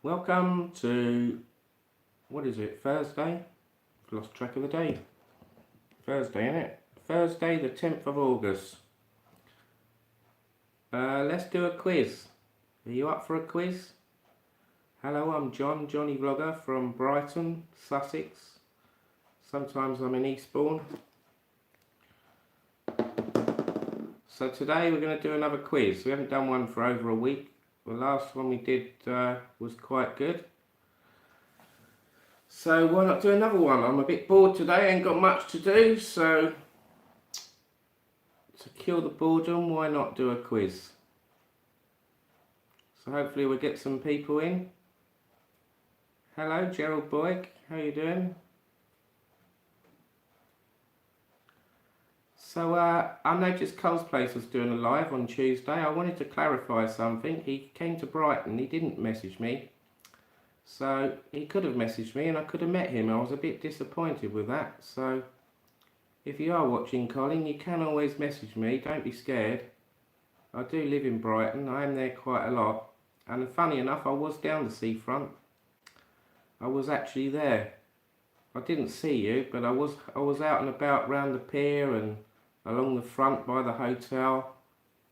Welcome to, what is it, Thursday? I've lost track of the day. Thursday, isn't it? Thursday the 10th of August. Let's do a quiz. Are you up for a quiz? Hello, I'm John, Johnny Vlogger from Brighton, Sussex. Sometimes I'm in Eastbourne. So today we're going to do another quiz. We haven't done one for over a week. The last one we did was quite good. So why not do another one? I'm a bit bored today, ain't got much to do, so to kill the boredom, why not do a quiz? So hopefully we'll get some people in. Hello, Gerald Boyd, how you doing? So I noticed Cole's Place was doing a live on Tuesday. I wanted to clarify something. He came to Brighton, he didn't message me. So he could have messaged me and I could have met him. I was a bit disappointed with that. So if you are watching, Colin, you can always message me. Don't be scared. I do live in Brighton. I am there quite a lot. And funny enough, I was down the seafront. I was actually there. I didn't see you, but I was out and about round the pier and along the front by the hotel.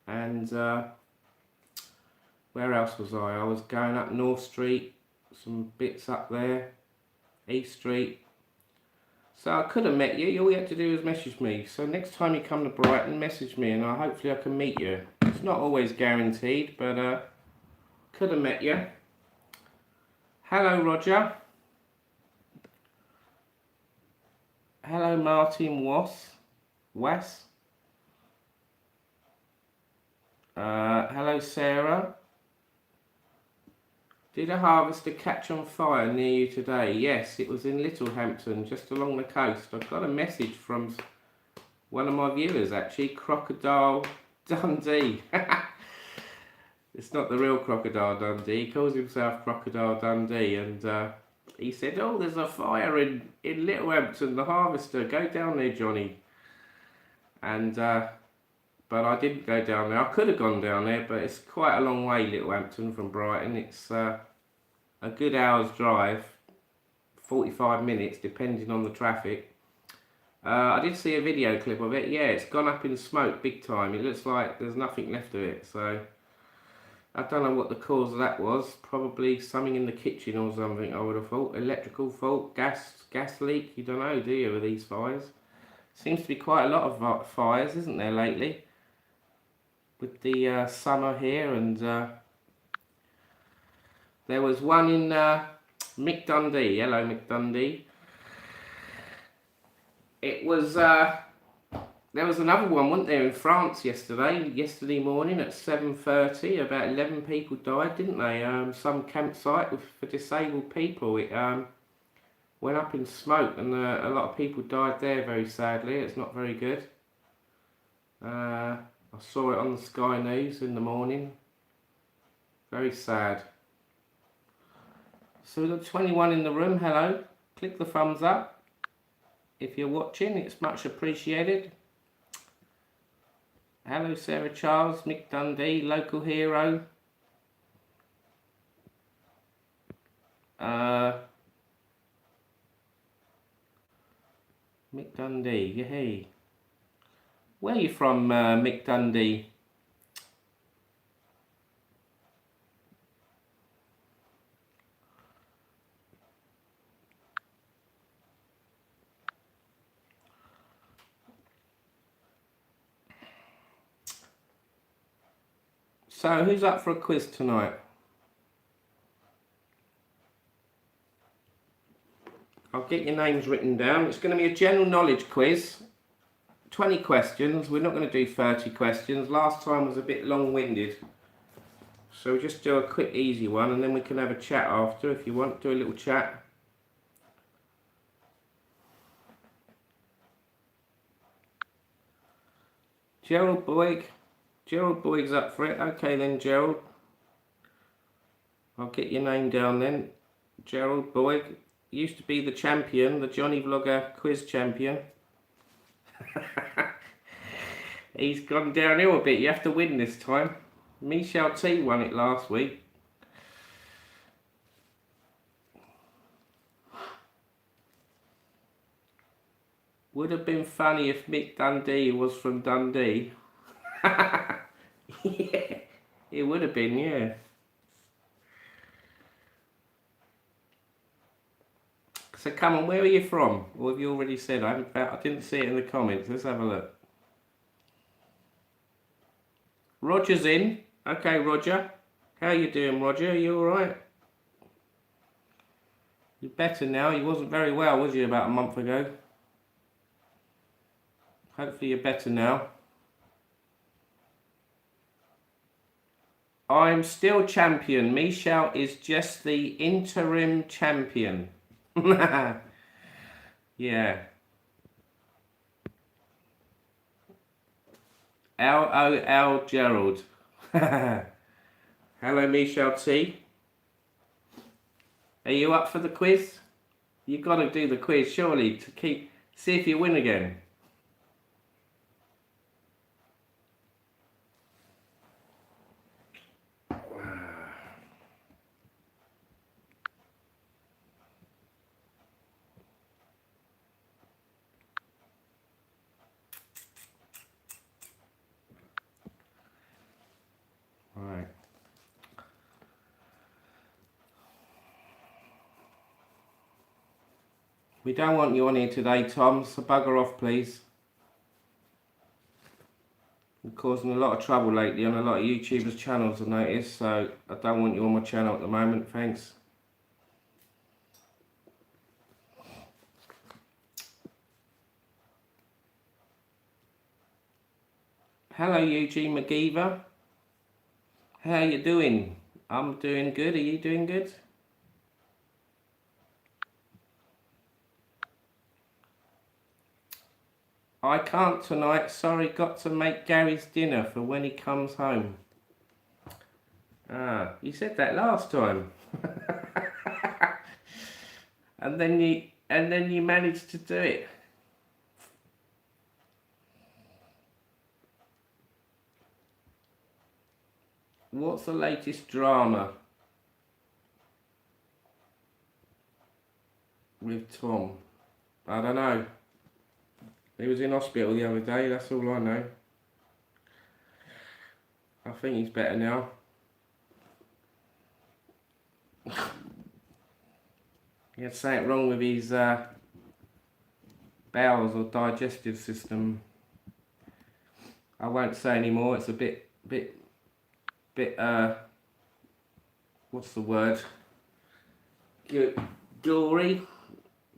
And where else was I? I was going up North Street. Some bits up there, East Street. So I could have met you. All you had to do was message me. So next time you come to Brighton, message me and hopefully I can meet you. It's not always guaranteed, but could have met you. Hello, Roger. Hello, Martin Was. Hello, Sarah. Did a harvester catch on fire near you today? Yes, it was in Littlehampton, just along the coast. I got a message from one of my viewers, actually, Crocodile Dundee. It's not the real Crocodile Dundee. He calls himself Crocodile Dundee, and he said, "Oh, there's a fire in Littlehampton, the harvester. Go down there, Johnny." And but I didn't go down there. I could have gone down there, but it's quite a long way, Littlehampton, from Brighton. It's a good hour's drive, 45 minutes, depending on the traffic. I did see a video clip of it. Yeah, it's gone up in smoke big time. It looks like there's nothing left of it. So I don't know what the cause of that was. Probably something in the kitchen or something, I would have thought. Electrical fault, gas leak. You don't know, do you, with these fires? Seems to be quite a lot of fires, isn't there, lately? With the summer here, and there was one in Mick Dundee. Hello, Mick Dundee. It was there was another one, wasn't there, in France yesterday morning at 7:30. About 11 people died, didn't they? Some campsite for disabled people. It went up in smoke, and a lot of people died there. Very sadly, it's not very good. I saw it on the Sky News in the morning. Very sad. So we've got 21 in the room. Hello. Click the thumbs up if you're watching. It's much appreciated. Hello, Sarah Charles, Mick Dundee, local hero. Mick Dundee, yay. Where are you from, Mick Dundee? So, who's up for a quiz tonight? I'll get your names written down. It's going to be a general knowledge quiz. 20 questions. We're not going to do 30 questions. Last time was a bit long-winded. So we'll just do a quick, easy one, and then we can have a chat after if you want. Do a little chat. Gerald Boyd. Gerald Boyd's up for it. Okay then, Gerald. I'll get your name down then. Gerald Boyd. Used to be the champion, the Johnny Vlogger quiz champion. He's gone downhill a bit. You have to win this time. Michelle T won it last week. Would have been funny if Mick Dundee was from Dundee. Yeah, it would have been, yeah. So come on, where are you from? Or have you already said? I didn't see it in the comments. Let's have a look. Roger's in. Okay, Roger. How you doing, Roger? Are you alright? You're better now. You wasn't very well, was you, about a month ago? Hopefully you're better now. I'm still champion. Michel is just the interim champion. Yeah. L.O.L. Gerald. Hello, Michel T. Are you up for the quiz? You've got to do the quiz, surely, to see if you win again. Right. We don't want you on here today, Tom, so bugger off, please. You're causing a lot of trouble lately on a lot of YouTubers' channels, I noticed, so I don't want you on my channel at the moment, thanks. Hello, Eugene McGeever. How you doing? I'm doing good. Are you doing good? I can't tonight. Sorry, got to make Gary's dinner for when he comes home. Ah, you said that last time. and then you managed to do it. What's the latest drama with Tom? I don't know. He was in hospital the other day, that's all I know. I think he's better now. He had something wrong with his bowels or digestive system. I won't say any more. It's a bit, what's the word? Gory,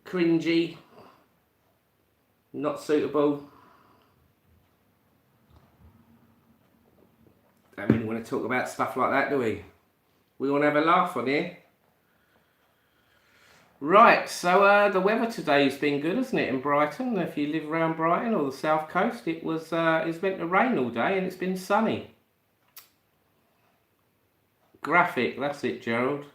cringy, not suitable. Don't really want to talk about stuff like that, do we? We want to have a laugh on here. Right, so the weather today's been good, hasn't it, in Brighton? If you live around Brighton or the south coast, it's meant to rain all day and it's been sunny. Graphic, that's it, Gerald.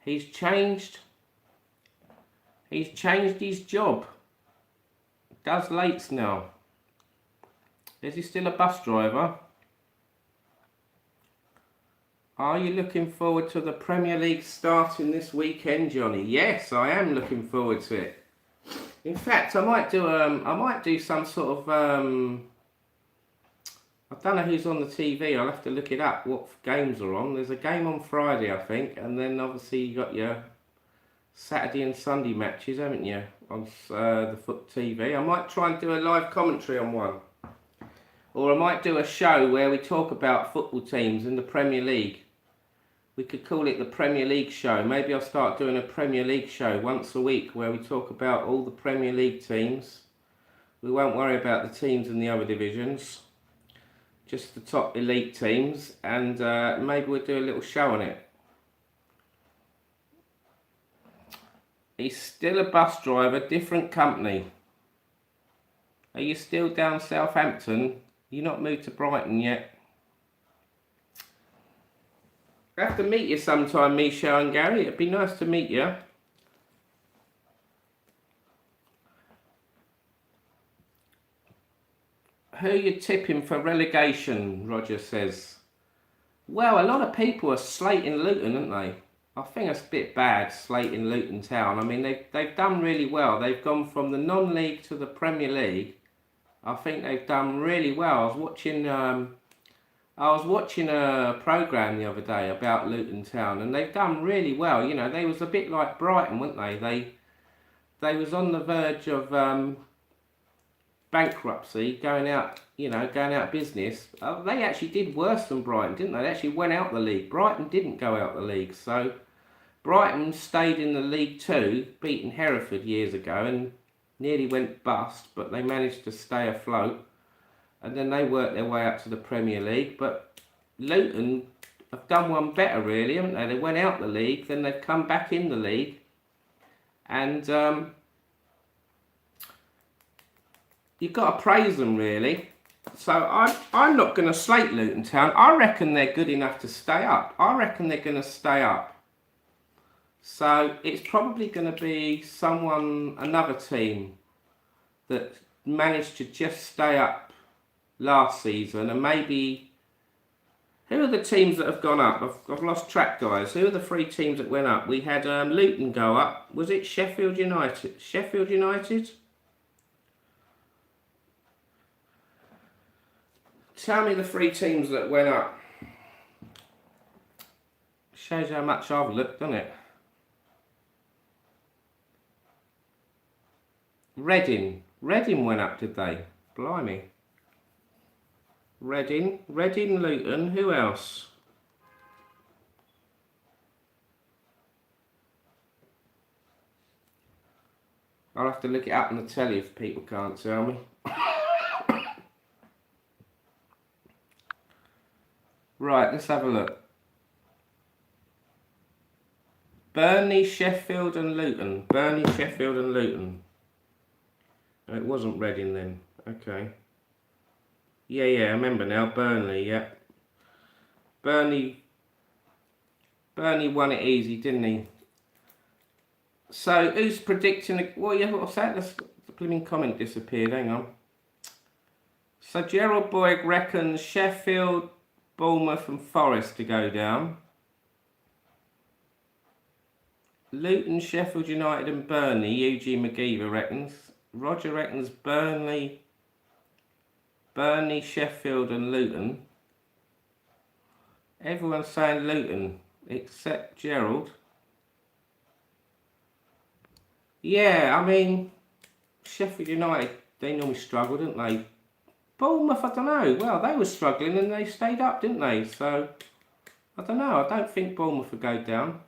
He's changed his job. Does lates now. Is he still a bus driver? Are you looking forward to the Premier League starting this weekend, Johnny? Yes, I am looking forward to it. In fact, I might do some sort of I don't know who's on the TV. I'll have to look it up. What games are on? There's a game on Friday, I think, and then obviously you got your Saturday and Sunday matches, haven't you, on the Foot TV? I might try and do a live commentary on one, or I might do a show where we talk about football teams in the Premier League. We could call it the Premier League show. Maybe I'll start doing a Premier League show once a week where we talk about all the Premier League teams. We won't worry about the teams in the other divisions. Just the top elite teams, and maybe we'll do a little show on it. He's still a bus driver, different company. Are you still down Southampton? You're not moved to Brighton yet? I have to meet you sometime, Michel and Gary. It'd be nice to meet you. Who are you tipping for relegation, Roger says. Well, a lot of people are slating Luton, aren't they? I think it's a bit bad slating Luton Town. I mean, they've done really well. They've gone from the non-league to the Premier League. I think they've done really well. I was watching a programme the other day about Luton Town, and they've done really well. You know, they was a bit like Brighton, weren't they? They was on the verge of bankruptcy, going out of business. They actually did worse than Brighton, didn't they? They actually went out the league. Brighton didn't go out the league, so Brighton stayed in the League Two, beating Hereford years ago, and nearly went bust, but they managed to stay afloat. And then they worked their way up to the Premier League. But Luton have done one better, really, haven't they? They went out the league, then they've come back in the league. And you've got to praise them, really. So I'm not going to slate Luton Town. I reckon they're good enough to stay up. I reckon they're going to stay up. So it's probably going to be another team that managed to just stay up last season, and maybe who are the teams that have gone up? I've lost track, guys. Who are the 3 teams that went up? We had Luton go up. Was it Sheffield United? Sheffield United? Tell me the 3 teams that went up. Shows how much I've looked, doesn't it? Reading went up, did they? Blimey. Reading, Luton, who else? I'll have to look it up on the telly if people can't tell me. Right, let's have a look. Burnley, Sheffield and Luton. Burnley, Sheffield and Luton. It wasn't Reading then. Okay. Yeah, I remember now. Burnley, yeah. Burnley won it easy, didn't he? So, who's predicting... what's that? The blooming comment disappeared. Hang on. So, Gerald Boyd reckons Sheffield, Bournemouth and Forest to go down. Luton, Sheffield United and Burnley, Eugene McGeever reckons. Roger reckons Burnley, Sheffield and Luton. Everyone's saying Luton, except Gerald. Yeah, I mean, Sheffield United, they normally struggle, didn't they? Bournemouth, I don't know. Well, they were struggling and they stayed up, didn't they? So, I don't know. I don't think Bournemouth will go down.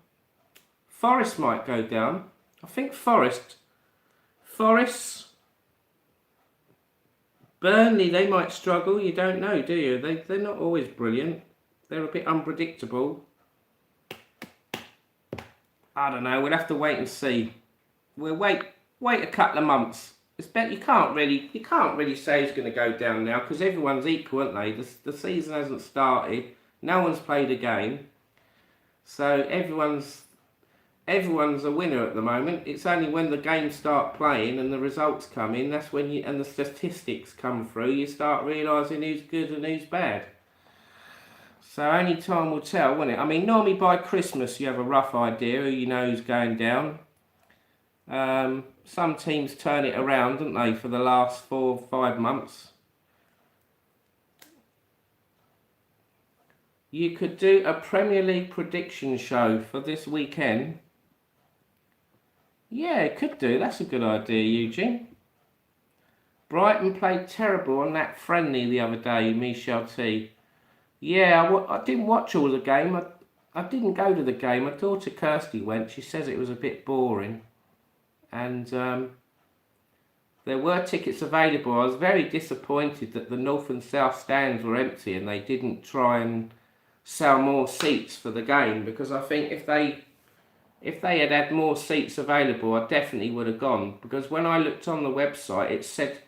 Forest might go down. I think Forest, Burnley, they might struggle. You don't know, do you? They're not always brilliant. They're a bit unpredictable. I don't know. We'll have to wait and see. We'll wait a couple of months. It's better. You can't really say it's going to go down now because everyone's equal, aren't they? The season hasn't started. No one's played a game, so everyone's a winner at the moment. It's only when the games start playing and the results come in, that's when and the statistics come through, you start realising who's good and who's bad. So only time will tell, won't it? I mean, normally by Christmas you have a rough idea who you know who's going down. Some teams turn it around, don't they, for the last 4 or 5 months. You could do a Premier League prediction show for this weekend. Yeah, it could do. That's a good idea, Eugene. Brighton played terrible on that friendly the other day, Michel T. Yeah, I didn't watch all the game. I didn't go to the game. My daughter Kirsty went. She says it was a bit boring. And there were tickets available. I was very disappointed that the North and South stands were empty and they didn't try and sell more seats for the game, because I think if they had more seats available, I definitely would have gone, because when I looked on the website it said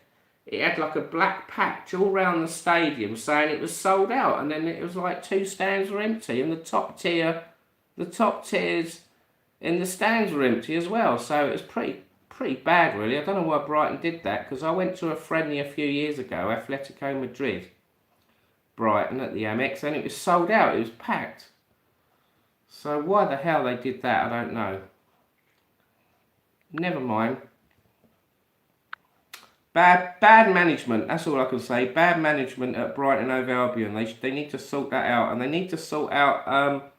it had like a black patch all around the stadium saying it was sold out, and then it was like 2 stands were empty and the top tiers in the stands were empty as well. So it was pretty bad, really. I don't know why Brighton did that, because I went to a friendly a few years ago, Atletico Madrid Brighton at the Amex, and it was sold out. It was packed. So why the hell they did that, I don't know. Never mind. Bad management, that's all I can say. Bad management at Brighton Hove Albion. They need to sort that out. And they need to sort out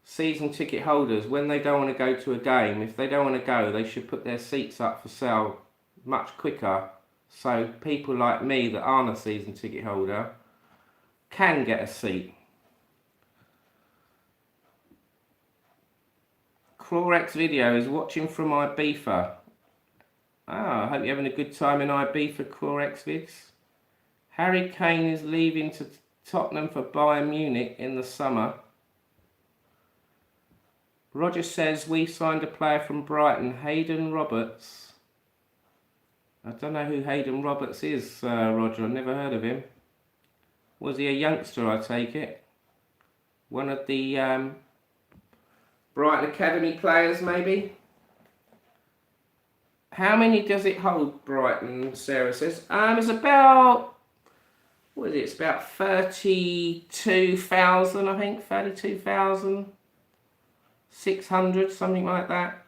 season ticket holders. When they don't want to go to a game, if they don't want to go, they should put their seats up for sale much quicker. So people like me that aren't a season ticket holder can get a seat. Crawrex video is watching from Ibiza. I hope you're having a good time in Ibiza, Crawrex vids. Harry Kane is leaving to Tottenham for Bayern Munich in the summer. Roger says we signed a player from Brighton, Hayden Roberts. I don't know who Hayden Roberts is, Roger. I've never heard of him. Was he a youngster, I take it? One of the Brighton Academy players, maybe? How many does it hold, Brighton, Sarah says? It's about, what is it? It's about 32,000, I think. 32,600, something like that.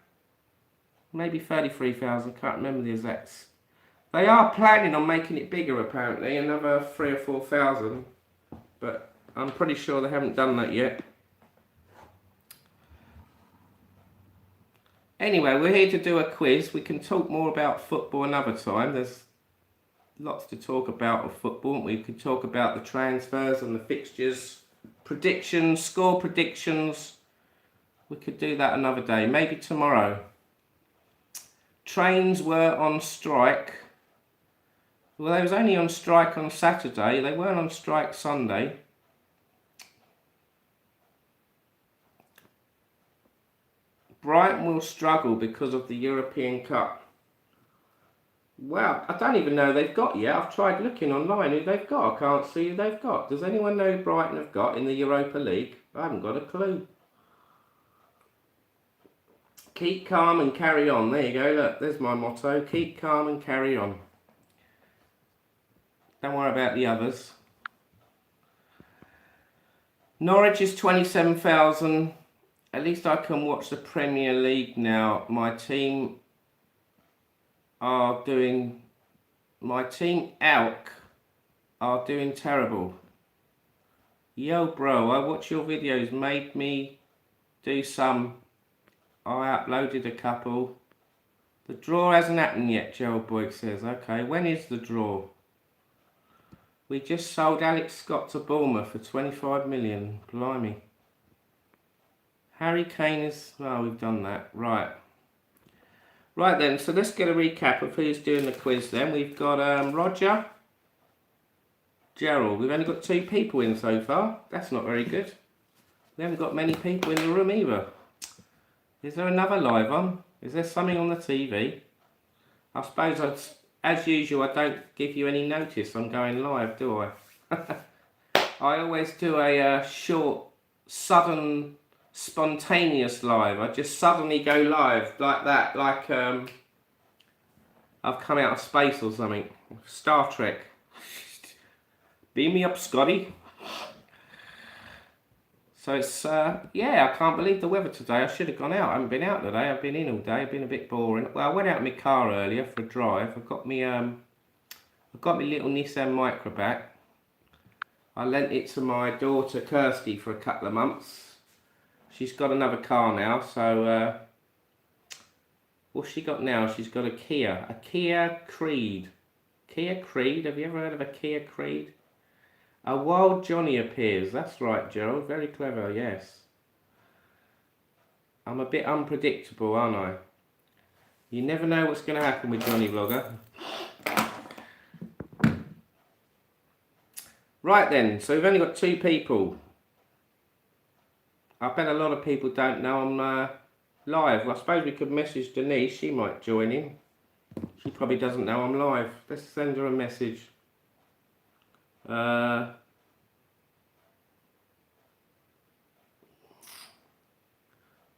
Maybe 33,000, can't remember the exacts. They are planning on making it bigger, apparently, another 3,000 or 4,000. But I'm pretty sure they haven't done that yet. Anyway, we're here to do a quiz. We can talk more about football another time. There's lots to talk about of football. We could talk about the transfers and the fixtures, predictions, score predictions. We could do that another day, maybe tomorrow. Trains were on strike. Well, they was only on strike on Saturday. They weren't on strike Sunday. Brighton will struggle because of the European Cup. Well, I don't even know they've got yet. I've tried looking online who they've got. I can't see who they've got. Does anyone know who Brighton have got in the Europa League? I haven't got a clue. Keep calm and carry on. There you go. Look, there's my motto. Keep calm and carry on. Don't worry about the others. Norwich is 27,000. At least I can watch the Premier League now. My team ALK are doing terrible. Yo bro, I watch your videos, made me do some. I uploaded a couple. The draw hasn't happened yet, Gerald Boyd says. Okay, when is the draw? We just sold Alex Scott to Bournemouth for 25 million. Blimey. Harry Kane is... Oh, we've done that. Right. Right then, so let's get a recap of who's doing the quiz then. We've got Roger, Gerald. We've only got 2 people in so far. That's not very good. We haven't got many people in the room either. Is there another live on? Is there something on the TV? I suppose, as usual, I don't give you any notice I'm going live, do I? I always do a short, sudden... spontaneous live. I just suddenly go live like that, like I've come out of space or something. Star Trek. Beam me up, Scotty. So it's yeah, I can't believe the weather today. I should have gone out. I haven't been out today. I've been in all day. I've been a bit boring. Well, I went out in my car earlier for a drive. I've got me little Nissan Micra back. I lent it to my daughter Kirsty for a couple of months. She's got another car now, so what's she got now? She's got a Kia Creed. Kia Creed, have you ever heard of a Kia Creed? A Wild Johnny appears, that's right Gerald, very clever, yes. I'm a bit unpredictable, aren't I? You never know what's going to happen with Johnny Vlogger. Right then, so we've only got 2 people. I bet a lot of people don't know I'm live. Well, I suppose we could message Denise. She might join in. She probably doesn't know I'm live. Let's send her a message.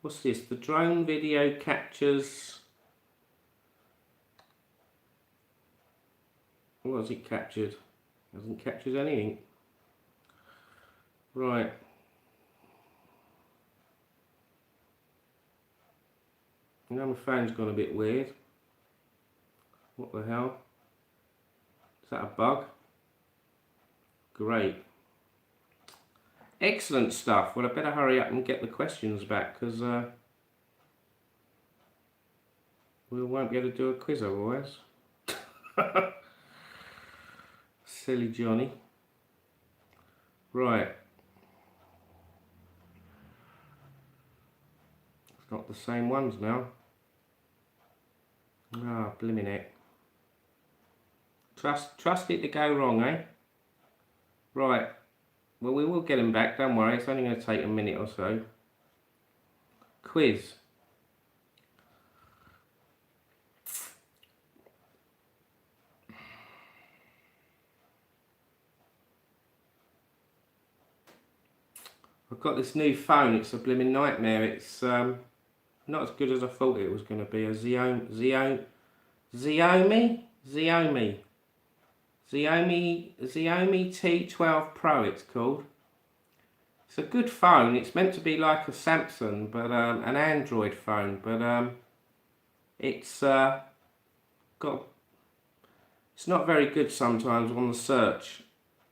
What's this? The drone video captures... What has it captured? Hasn't captured anything. Right. Now my phone's gone a bit weird. What the hell? Is that a bug? Great. Excellent stuff. Well, I better hurry up and get the questions back, because we won't be able to do a quiz otherwise. Silly Johnny. Right. It's not the same ones now. Ah, blimmin' it. Trust it to go wrong, eh? Right. Well, we will get them back, don't worry. It's only going to take a minute or so. Quiz. I've got this new phone. It's a blimmin' nightmare. It's not as good as I thought it was going to be. A Xiaomi T12 Pro it's called. It's a good phone. It's meant to be like a Samsung, but an Android phone, but it's got, it's not very good sometimes on the search.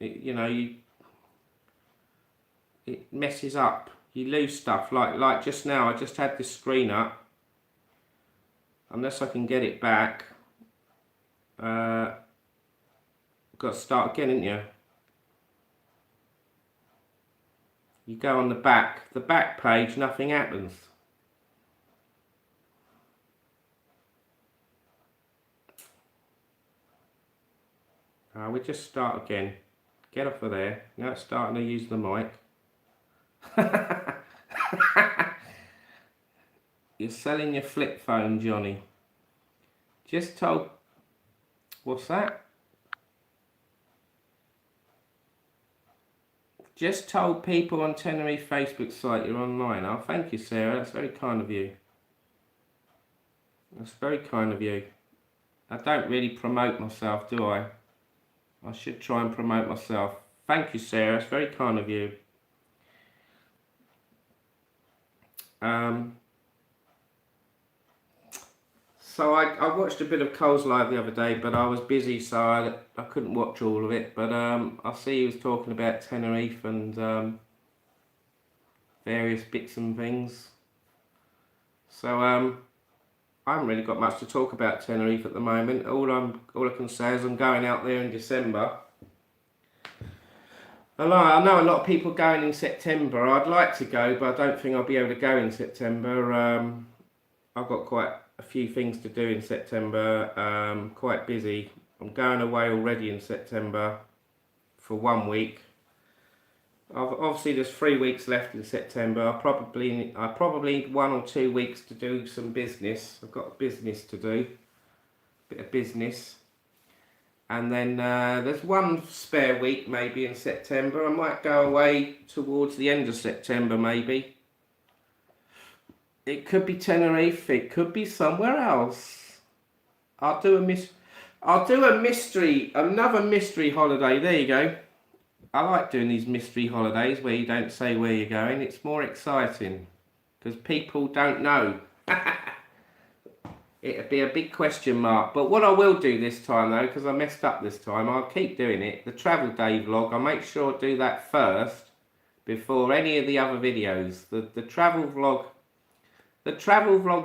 It messes up. You lose stuff. Like just now, I just had this screen up. Unless I can get it back, got to start again, ain't you? You go on the back page, nothing happens. We just start again. Get off of there. Now it's starting to use the mic. You're selling your flip phone, Johnny. Just told... What's that? Just told people on Tenerife Facebook site you're online. Oh, thank you, Sarah. That's very kind of you. That's very kind of you. I don't really promote myself, do I? I should try and promote myself. Thank you, Sarah. That's very kind of you. So I watched a bit of Coles Live the other day, but I was busy, so I couldn't watch all of it. But I see he was talking about Tenerife and various bits and things. So I haven't really got much to talk about Tenerife at the moment. All I can say is I'm going out there in December. I know a lot of people going in September. I'd like to go, but I don't think I'll be able to go in September. I've got quite a few things to do in September. Quite busy. I'm going away already in September for 1 week. Obviously, there's 3 weeks left in September. I probably need 1 or 2 weeks to do some business. I've got business to do, bit of business. And then there's 1 spare week maybe in September. I might go away towards the end of September maybe. It could be Tenerife, it could be somewhere else. I'll do another mystery holiday. There you go. I like doing these mystery holidays where you don't say where you're going. It's more exciting because people don't know. It'd be a big question mark. But what I will do this time though, because I messed up this time, I'll keep doing it. The travel day vlog, I'll make sure I do that first before any of the other videos. The travel vlog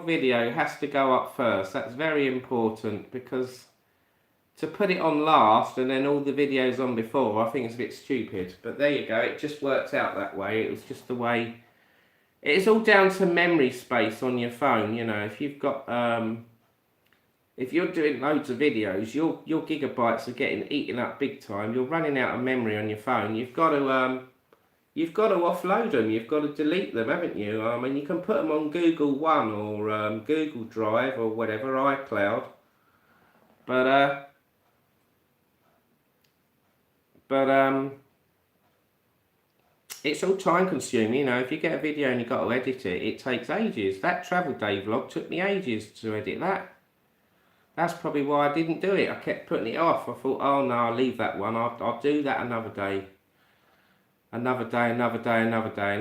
video has to go up first. That's very important, because to put it on last and then all the videos on before, I think it's a bit stupid. But there you go, it just worked out that way. It was just the way. It's all down to memory space on your phone. You know, if you've got if you're doing loads of videos, your gigabytes are getting eaten up big time. You're running out of memory on your phone. You've got to offload them. You've got to delete them, haven't you? I mean, you can put them on Google One or Google Drive or whatever, iCloud. But it's all time consuming. You know, if you get a video and you've got to edit it, it takes ages. That travel day vlog took me ages to edit that. That's probably why I didn't do it. I kept putting it off. I thought, oh no, I'll leave that one. I'll do that another day. Another day. And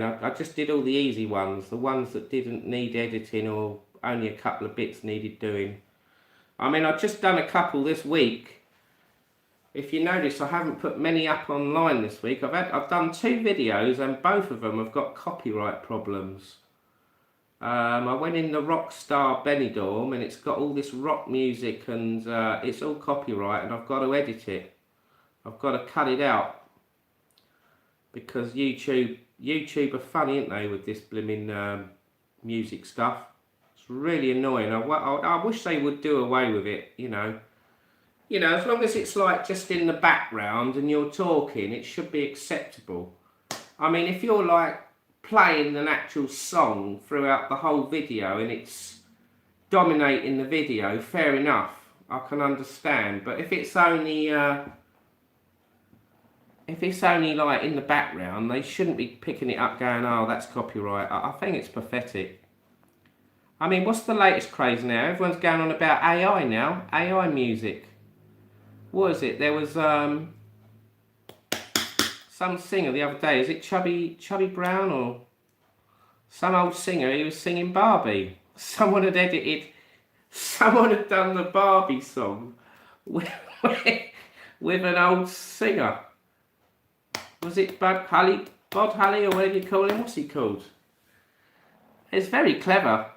I just did all the easy ones. The ones that didn't need editing or only a couple of bits needed doing. I mean, I've just done a couple this week. If you notice, I haven't put many up online this week. I've done 2 videos and both of them have got copyright problems. I went in the Rockstar Benidorm and it's got all this rock music and it's all copyright, and I've got to edit it. I've got to cut it out because YouTube are funny, aren't they, with this blimmin' music stuff. It's really annoying. I wish they would do away with it, you know. You know, as long as it's like just in the background and you're talking, it should be acceptable. I mean, if you're like playing an actual song throughout the whole video and it's dominating the video, fair enough, I can understand. But if it's only like in the background, they shouldn't be picking it up going, oh, that's copyright. I think it's pathetic. I mean, what's the latest craze now? Everyone's going on about AI now, AI music. What is it? There was some singer the other day. Is it Chubby Brown or some old singer? He was singing Barbie. Someone had done the Barbie song with an old singer. Was it Bod Halley, or whatever you call him? What's he called? It's very clever.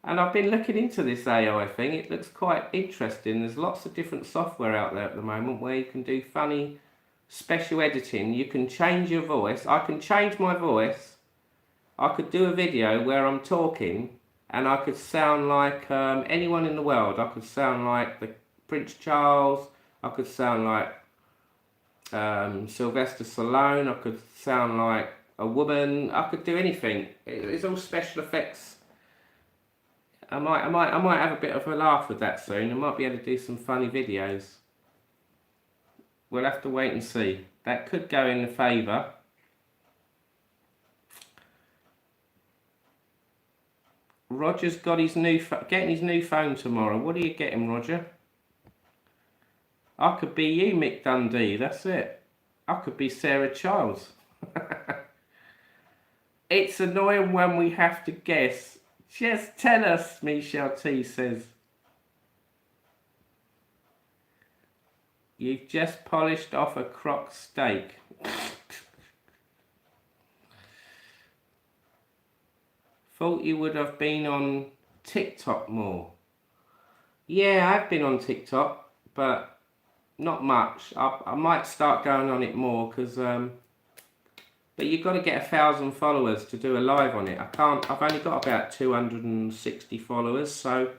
And I've been looking into this AI thing. It looks quite interesting. There's lots of different software out there at the moment where you can do funny special editing. You can change your voice. I can change my voice. I could do a video where I'm talking and I could sound like anyone in the world. I could sound like the Prince Charles. I could sound like Sylvester Stallone. I could sound like a woman. I could do anything. It's all special effects. I might have a bit of a laugh with that soon. I might be able to do some funny videos. We'll have to wait and see. That could go in the favour. Roger's got his getting his new phone tomorrow. What are you getting, Roger? I could be you, Mick Dundee. That's it. I could be Sarah Childs. It's annoying when we have to guess. Just tell us, Michelle T says. You've just polished off a crock steak. Thought you would have been on TikTok more. Yeah, I've been on TikTok, but not much. I might start going on it more because but you've got to get 1,000 followers to do a live on it. I've only got about 260 followers, so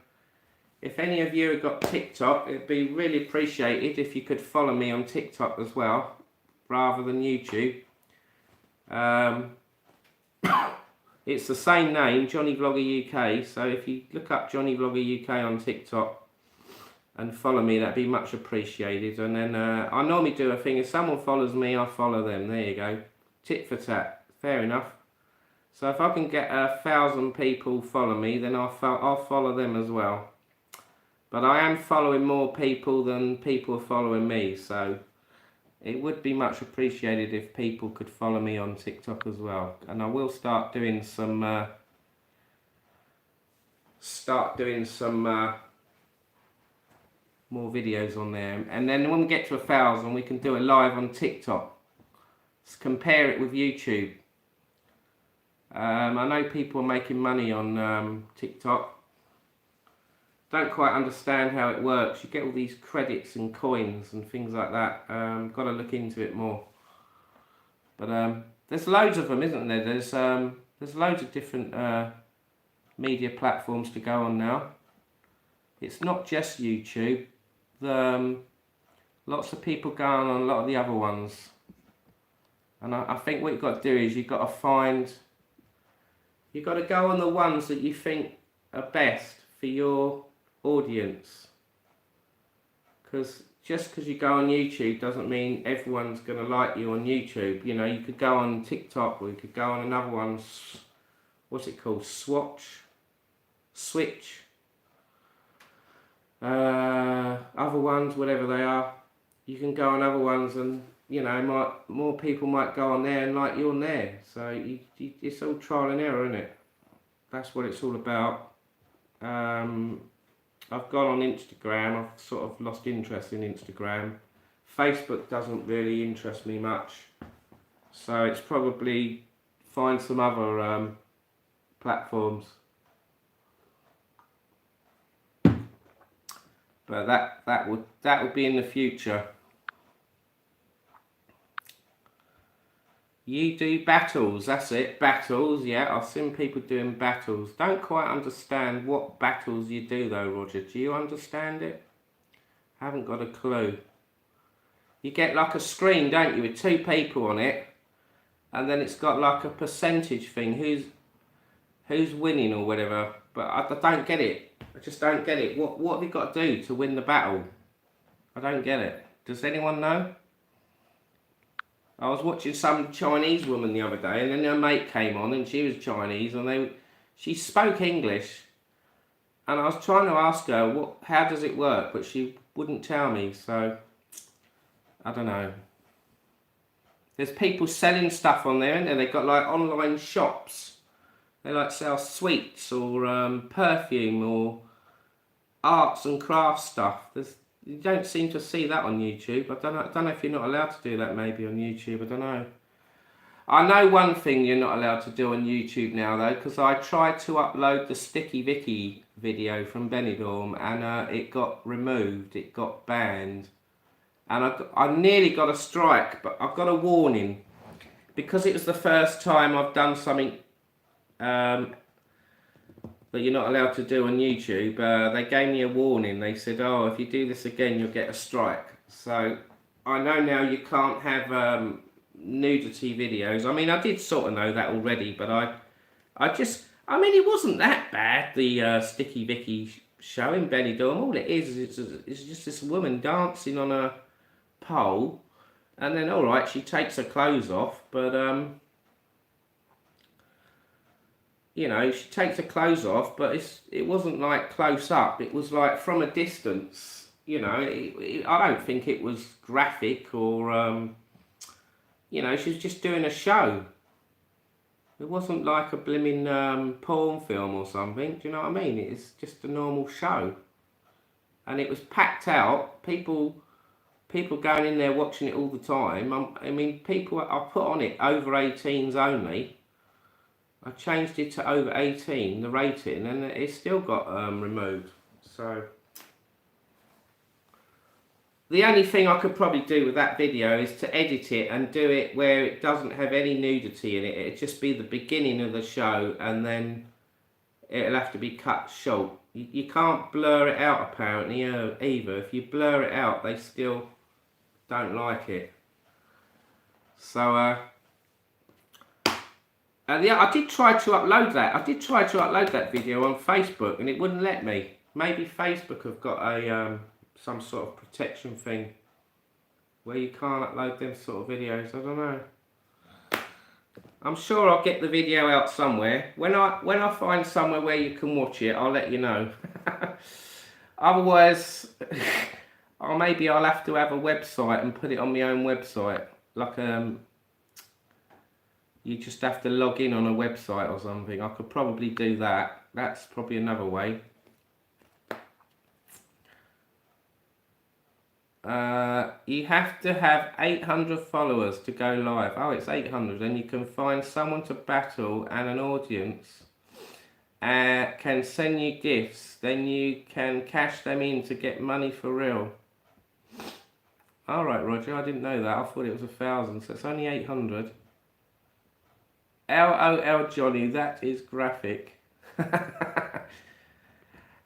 if any of you have got TikTok, it'd be really appreciated if you could follow me on TikTok as well, rather than YouTube. It's the same name, Johnny Vlogger UK, so if you look up Johnny Vlogger UK on TikTok and follow me, that'd be much appreciated. And then I normally do a thing, if someone follows me, I follow them. There you go. Tit for tat, fair enough. So if I can get 1,000 people follow me, then I'll follow them as well. But I am following more people than people are following me, so it would be much appreciated if people could follow me on TikTok as well. And I will start doing some more videos on there. And then when we get to 1,000, we can do a live on TikTok. Let's compare it with YouTube. I know people are making money on TikTok. Don't quite understand how it works. You get all these credits and coins and things like that. Got to look into it more. But there's loads of them, isn't there? There's loads of different media platforms to go on now. It's not just YouTube. Lots of people go on a lot of the other ones. And I think what you've got to do is you've got to go on the ones that you think are best for your audience. Because just because you go on YouTube doesn't mean everyone's going to like you on YouTube. You know, you could go on TikTok, or you could go on another one, what's it called, Switch. Other ones, whatever they are. You can go on other ones and, you know, more people might go on there and like you on there. So it's all trial and error, isn't it? That's what it's all about. I've gone on Instagram. I've sort of lost interest in Instagram. Facebook doesn't really interest me much, so it's probably find some other platforms. But that would be in the future. You do battles, that's it, battles, yeah, I've seen people doing battles. Don't quite understand what battles you do though, Roger. Do you understand it? Haven't got a clue. You get like a screen, don't you, with 2 people on it, and then it's got like a percentage thing, who's winning or whatever, but I don't get it. I just don't get it. What have you got to do to win the battle? I don't get it. Does anyone know? I was watching some Chinese woman the other day, and then her mate came on, and she was Chinese, and she spoke English, and I was trying to ask her how does it work, but she wouldn't tell me. So I don't know. There's people selling stuff on there, and they've got like online shops. They like sell sweets or perfume or arts and crafts stuff. You don't seem to see that on YouTube. I don't know if you're not allowed to do that maybe on YouTube. I don't know. I know one thing you're not allowed to do on YouTube now though, because I tried to upload the Sticky Vicky video from Benidorm and it got removed. It got banned. And I nearly got a strike, but I've got a warning. Because it was the first time I've done something that you're not allowed to do on YouTube, they gave me a warning. They said, oh, if you do this again, you'll get a strike. So I know now you can't have nudity videos. I mean, I did sort of know that already, but I mean, it wasn't that bad, the Sticky Vicky show in Benidorm. All it is it's just this woman dancing on a pole, and then, all right, she takes her clothes off, but you know, she takes her clothes off, but it wasn't like close up. It was like from a distance. You know, I don't think it was graphic or, you know, she was just doing a show. It wasn't like a blimmin' porn film or something. Do you know what I mean? It's just a normal show, and it was packed out. People going in there watching it all the time. I mean, people. I put on it over 18s only. I changed it to over 18, the rating, and it still got removed. So the only thing I could probably do with that video is to edit it and do it where it doesn't have any nudity in it. It'd just be the beginning of the show, and then it'll have to be cut short. You can't blur it out apparently either. If you blur it out, they still don't like it. So yeah, I did try to upload that. I did try to upload that video on Facebook, and it wouldn't let me. Maybe Facebook have got a some sort of protection thing where you can't upload them sort of videos. I don't know. I'm sure I'll get the video out somewhere. When I find somewhere where you can watch it, I'll let you know. Otherwise, maybe I'll have to have a website and put it on my own website, like you just have to log in on a website or something. I could probably do that. That's probably another way. You have to have 800 followers to go live. Oh, it's 800, and you can find someone to battle and an audience can send you gifts. Then you can cash them in to get money for real. All right, Roger, I didn't know that. I thought it was 1,000, so it's only 800. LOL Johnny, that is graphic.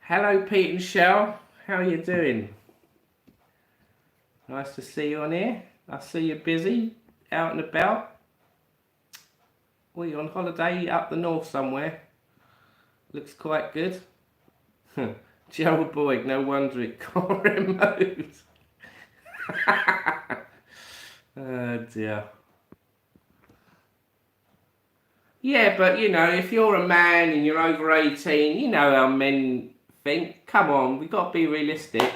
Hello Pete and Shell, how are you doing? Nice to see you on here. I see you're busy, out and about. Well, you're on holiday up the north somewhere. Looks quite good. Gerald Boyd, no wonder it got removed. Oh dear. Yeah, but you know, if you're a man and you're over 18, you know how men think. Come on, we've got to be realistic.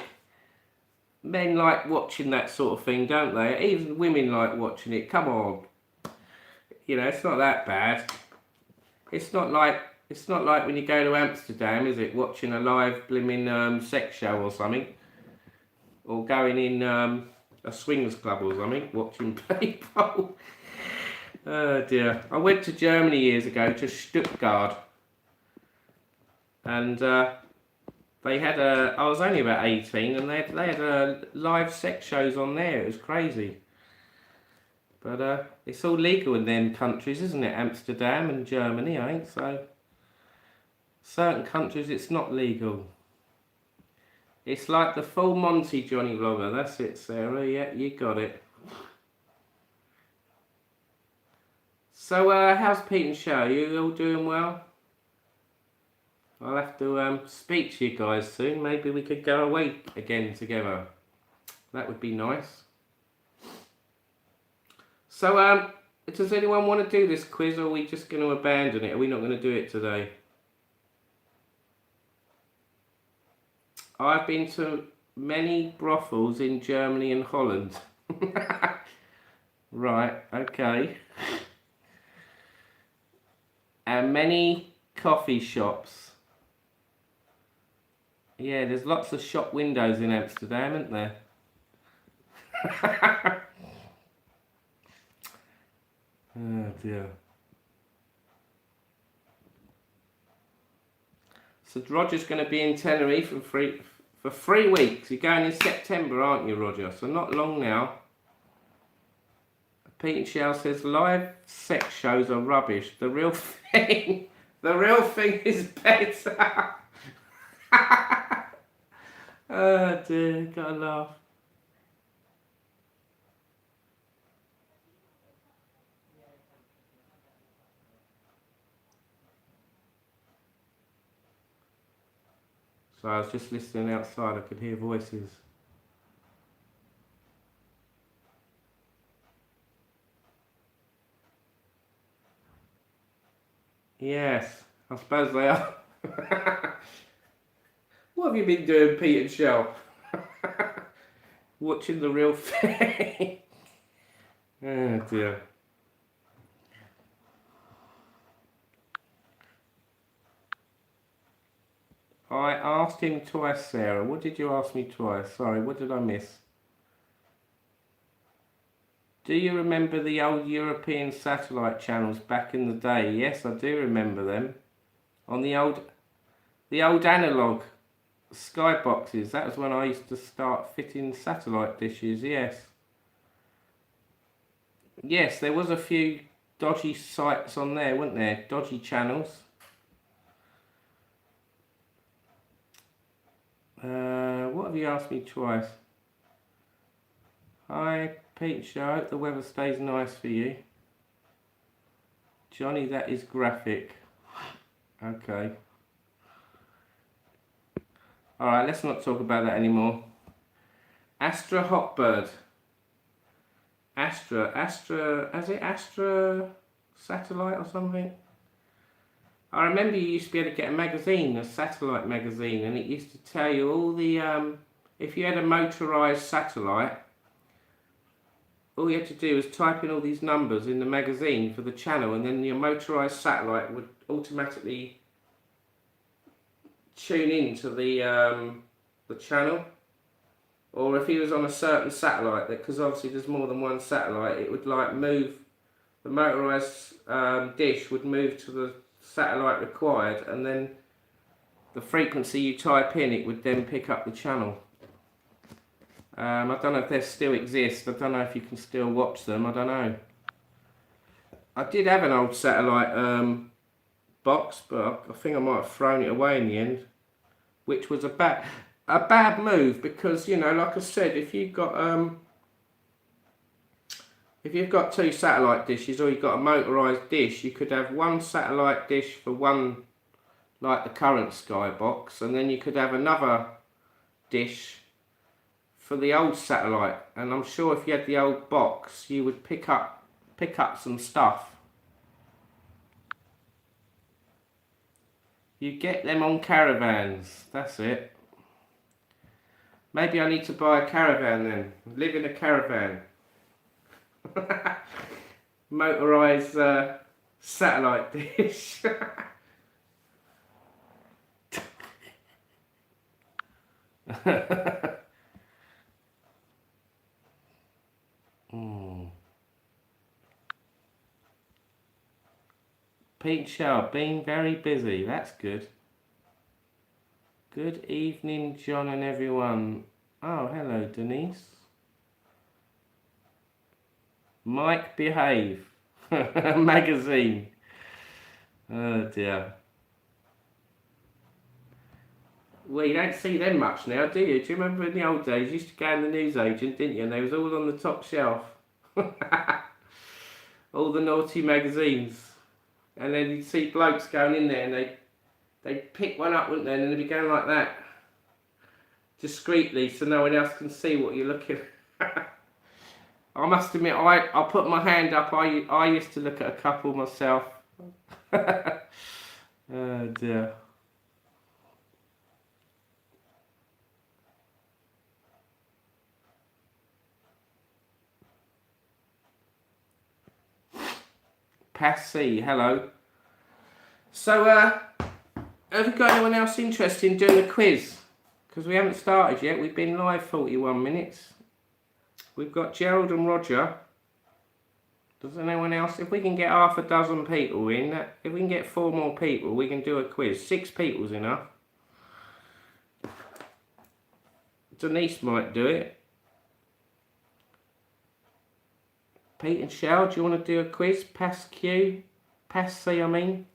Men like watching that sort of thing, don't they? Even women like watching it. Come on. You know, it's not that bad. It's not like It's not like when you go to Amsterdam, is it? Watching a live blimmin' sex show or something. Or going in a swingers club or something, watching people. Oh dear. I went to Germany years ago, to Stuttgart. And they had I was only about 18, and they had live sex shows on there. It was crazy. But it's all legal in them countries, isn't it? Amsterdam and Germany, I think. So certain countries it's not legal. It's like the full Monty Johnny Vlogger. That's it, Sarah. Yeah, you got it. So how's Pete and Show? You all doing well? I'll have to speak to you guys soon. Maybe we could go away again together. That would be nice. So, does anyone want to do this quiz, or are we just going to abandon it? Are we not going to do it today? I've been to many brothels in Germany and Holland. Right, okay. And many coffee shops. Yeah, there's lots of shop windows in Amsterdam, isn't there? Oh dear. So Roger's going to be in Tenerife for 3 weeks. You're going in September, aren't you, Roger? So not long now. Pete and Shell says live sex shows are rubbish. The real thing is better. Oh dear, gotta laugh. So I was just listening outside, I could hear voices. Yes, I suppose they are. What have you been doing, Pete and Shell? Watching the real thing. Oh dear. I asked him twice, Sarah. What did you ask me twice? Sorry, what did I miss? Do you remember the old European satellite channels back in the day? Yes, I do remember them. On the old analogue skyboxes. That was when I used to start fitting satellite dishes, yes. Yes, there was a few dodgy sites on there, weren't there? Dodgy channels. What have you asked me twice? Hi, Pete. I hope the weather stays nice for you. Johnny, that is graphic. Okay. Alright, let's not talk about that anymore. Astra Hotbird. Is it Astra Satellite or something? I remember you used to be able to get a magazine, a satellite magazine, and it used to tell you all the, if you had a motorised satellite, all you had to do was type in all these numbers in the magazine for the channel, and then your motorised satellite would automatically tune into the channel. Or if he was on a certain satellite, because obviously there's more than one satellite, it would like move, the motorised dish would move to the satellite required, and then the frequency you type in, it would then pick up the channel. I don't know if they still exist. I don't know if you can still watch them. I don't know. I did have an old satellite box, but I think I might have thrown it away in the end, which was a bad move, because, you know, like I said, if you've got two satellite dishes, or you've got a motorised dish, you could have one satellite dish for one, like the current Skybox, and then you could have another dish for the old satellite. And I'm sure if you had the old box, you would pick up some stuff. You get them on caravans, that's it. Maybe I need to buy a caravan then, live in a caravan. Motorised satellite dish. mm. Pete Shaw, been very busy. That's good. Good evening, John and everyone. Oh, hello, Denise. Mike, behave. Magazine. Oh dear. Well, you don't see them much now, do you? Do you remember in the old days, you used to go in the newsagent, didn't you? And they was all on the top shelf. All the naughty magazines. And then you'd see blokes going in there and they'd pick one up, wouldn't they? And then they'd be going like that. Discreetly, so no one else can see what you're looking at. I must admit, I put my hand up. I used to look at a couple myself. Oh dear. Passy, hello. So, have you got anyone else interested in doing a quiz? Because we haven't started yet. We've been live 41 minutes. We've got Gerald and Roger. Does anyone else? If we can get half a dozen people in, if we can get 4 more people, we can do a quiz. 6 people's enough. Denise might do it. Pete and Shell, do you want to do a quiz? Pass Q? Pass C, I mean.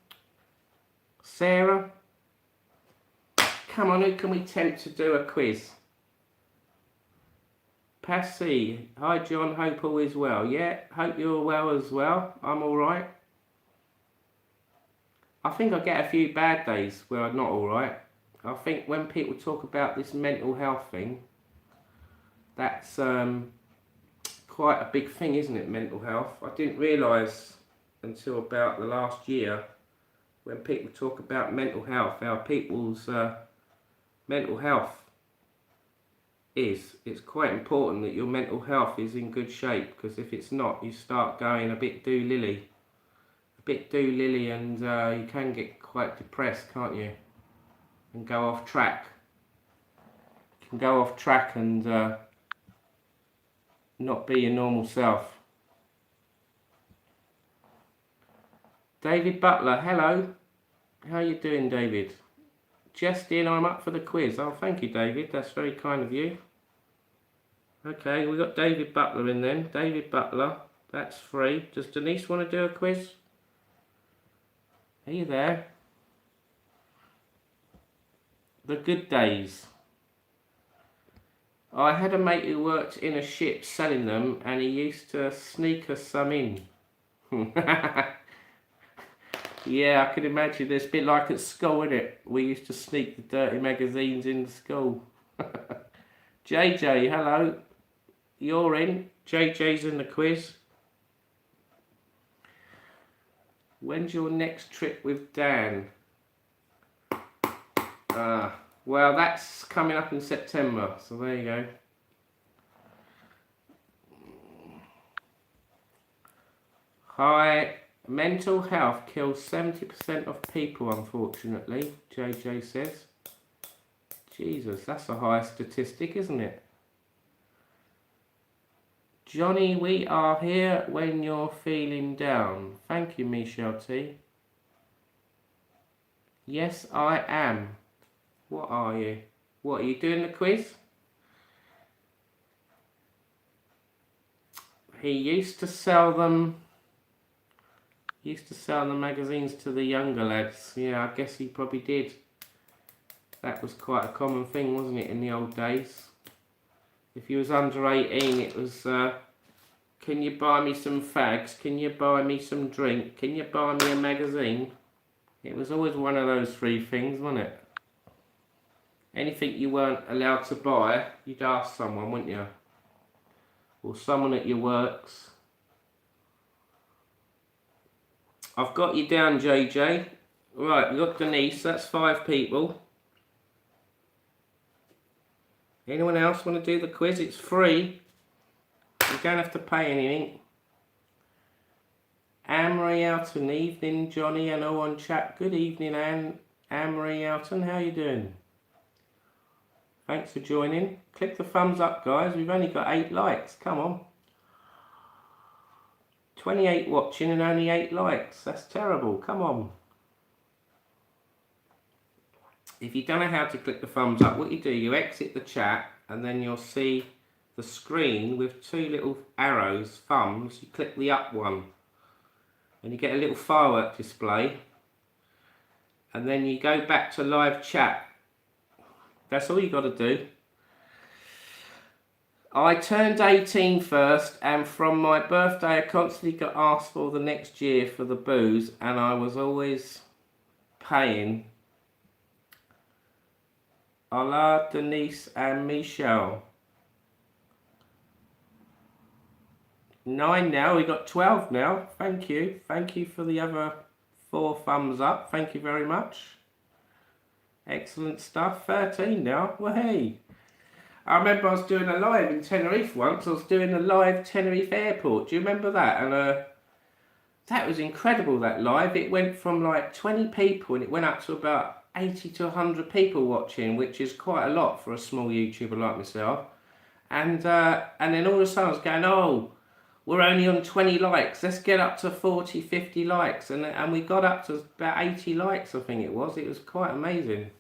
Sarah? Come on, who can we tempt to do a quiz? Pass C. Hi John, hope all is well. Yeah, hope you're well as well. I'm alright. I think I get a few bad days where I'm not alright. I think when people talk about this mental health thing, that's quite a big thing, isn't it, mental health? I didn't realise until about the last year, when people talk about mental health, how people's mental health is. It's quite important that your mental health is in good shape, because if it's not, you start going a bit doolilly. And you can get quite depressed, can't you? And go off track. You can go off track and not be your normal self. David Butler, hello. How you doing, David? Just in, I'm up for the quiz. Oh, thank you, David. That's very kind of you. Okay, we got David Butler in then. David Butler, that's free. Does Denise want to do a quiz? Are you there? The good days. I had a mate who worked in a ship selling them, and he used to sneak us some in. Yeah, I can imagine. It's a bit like at school, isn't it? We used to sneak the dirty magazines into school. JJ, hello. You're in. JJ's in the quiz. When's your next trip with Dan? Well, that's coming up in September, so there you go. Hi. Mental health kills 70% of people, unfortunately, JJ says. Jesus, that's a high statistic, isn't it? Johnny, we are here when you're feeling down. Thank you, Michelle T. Yes, I am. What are you? What, are you doing the quiz? He used to sell them... Used to sell the magazines to the younger lads. Yeah, I guess he probably did. That was quite a common thing, wasn't it, in the old days? If you was under 18, it was, can you buy me some fags? Can you buy me some drink? Can you buy me a magazine? It was always one of those 3 things, wasn't it? Anything you weren't allowed to buy, you'd ask someone, wouldn't you? Or someone at your works. I've got you down, JJ. Right, we've got Denise, that's 5 people. Anyone else want to do the quiz? It's free. You don't have to pay anything. Anne-Marie Elton, evening, Johnny. I know on chat. Good evening, Anne-Marie Elton. How you doing? Thanks for joining. Click the thumbs up, guys. We've only got 8 likes. Come on. 28 watching and only 8 likes. That's terrible. Come on. If you don't know how to click the thumbs up, what you do, you exit the chat and then you'll see the screen with 2 little arrows, thumbs. You click the up one and you get a little firework display, and then you go back to live chat. That's all you got to do. I turned 18 first, and from my birthday I constantly got asked for the next year for the booze, and I was always paying. Hola, Denise and Michelle. 9 now, we got 12 now. Thank you. Thank you for the other 4 thumbs up. Thank you very much. Excellent stuff. 13 now. Well, hey. I remember I was doing a live in Tenerife once. I was doing a live Tenerife airport. Do you remember that? And that was incredible, that live. It went from like 20 people and it went up to about 80 to 100 people watching, which is quite a lot for a small YouTuber like myself. And then all of a sudden I was going, oh, we're only on 20 likes. Let's get up to 40, 50 likes. And we got up to about 80 likes, I think it was. It was quite amazing.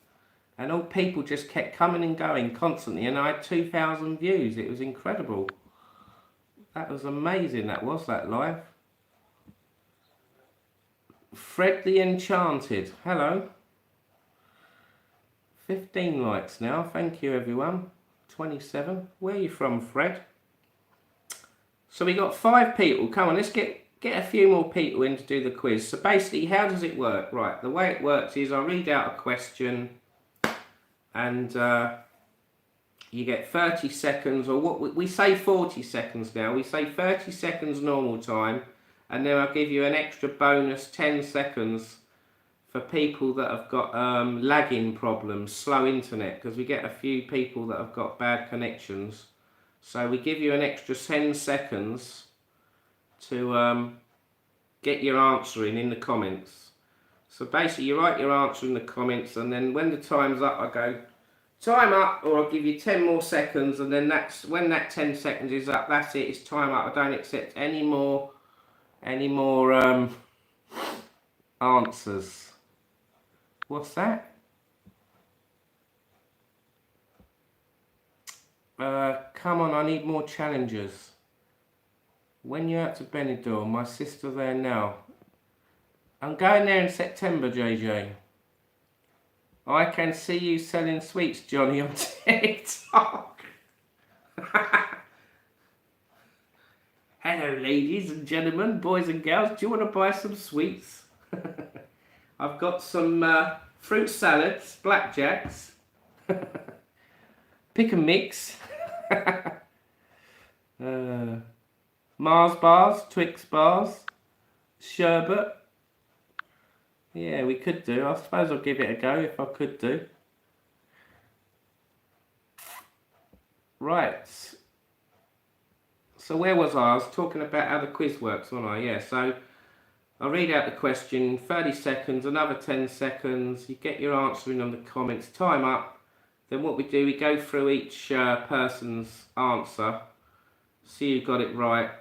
And all people just kept coming and going constantly. And I had 2,000 views. It was incredible. That was amazing, that live. Fred the Enchanted. Hello. 15 likes now. Thank you, everyone. 27. Where are you from, Fred? So we got 5 people. Come on, let's get a few more people in to do the quiz. So basically, how does it work? Right, the way it works is I read out a question and you get 30 seconds, or what we say 40 seconds now. We say 30 seconds normal time, and then I'll give you an extra bonus 10 seconds for people that have got lagging problems, slow internet, because we get a few people that have got bad connections. So we give you an extra 10 seconds to get your answer in the comments. So basically you write your answer in the comments, and then when the time's up I go, time up, or I'll give you 10 more seconds, and then that's when that 10 seconds is up, that's it, it's time up. I don't accept any more answers. What's that? Come on, I need more challengers. When you're out to Benidorm, my sister there now. I'm going there in September, JJ. I can see you selling sweets, Johnny, on TikTok. Hello, ladies and gentlemen, boys and girls. Do you want to buy some sweets? I've got some fruit salads, blackjacks, pick and mix, Mars bars, Twix bars, sherbet. Yeah, we could do. I suppose I'll give it a go if I could do. Right. So where was I? I was talking about how the quiz works, wasn't I? Yeah, so I'll read out the question, 30 seconds, another 10 seconds. You get your answer in on the comments, time up. Then what we do, we go through each person's answer, see who got it right,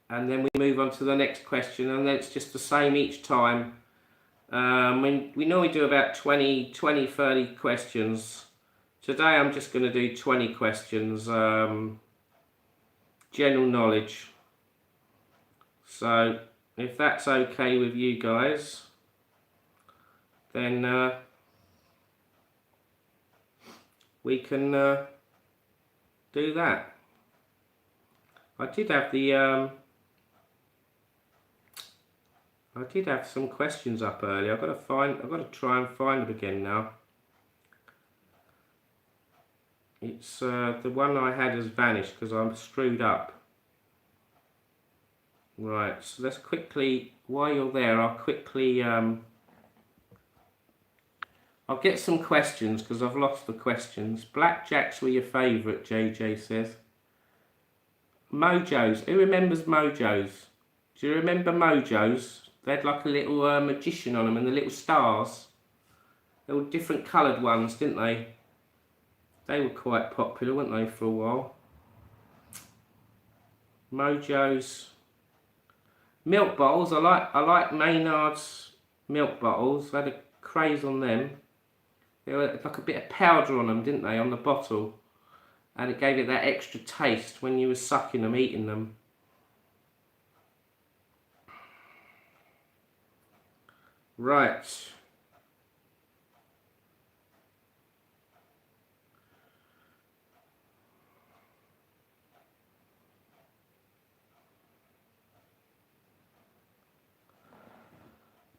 and then we move on to the next question, and then it's just the same each time. We normally do about 20, 30 questions. Today I'm just going to do 20 questions, general knowledge. So if that's okay with you guys, then we can do that. I did have some questions up earlier. I've got to try and find them again now. It's the one I had has vanished because I'm screwed up. Right, so let's quickly, while you're there, I'll quickly I'll get some questions because I've lost the questions. Blackjacks were your favourite, JJ says. Mojos, who remembers Mojos? Do you remember Mojos? They had like a little magician on them and the little stars. They were different coloured ones, didn't they? They were quite popular, weren't they, for a while? Mojo's milk bottles. I like Maynard's milk bottles. I had a craze on them. They were like a bit of powder on them, didn't they, on the bottle? And it gave it that extra taste when you were sucking them, eating them. Right.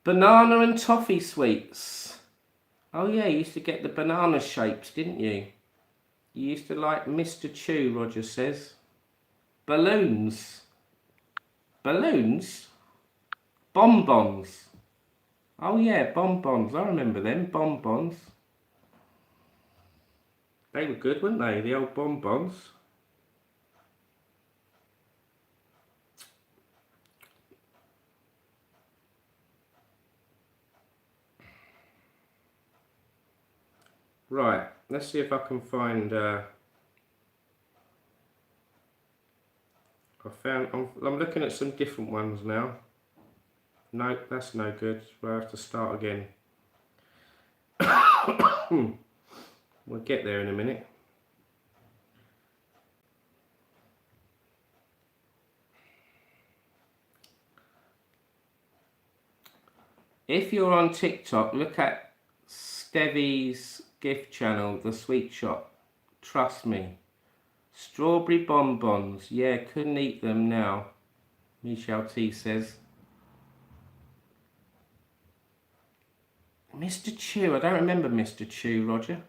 Banana and toffee sweets. Oh yeah, you used to get the banana shapes, didn't you? You used to like Mr. Chew, Roger says. Balloons. Balloons? Bonbons. Oh yeah, bonbons. I remember them, bonbons. They were good, weren't they? The old bonbons. Right, let's see if I can find... I'm looking at some different ones now. No, that's no good. We'll have to start again. We'll get there in a minute. If you're on TikTok, look at Stevie's gift channel, The Sweet Shop. Trust me. Strawberry bonbons. Yeah, couldn't eat them now. Michelle T says. Mr. Chew. I don't remember Mr. Chew, Roger.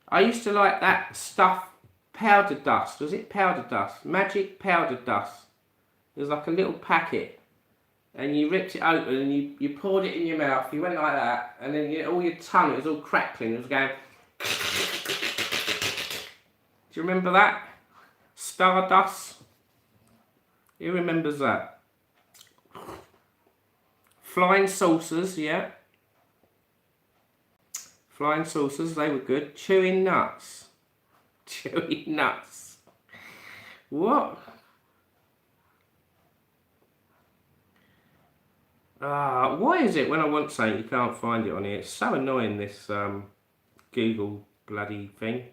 I used to like that stuff, powder dust. Was it powder dust? Magic powder dust. It was like a little packet. And you ripped it open and you poured it in your mouth. You went like that. And then all your tongue, it was all crackling. It was going... Do you remember that? Stardust. Who remembers that? Flying saucers, yeah. Flying saucers, they were good. Chewing nuts. Chewing nuts. What? Why is it when I want something you can't find it on here? It's so annoying, this Google bloody thing.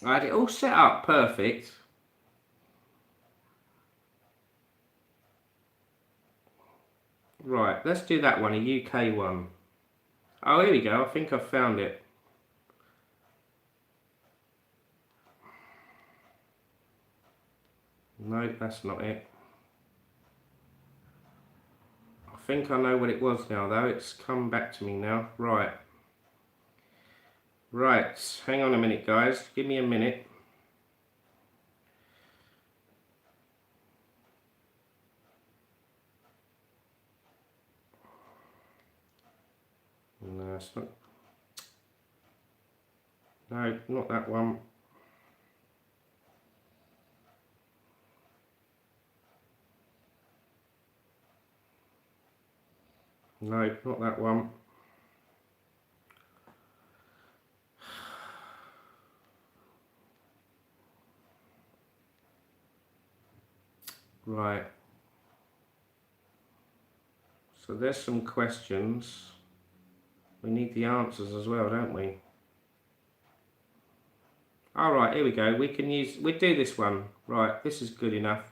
I had it all set up perfect. Right, let's do that one, a UK one. Oh, here we go. I think I've found it. No, that's not it. I think I know what it was now, though. It's come back to me now. Right. Right, hang on a minute, guys. Give me a minute. No, it's not. No, not that one. No, not that one. Right. So there's some questions. We need the answers as well, don't we? Alright, here we go. We do this one. Right, this is good enough.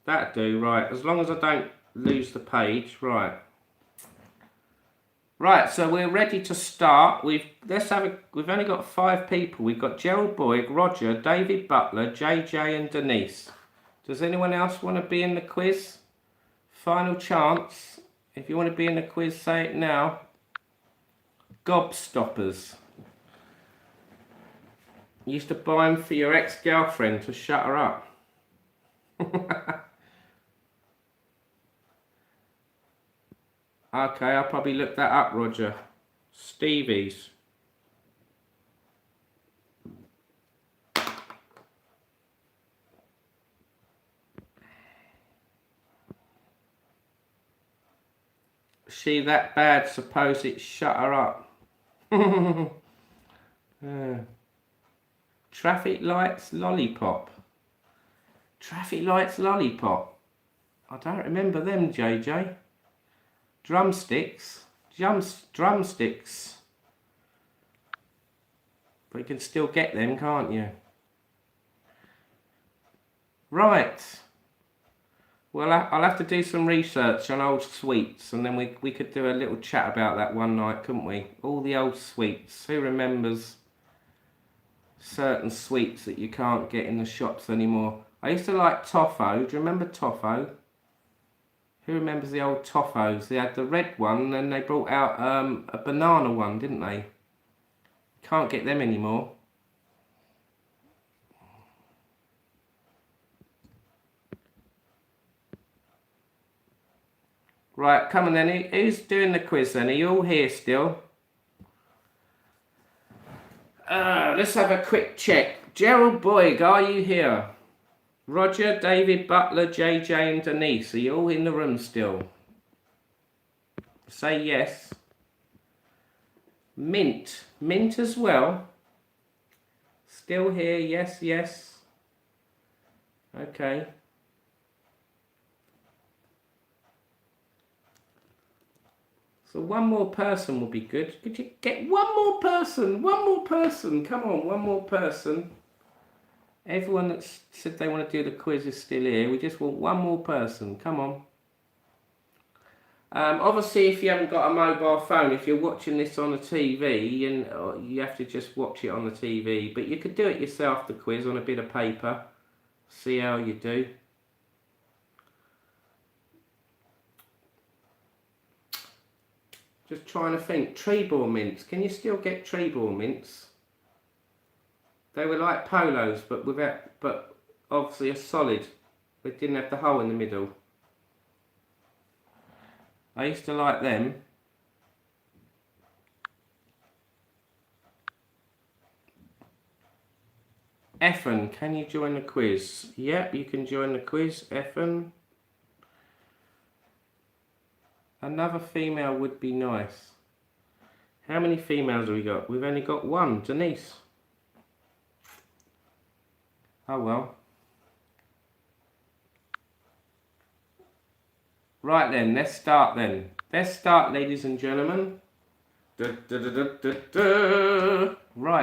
That'll do, right. As long as I don't lose the page. Right. Right, so we're ready to start. We've only got 5 people. We've got Gerald Boyd, Roger, David Butler, JJ and Denise. Does anyone else want to be in the quiz? Final chance. If you want to be in the quiz, say it now. Gobstoppers. You used to buy them for your ex-girlfriend to shut her up. Okay, I'll probably look that up, Roger. Stevie's. she that bad? Suppose it shut her up. Traffic lights lollipop. Traffic lights lollipop. I don't remember them, JJ. Drumsticks. Drumsticks. But you can still get them, can't you? Right. Well, I'll have to do some research on old sweets, and then we could do a little chat about that one night, couldn't we? All the old sweets. Who remembers certain sweets that you can't get in the shops anymore? I used to like Toffo. Do you remember Toffo? Who remembers the old Toffos? They had the red one, and then they brought out a banana one, didn't they? Can't get them anymore. Right, come on then. Who's doing the quiz then? Are you all here still? Let's have a quick check. Gerald Boyd, are you here? Roger, David, Butler, JJ and Denise, are you all in the room still? Say yes. Mint as well. Still here, yes. Okay. So one more person will be good. Could you get one more person? One more person. Come on, one more person. Everyone that said they want to do the quiz is still here. We just want one more person. Come on. Obviously, if you haven't got a mobile phone, if you're watching this on the TV, and you have to just watch it on the TV. But you could do it yourself, the quiz, on a bit of paper. See how you do. Just trying to think. Trebor mints. Can you still get Trebor mints? They were like polos, but obviously a solid. They didn't have the hole in the middle. I used to like them. Effin, can you join the quiz? Yep, you can join the quiz, Effin. Another female would be nice. How many females have we got? We've only got one, Denise. Oh well. Right then, let's start then. Let's start, ladies and gentlemen. Right,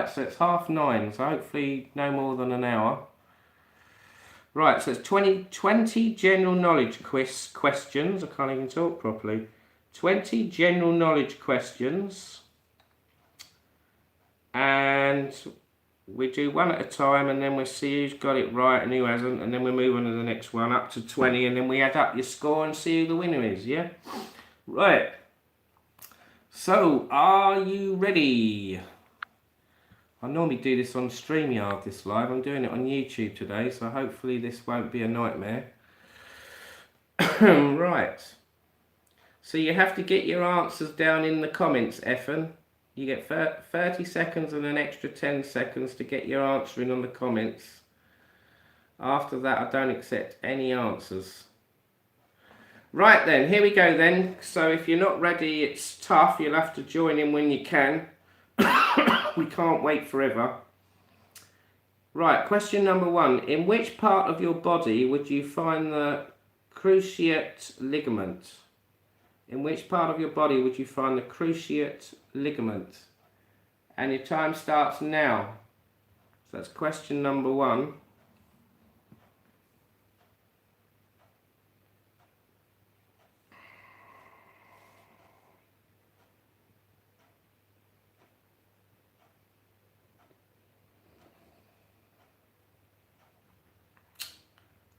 so it's 9:30, so hopefully no more than an hour. Right, so it's 20 general knowledge questions. I can't even talk properly. 20 general knowledge questions. And we do one at a time, and then we'll see who's got it right and who hasn't, and then we move on to the next one up to 20, and then we add up your score and see who the winner is, yeah? Right. So, are you ready? I normally do this on StreamYard, this live. I'm doing it on YouTube today, so hopefully this won't be a nightmare. Right. So you have to get your answers down in the comments, Effin. You get 30 seconds and an extra 10 seconds to get your answer in on the comments. After that, I don't accept any answers. Right then, here we go then. So if you're not ready, it's tough. You'll have to join in when you can. We can't wait forever. Right, question number 1. In which part of your body would you find the cruciate ligament? In which part of your body would you find the cruciate ligament? And your time starts now. So that's question number 1.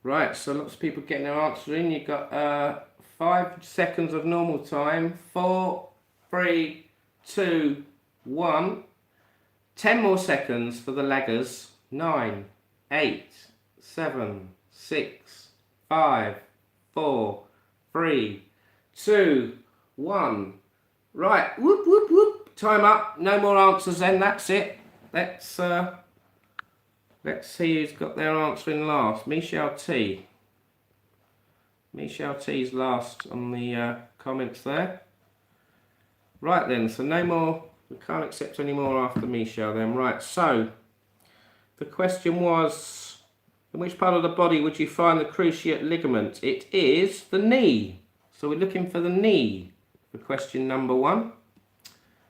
Right, so lots of people getting their answer in. You've got 5 seconds of normal time. 4, 3, 2, 1. 10 more seconds for the laggers. 9, 8, 7, 6, 5, 4, 3, 2, 1. Right, whoop, whoop, whoop. Time up. No more answers then, that's it. Let's see who's got their answer in last. Michelle T. Michelle T's last on the comments there. Right then, so no more, we can't accept any more after Michelle then. Right, so the question was, in which part of the body would you find the cruciate ligament? It is the knee. So we're looking for the knee for question number 1.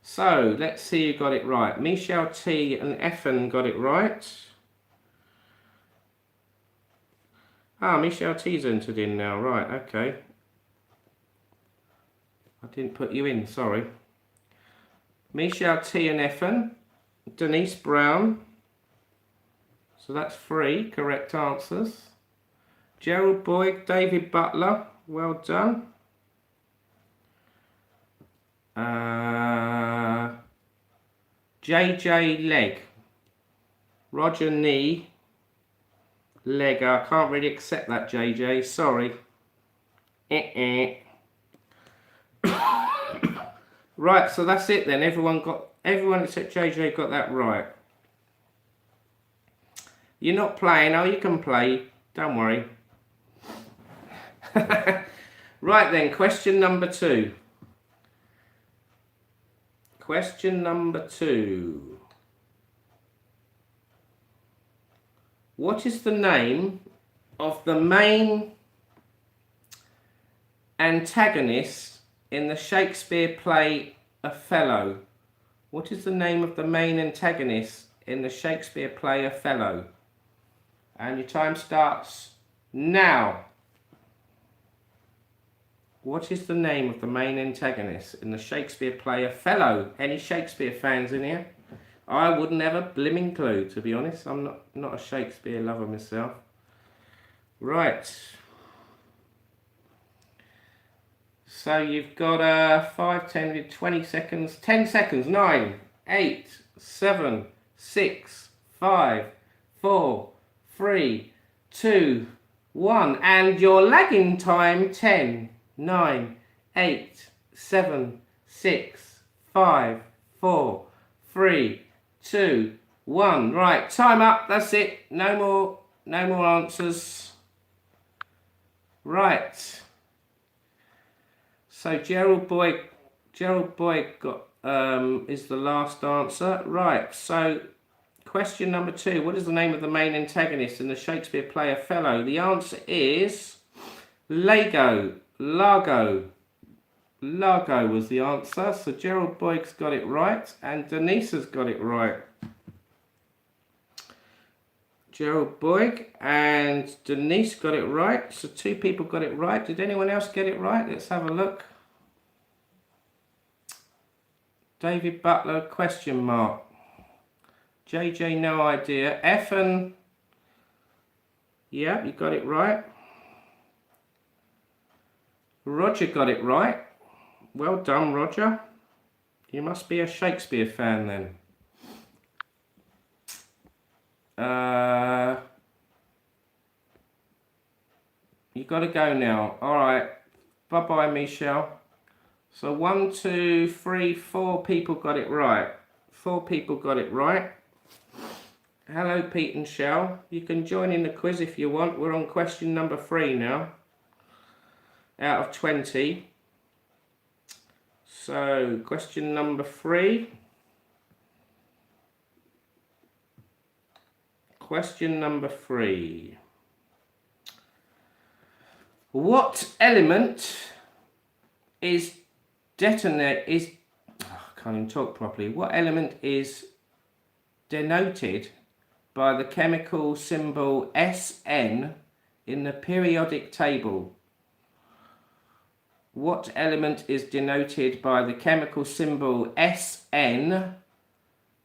So let's see who got it right. Michelle T and Effen got it right. Ah, Michelle T's entered in now. Right, okay. I didn't put you in, sorry. Michelle T and Effen. Denise Brown. So that's 3 correct answers. Gerald Boyd, David Butler. Well done. JJ Leg. Roger Knee. Leg. I can't really accept that, JJ. Sorry. Right, so that's it then. Everyone except JJ got that right. You're not playing. Oh, you can play. Don't worry. Right then, question number 2. Question number 2. What is the name of the main antagonist in the Shakespeare play Othello? What is the name of the main antagonist in the Shakespeare play Othello? And your time starts now. What is the name of the main antagonist in the Shakespeare play Othello? Any Shakespeare fans in here? I wouldn't have a blimmin' clue, to be honest. I'm not a Shakespeare lover myself. Right. So you've got 5, 10, 20 seconds. 10 seconds. 9, 8, 7, 6, 5, 4, 3, 2, 1. And your lagging time, 10, 9, 8, 7, 6, 5, 4, 3, 2, 1. Right, time up. That's it. No more answers. Right. So Gerald Boyd got is the last answer. Right. So question number 2. What is the name of the main antagonist in the Shakespeare play Othello? The answer is Largo. Largo was the answer. So Gerald Boyd's got it right and Denise has got it right. Gerald Boyd and Denise got it right. So 2 people got it right. Did anyone else get it right? Let's have a look. David Butler, question mark. JJ, no idea. Effen, yeah, you got it right. Roger got it right. Well done, Roger. You must be a Shakespeare fan then. You got to go now. All right. Bye-bye, Michelle. So 1, 2, 3, 4 people got it right. 4 people got it right. Hello, Pete and Shell. You can join in the quiz if you want. We're on question number 3 now. Out of 20. So, question number 3. Question number 3. What element is I can't even talk properly. What element is denoted by the chemical symbol Sn in the periodic table? What element is denoted by the chemical symbol Sn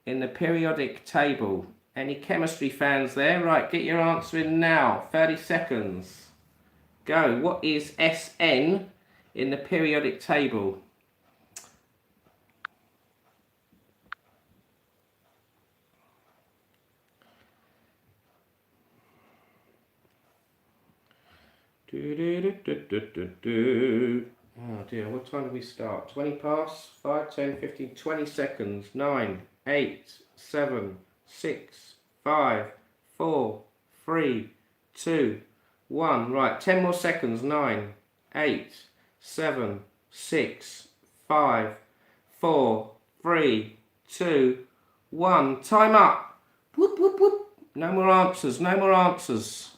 in the periodic table? Any chemistry fans there? Right, get your answer in now. 30 seconds. Go. What is Sn in the periodic table? Oh dear, what time do we start? 20 past? 5, 10, 15, 20 seconds. 9, 8, 7, 6, 5, 4, 3, 2, 1. Right, 10 more seconds. 9, 8, 7, 6, 5, 4, 3, 2, 1. Time up. Whoop, whoop, whoop. No more answers, no more answers.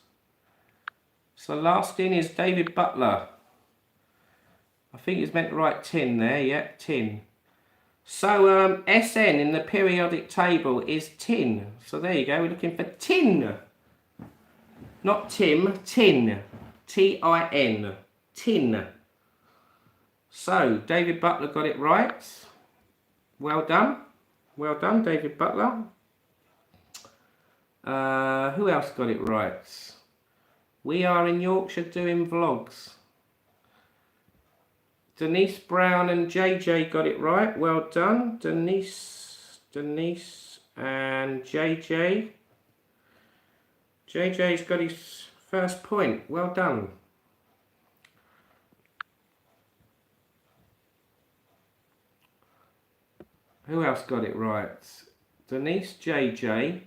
So last in is David Butler. I think he's meant to write tin there, yeah, tin. So Sn in the periodic table is tin. So there you go, we're looking for tin. Not Tim, tin. T-I-N. Tin. So David Butler got it right. Well done. Well done, David Butler. Who else got it right? We are in Yorkshire doing vlogs. Denise Brown and JJ got it right. Well done. Denise and JJ. JJ's got his first point. Well done. Who else got it right? Denise, JJ,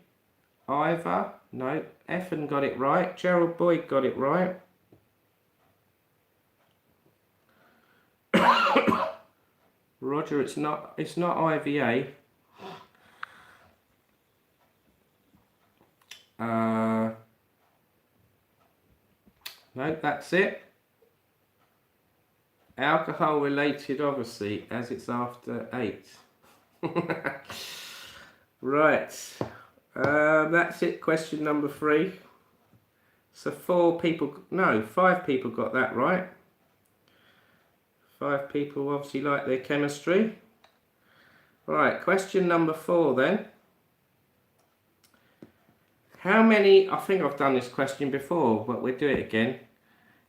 Ivor, no, Effin got it right. Gerald Boyd got it right. Roger, it's not IVA. No, that's it. Alcohol related, obviously, as it's after 8. Right. That's it, question number 3. So 5 people got that right. 5 people obviously like their chemistry. Right, question number 4 then. How many, I think I've done this question before, but we'll do it again.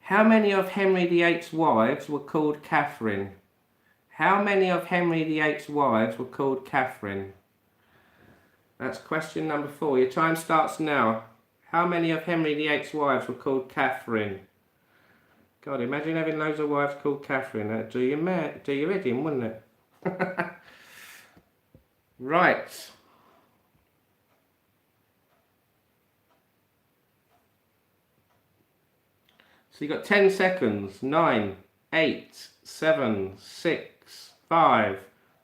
How many of Henry VIII's wives were called Catherine? How many of Henry VIII's wives were called Catherine? That's question number 4. Your time starts now. How many of Henry VIII's wives were called Catherine? God, imagine having loads of wives called Catherine. That'd do your head in, wouldn't it? Right. So you've got 10 seconds. 9, 8, 7, 6, 5,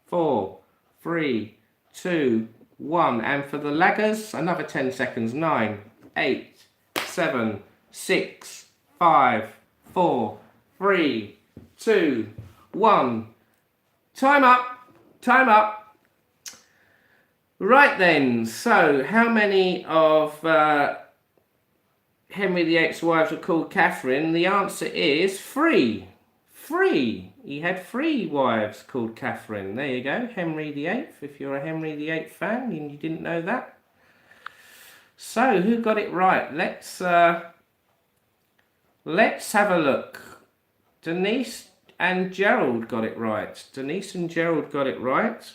4, 3, 2, 1. And for the laggers, another 10 seconds. 9, 8, 7, 6, 5, 4, 3, 2, 1. Time up. Time up. Right then, so how many of Henry VIII's wives were called Catherine? The answer is 3. 3. He had 3 wives called Catherine. There you go, Henry VIII, if you're a Henry VIII fan and you didn't know that. So, who got it right? Let's have a look. Denise and Gerald got it right. Denise and Gerald got it right.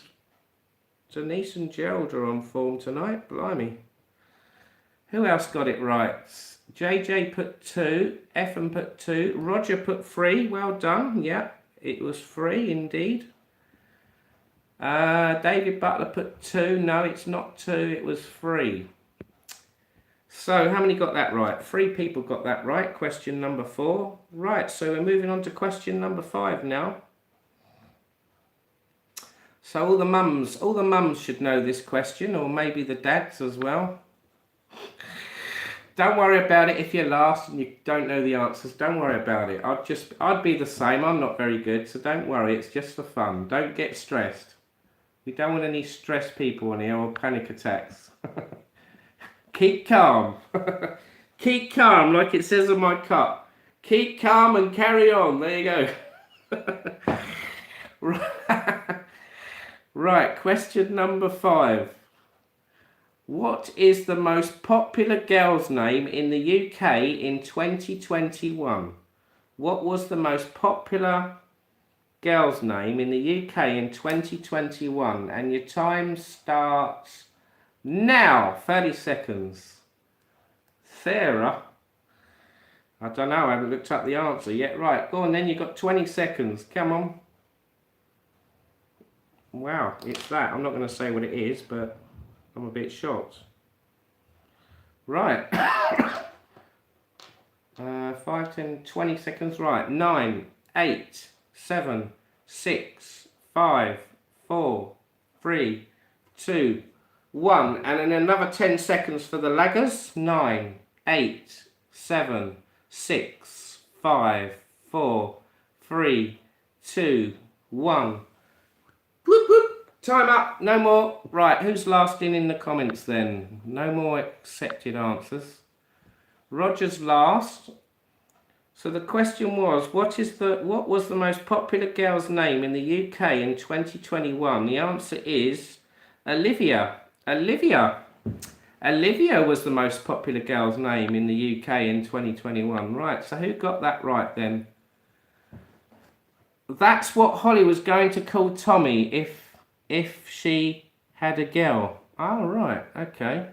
Denise and Gerald are on form tonight, blimey. Who else got it right? JJ put 2, Effin put 2, Roger put 3, well done, yeah, it was 3 indeed. David Butler put 2, no it's not 2, it was 3. So how many got that right? 3 people got that right, question number 4. Right, so we're moving on to question number 5 now. So all the mums should know this question, or maybe the dads as well. Don't worry about it if you're last and you don't know the answers. Don't worry about it. I'd be the same. I'm not very good, so don't worry. It's just for fun. Don't get stressed. We don't want any stressed people in here or panic attacks. Keep calm. Keep calm, like it says on my cup. Keep calm and carry on. There you go. Right, question number 5. What is the most popular girl's name in the UK in 2021? What was the most popular girl's name in the UK in 2021? And your time starts now. 30 seconds. Sarah? I don't know, I haven't looked up the answer yet. Right, go on then, you've got 20 seconds. Come on. Wow, it's that. I'm not going to say what it is, but I'm a bit shocked. Right. 5, 10, 20 seconds. Right. 9, 8, 7, 6, 5, 4, 3, 2, 1. And then another 10 seconds for the laggers. 9, 8, 7, 6, 5, 4, 3, 2, 1. Whoop, whoop. Time up. No more. Right, who's last in the comments then? No more accepted answers. Roger's last. So the question was, what was the most popular girl's name in the UK in 2021? The answer is Olivia. Olivia was the most popular girl's name in the UK in 2021. Right, so who got that right then? That's what Holly was going to call Tommy if she had a girl. Oh, right, okay.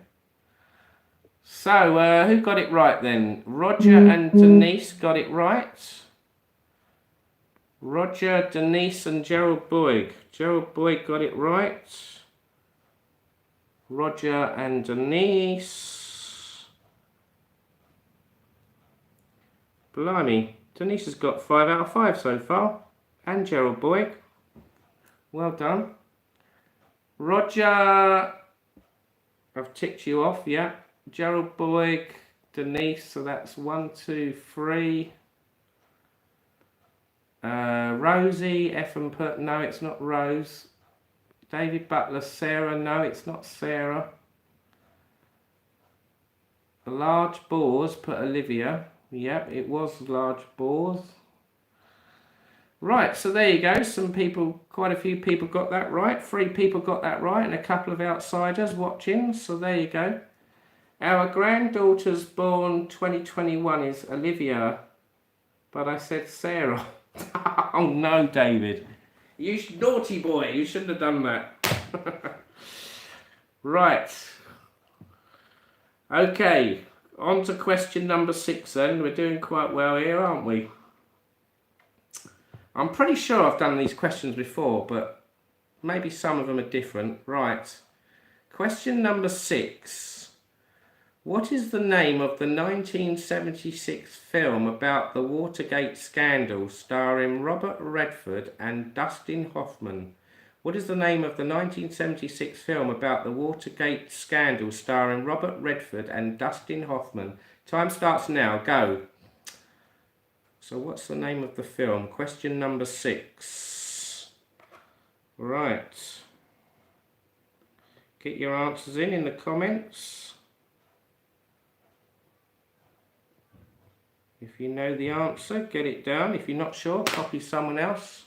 So, who got it right then? Roger and Denise got it right. Roger, Denise and Gerald Boyd. Gerald Boyd got it right. Roger and Denise. Blimey, Denise has got 5 out of 5 so far. And Gerald Boyd. Well done. Roger, I've ticked you off, yeah. Gerald Boyd, Denise, so that's 1, 2, 3. Rosie, Effin put, no, it's not Rose. David Butler, Sarah, no, it's not Sarah. Large Boars put Olivia. Yep, it was Large Boars. Right, so there you go. Some people, quite a few people got that right. 3 people got that right and a couple of outsiders watching. So there you go. Our granddaughter's born 2021 is Olivia, but I said Sarah. Oh no, David. You naughty boy. You shouldn't have done that. Right. Okay, on to question number 6 then. We're doing quite well here, aren't we? I'm pretty sure I've done these questions before, but maybe some of them are different. Right. Question number 6. What is the name of the 1976 film about the Watergate scandal starring Robert Redford and Dustin Hoffman? What is the name of the 1976 film about the Watergate scandal starring Robert Redford and Dustin Hoffman? Time starts now. Go. So what's the name of the film? Question number 6. Right. Get your answers in the comments. If you know the answer, get it down. If you're not sure, copy someone else.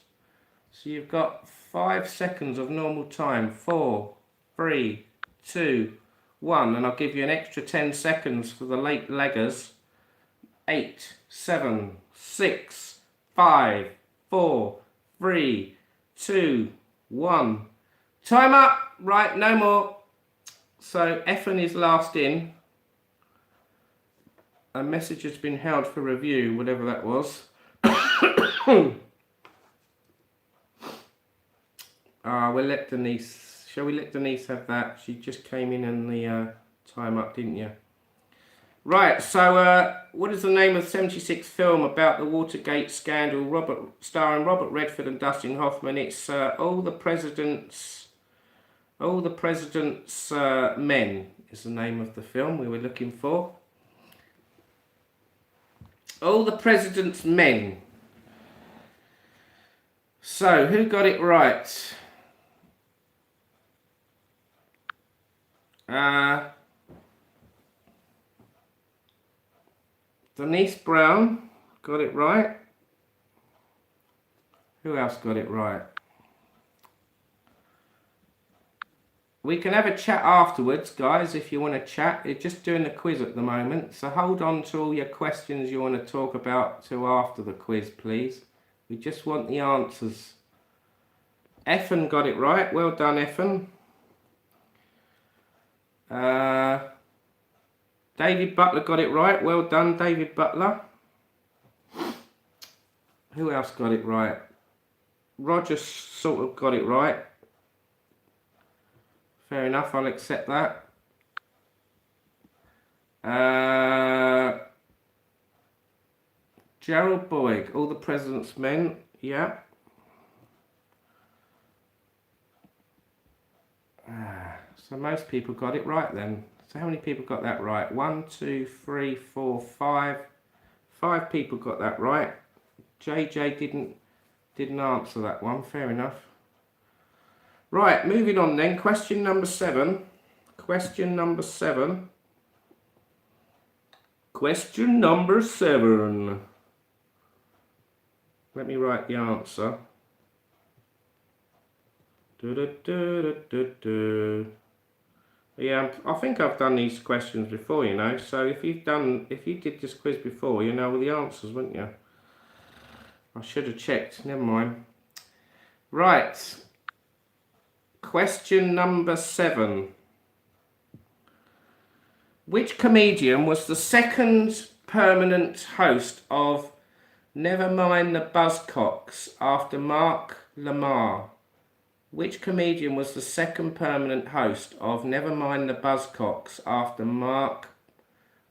So you've got 5 seconds of normal time. 4, 3, 2, 1. And I'll give you an extra 10 seconds for the late leggers. 8, 7, 6, 5, 4, 3, 2, 1. Time up. Right, no more. So Effin is last in. A message has been held for review, whatever that was. We'll let Denise. Shall we let Denise have that? She just came in the time up, didn't you? Right, so what is the name of the 76 film about the Watergate scandal starring Robert Redford and Dustin Hoffman? It's All the President's Men is the name of the film we were looking for. All the President's Men. So, who got it right? Denise Brown got it right. Who else got it right? We can have a chat afterwards, guys, if you want to chat. We're just doing the quiz at the moment, so hold on to all your questions you want to talk about till after the quiz, please. We just want the answers. Effin got it right. Well done, Effin. David Butler got it right. Well done, David Butler. Who else got it right? Roger sort of got it right. Fair enough, I'll accept that. Gerald Boyd, All the President's Men. Yeah. So most people got it right then. So how many people got that right? 1, 2, 3, 4, 5. 5 people got that right. JJ didn't answer that one. Fair enough. Right, moving on then. Question number 7. Question number 7. Question number 7. Let me write the answer. Yeah, I think I've done these questions before, you know. So if you did this quiz before, you know all the answers, wouldn't you? I should have checked. Never mind. Right. Question number 7. Which comedian was the second permanent host of Never Mind the Buzzcocks after Mark Lamar? Which comedian was the second permanent host of Never Mind the Buzzcocks after Mark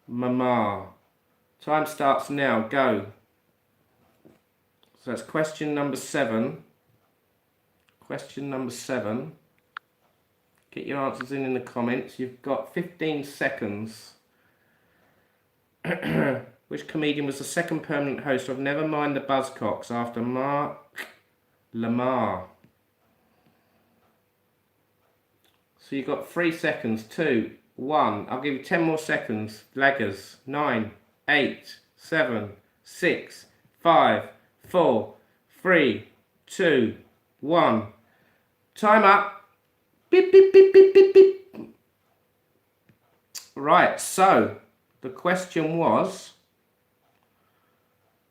Lamar? Time starts now. Go. So that's question number 7. Question number 7. Get your answers in the comments. You've got 15 seconds. Which comedian was the second permanent host of Never Mind the Buzzcocks after Mark Lamar? So you've got 3 seconds. 2, 1. I'll give you 10 more seconds. Laggers. 9, 8, 7, 6, 5, 4, 3, 2, 1. Time up. Beep, beep, beep, beep, beep, beep. Right, so the question was,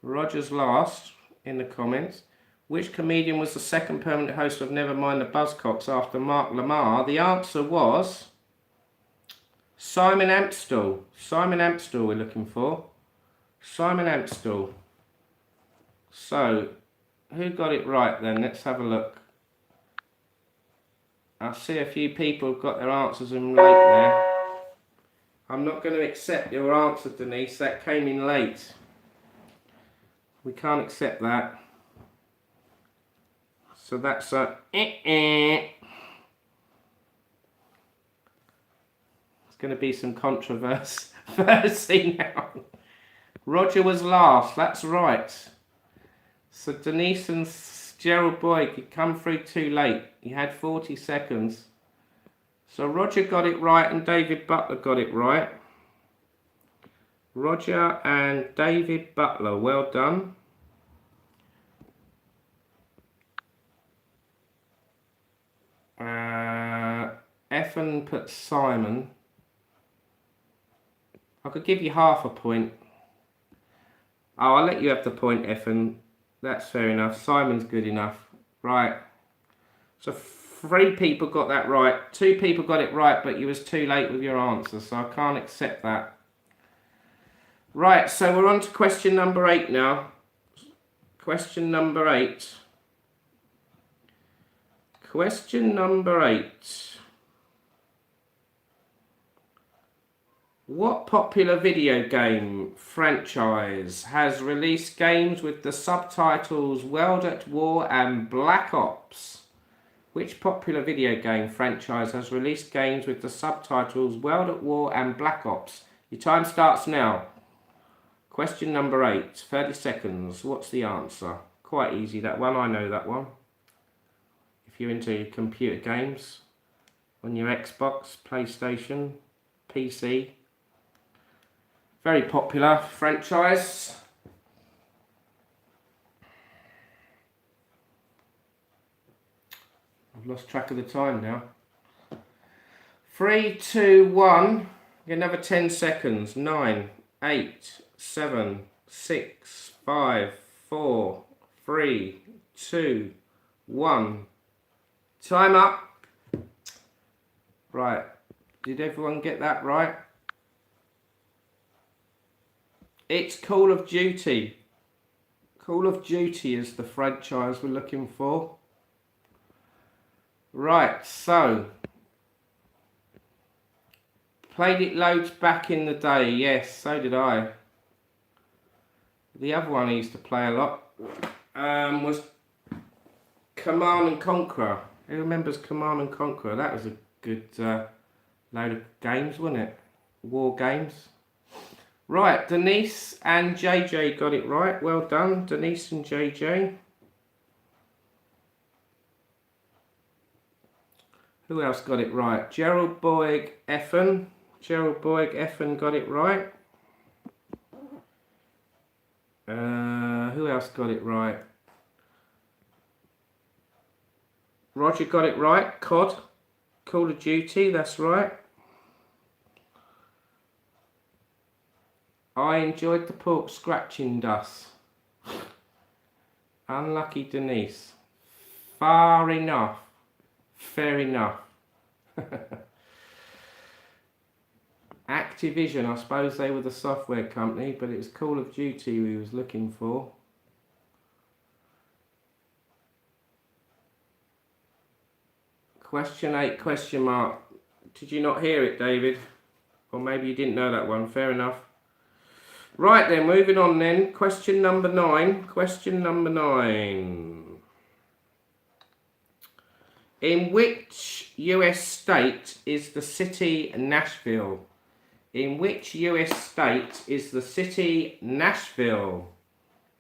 Roger's last in the comments, which comedian was the second permanent host of Never Mind the Buzzcocks after Mark Lamar? The answer was Simon Amstell. Simon Amstell we're looking for. Simon Amstell. So, who got it right then? Let's have a look. I see a few people have got their answers in late there. I'm not going to accept your answer, Denise. That came in late. We can't accept that. So that's a It's going to be some controversy now. Roger was last. That's right. So Denise and Gerald Boyd could come through too late. He had 40 seconds. So Roger got it right and David Butler got it right. Roger and David Butler, well done. Effin put Simon. I could give you half a point. Oh, I'll let you have the point, Effin. That's fair enough. Simon's good enough. Right. So 3 people got that right. 2 people got it right, but you was too late with your answer, so I can't accept that. Right, so we're on to question number 8 now. Question number 8. Question number 8. What popular video game franchise has released games with the subtitles World at War and Black Ops? Which popular video game franchise has released games with the subtitles World at War and Black Ops? Your time starts now. Question number 8, 30 seconds. What's the answer? Quite easy, that one. I know that one. If you're into computer games on your Xbox, PlayStation, PC. Very popular franchise. I've lost track of the time now. 3, 2, 1. Another 10 seconds. 9, 8, 7, 6, 5, 4, 3, 2, 1. Time up. Right. Did everyone get that right? It's Call of Duty. Call of Duty is the franchise we're looking for. Right, so played it loads back in the day. Yes, so did I. The other one I used to play a lot was Command and Conquer. Who remembers Command and Conquer? That was a Good load of games, wasn't it? War games. Right, Denise and JJ got it right. Well done, Denise and JJ. Who else got it right? Gerald Boyd Effen. Gerald Boyd Effen got it right. Who else got it right? Roger got it right. COD. Call of Duty, that's right. I enjoyed the pork scratching dust. Unlucky Denise. Far enough. Fair enough. Activision, I suppose they were the software company, but it was Call of Duty we was looking for. Question 8, question mark. Did you not hear it, David? Or maybe you didn't know that one. Fair enough. Right then, moving on then. Question number 9. Question number 9. In which US state is the city Nashville? In which US state is the city Nashville?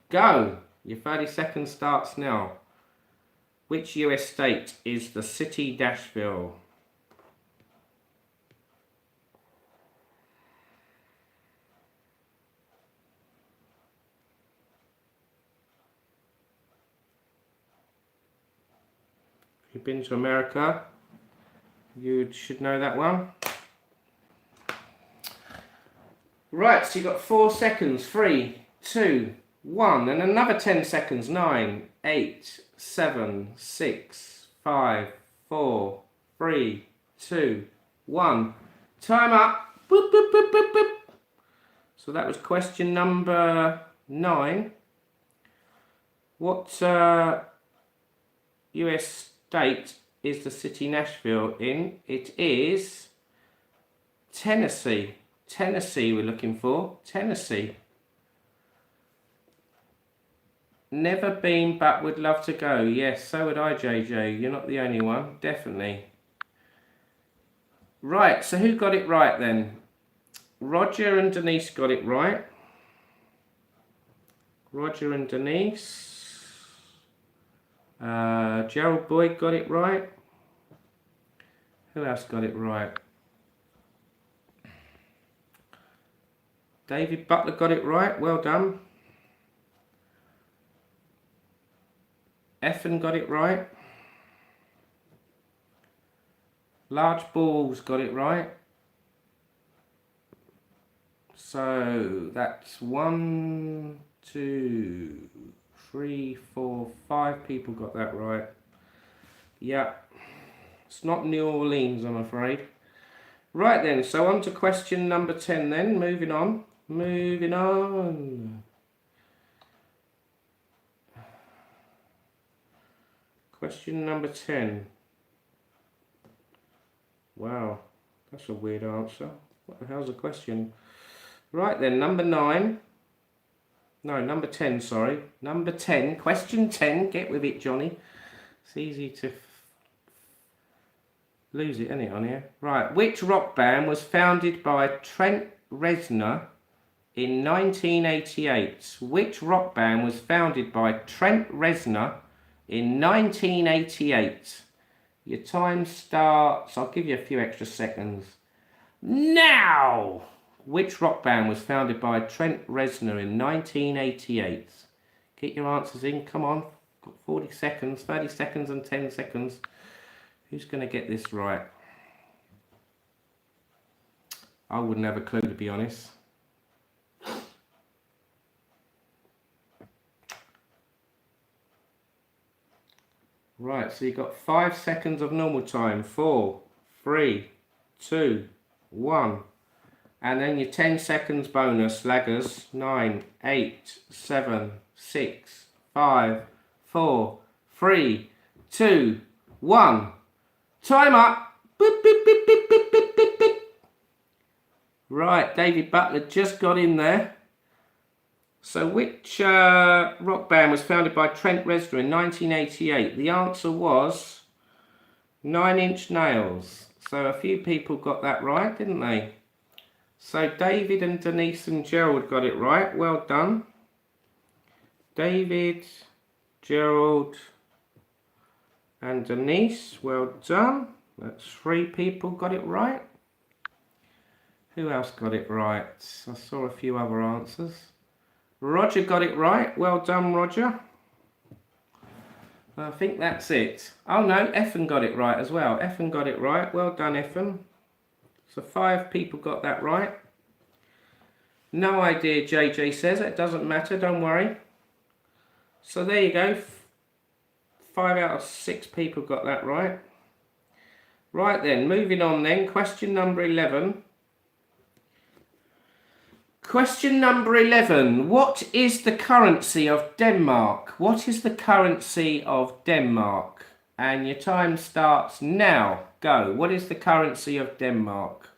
Go! Your 30 seconds starts now. Which US state is the city Nashville? If you've been to America, you should know that one. Right, so you've got 4 seconds. 3, 2, 1, and another 10 seconds. 9, 8, 7, 6, 5, 4, 3, 2, 1. Time up. Boop, boop, boop, boop, boop. So that was question number 9. What US state is the city Nashville in? It is Tennessee. Tennessee we're looking for. Tennessee. Never been but would love to go. Yes, so would I, JJ. You're not the only one. Definitely. Right, so who got it right then? Roger and Denise got it right. Roger and Denise. Gerald Boyd got it right. Who else got it right? David Butler got it right. Well done. Effen got it right. Large Balls got it right. So that's 1, 2, 3, 4, 5 people got that right. Yeah. It's not New Orleans, I'm afraid. Right then, so on to question number 10 then. Moving on. Moving on. Question number 10. Wow, that's a weird answer. What the hell's the question? Right then, number 9. No, number 10, sorry. Number 10, question 10. Get with it, Johnny. It's easy to lose it, isn't it, on here? Right, which rock band was founded by Trent Reznor in 1988? Which rock band was founded by Trent Reznor in 1988? Your time starts. I'll give you a few extra seconds. Now! Which rock band was founded by Trent Reznor in 1988? Get your answers in. Come on. Got 40 seconds, 30 seconds and 10 seconds. Who's going to get this right? I wouldn't have a clue, to be honest. Right, so you've got 5 seconds of normal time. 4, 3, 2, 1. And then your 10 seconds bonus, laggers. 9, 8, 7, 6, 5, 4, 3, 2, 1. Time up. Boop, boop, boop, boop, boop, boop, boop, boop. Right, David Butler just got in there. So which rock band was founded by Trent Reznor in 1988? The answer was 9 Inch Nails. So a few people got that right, didn't they? So David and Denise and Gerald got it right. Well done. David, Gerald and Denise, well done. That's 3 people got it right. Who else got it right? I saw a few other answers. Roger got it right. Well done, Roger. I think that's it. Oh no, Effin got it right as well. Effin got it right. Well done, Effin. So 5 people got that right. No idea, JJ says. It doesn't matter, don't worry. So there you go. 5 out of 6 people got that right. Right then, moving on then. Question number 11. Question number 11. What is the currency of Denmark? What is the currency of Denmark? And your time starts now. Go. What is the currency of Denmark?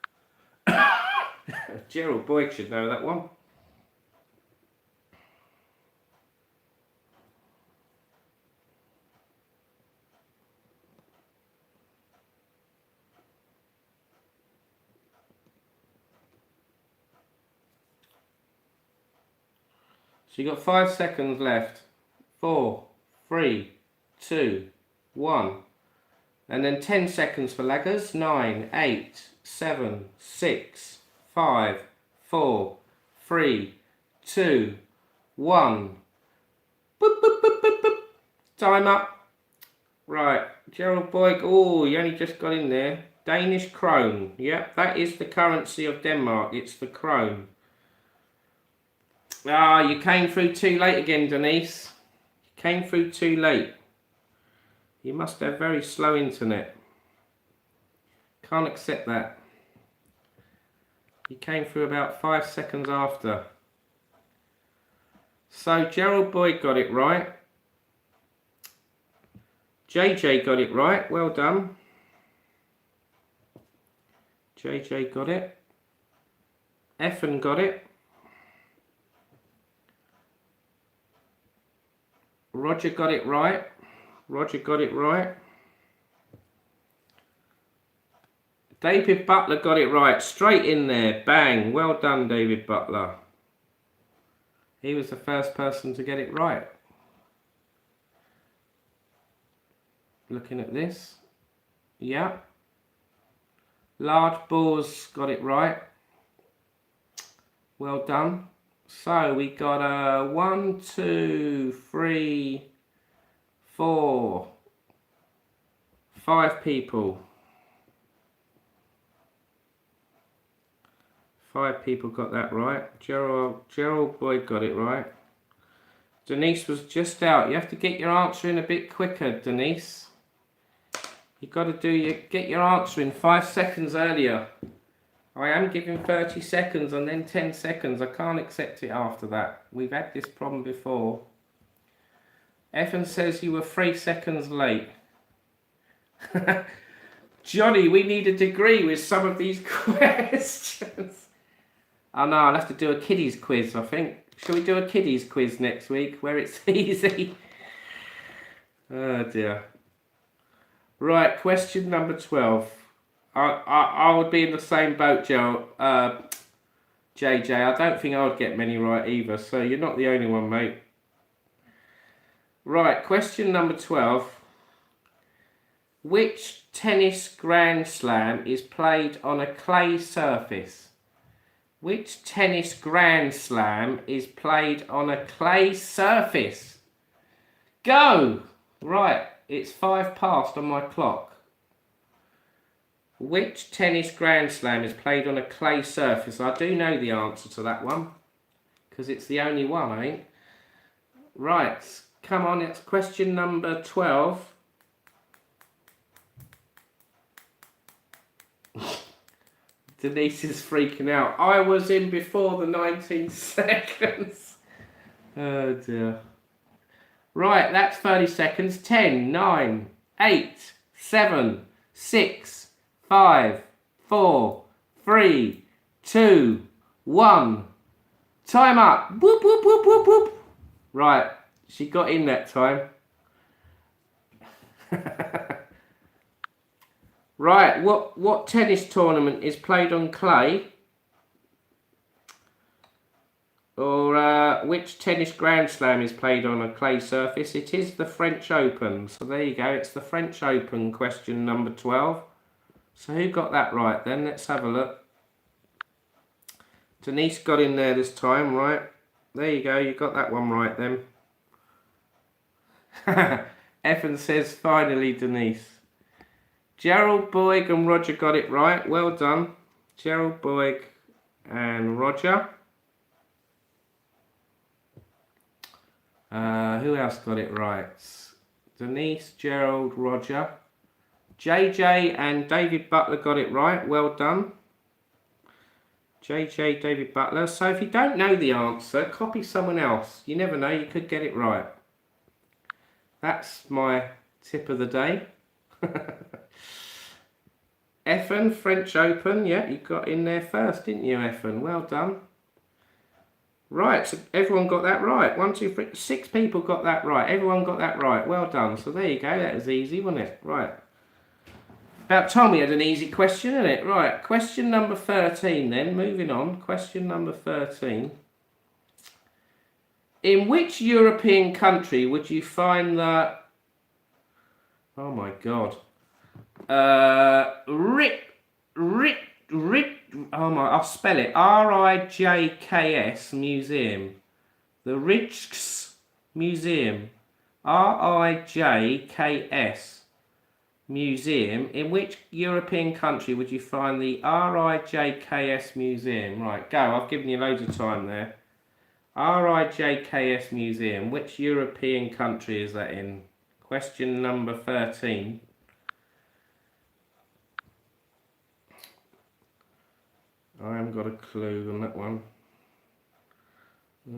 Gerald Boyd should know that one. So you've got 5 seconds left. 4, 3, 2, 1. And then 10 seconds for laggers. 9, 8, 7, 6, 5, 4, 3, 2, 1. Boop, boop, boop, boop, boop. Time up. Right, Gerald Boyd. Oh, you only just got in there. Danish krone. Yep, that is the currency of Denmark. It's the krone. Ah, you came through too late again, Denise. You came through too late. You must have very slow internet. Can't accept that. You came through about 5 seconds after. So Gerald Boyd got it right. JJ got it right. Well done. JJ got it. Effin got it. Roger got it right. Roger got it right. David Butler got it right. Straight in there. Bang. Well done, David Butler. He was the first person to get it right. Looking at this. Yeah. Large Balls got it right. Well done. So we got 1, 2, 3, 4, 5 people. 5 people got that right. Gerald Boyd got it right. Denise was just out. You have to get your answer in a bit quicker, Denise. You've got to get your answer in 5 seconds earlier. I am giving 30 seconds and then 10 seconds. I can't accept it after that. We've had this problem before. Effin says you were 3 seconds late. Johnny, we need a degree with some of these questions. Oh no, I'll have to do a kiddies quiz, I think. Shall we do a kiddies quiz next week where it's easy? Oh dear. Right, question number 12. I would be in the same boat, Joe. JJ, I don't think I would get many right either, so you're not the only one, mate. Right, question number 12. Which tennis Grand Slam is played on a clay surface? Which tennis Grand Slam is played on a clay surface? Go! Right, it's 5 past on my clock. Which tennis Grand Slam is played on a clay surface? I do know the answer to that one, because it's the only one, I think. Right, come on, it's question number 12. Denise is freaking out. I was in before the 19 seconds. Oh dear. Right, that's 30 seconds. 10, 9, 8, 7, 6, 5, 4, 3, 2, 1. Time up. Whoop, whoop, whoop, whoop, whoop. Right, she got in that time. Right, what tennis tournament is played on clay? Or which tennis Grand Slam is played on a clay surface? It is the French Open. So there you go, it's the French Open, question number 12. So who got that right then? Let's have a look. Denise got in there this time, right? There you go, you got that one right then. Evan says, finally, Denise. Gerald Boyd and Roger got it right. Well done. Gerald Boyd and Roger. Who else got it right? Denise, Gerald, Roger. JJ and David Butler got it right. Well done. JJ, David Butler. So if you don't know the answer, copy someone else. You never know, you could get it right. That's my tip of the day. Effen, French Open. Yeah, you got in there first, didn't you, Effen? Well done. Right, so everyone got that right. 1, 2, 3, 6 people got that right. Everyone got that right. Well done. So there you go. That was easy, wasn't it? Right. About time we had an easy question, isn't it? Right, question number 13 then. Moving on. Question number 13. In which European country would you find the... Oh my God. I'll spell it. RIJKS Museum. The Rijks Museum. RIJKS Museum. In which European country would you find the RIJKS Museum? Right, go. I've given you loads of time there. RIJKS Museum. Which European country is that in? Question number 13. I haven't got a clue on that one.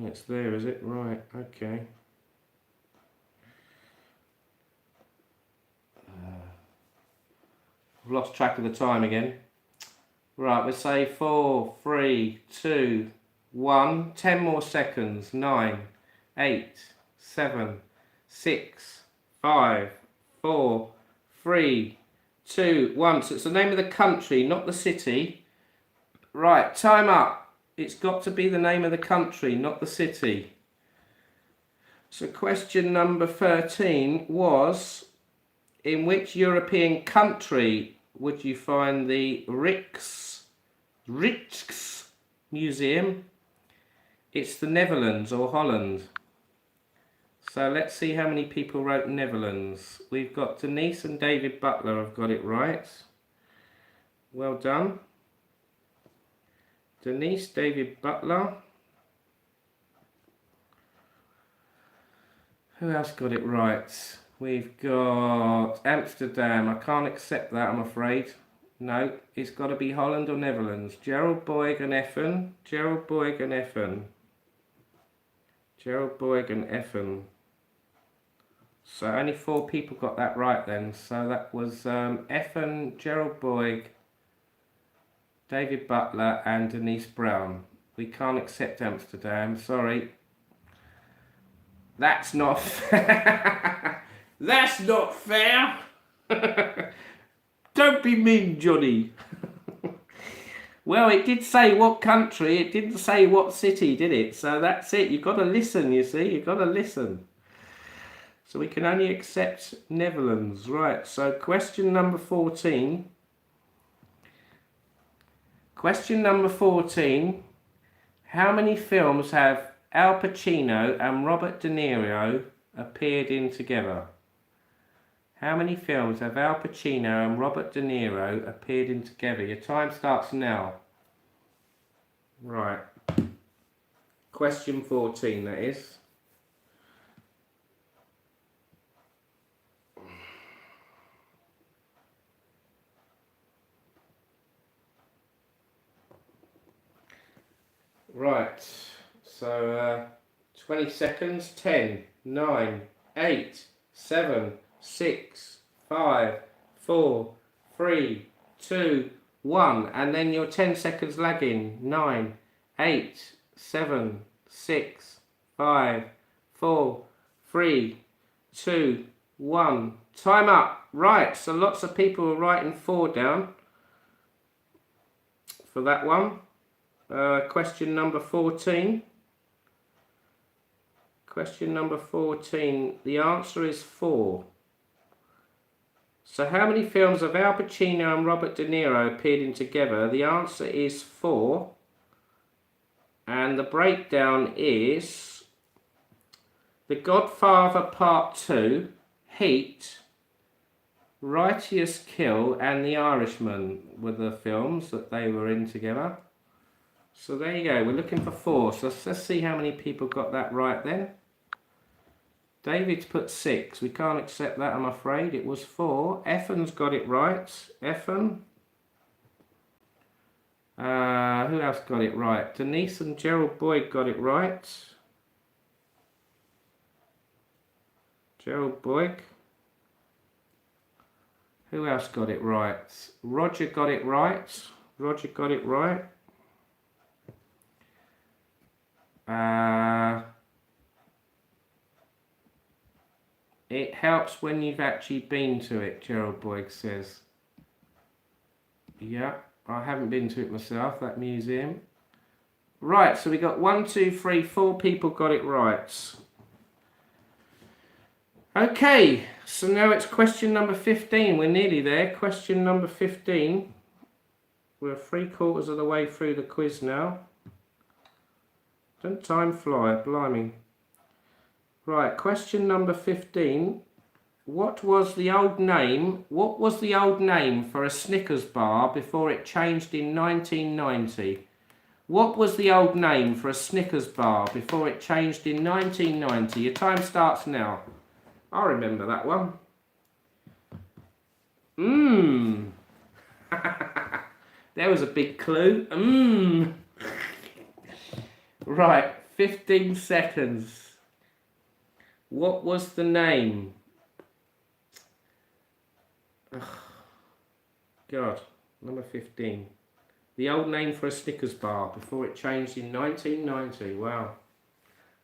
It's there, is it? Right, okay. I've lost track of the time again. Right, we'll say 4, 3, 2, 1. 10 more seconds. 9, 8, 7, 6, 5, 4, 3, 2, 1. So it's the name of the country, not the city. Right, time up. It's got to be the name of the country, not the city. So question number 13 was, in which European country would you find the Rijks Museum? It's the Netherlands or Holland. So let's see how many people wrote Netherlands. We've got Denise and David Butler have got it right. Well done. Denise, David Butler. Who else got it right? We've got Amsterdam. I can't accept that, I'm afraid. No, it's got to be Holland or Netherlands. Gerald Boyd and Effen. Gerald Boyd and Effen. Gerald Boyd and Effen. So only 4 people got that right then. So that was Effen, Gerald Boyd, David Butler and Denise Brown. We can't accept Amsterdam, sorry. That's not fair. That's not fair. Don't be mean, Johnny. Well, it did say what country, it didn't say what city, did it? So that's it, you've got to listen, you see, you've got to listen. So we can only accept Netherlands. Right, so question number 14. Question number 14. How many films have Al Pacino and Robert De Niro appeared in together? How many films have Al Pacino and Robert De Niro appeared in together? Your time starts now. Right. Question 14, that is. Right, so 20 seconds. 10, 9, 8, 7, 6, 5, 4, 3, 2, 1. And then your 10 seconds lagging. 9, 8, 7, 6, 5, 4, 3, 2, 1. Time up. Right, so lots of people are writing 4 down for that one. Question number 14. Question number 14. The answer is 4. So how many films of Al Pacino and Robert De Niro appeared in together? The answer is 4. And the breakdown is The Godfather Part 2, Heat, Righteous Kill and The Irishman were the films that they were in together. So there you go, we're looking for 4. So let's see how many people got that right then. David's put 6. We can't accept that, I'm afraid. It was 4. Effen's got it right. Effen. Who else got it right? Denise and Gerald Boyd got it right. Gerald Boyd. Who else got it right? Roger got it right. Roger got it right. It helps when you've actually been to it, Gerald Boyd says. Yeah, I haven't been to it myself, that museum. Right, so we got 1, 2, 3, 4 people got it right. Okay, so now it's question number 15. We're nearly there. Question number 15. We're 3/4 of the way through the quiz now. Don't time fly, blimey. Right, question number 15. What was the old name for a Snickers bar before it changed in 1990? What was the old name for a Snickers bar before it changed in 1990? Your time starts now. I remember that one. There was a big clue. Right, 15 seconds. What was the name? God, number 15. The old name for a Snickers bar before it changed in 1990. Wow.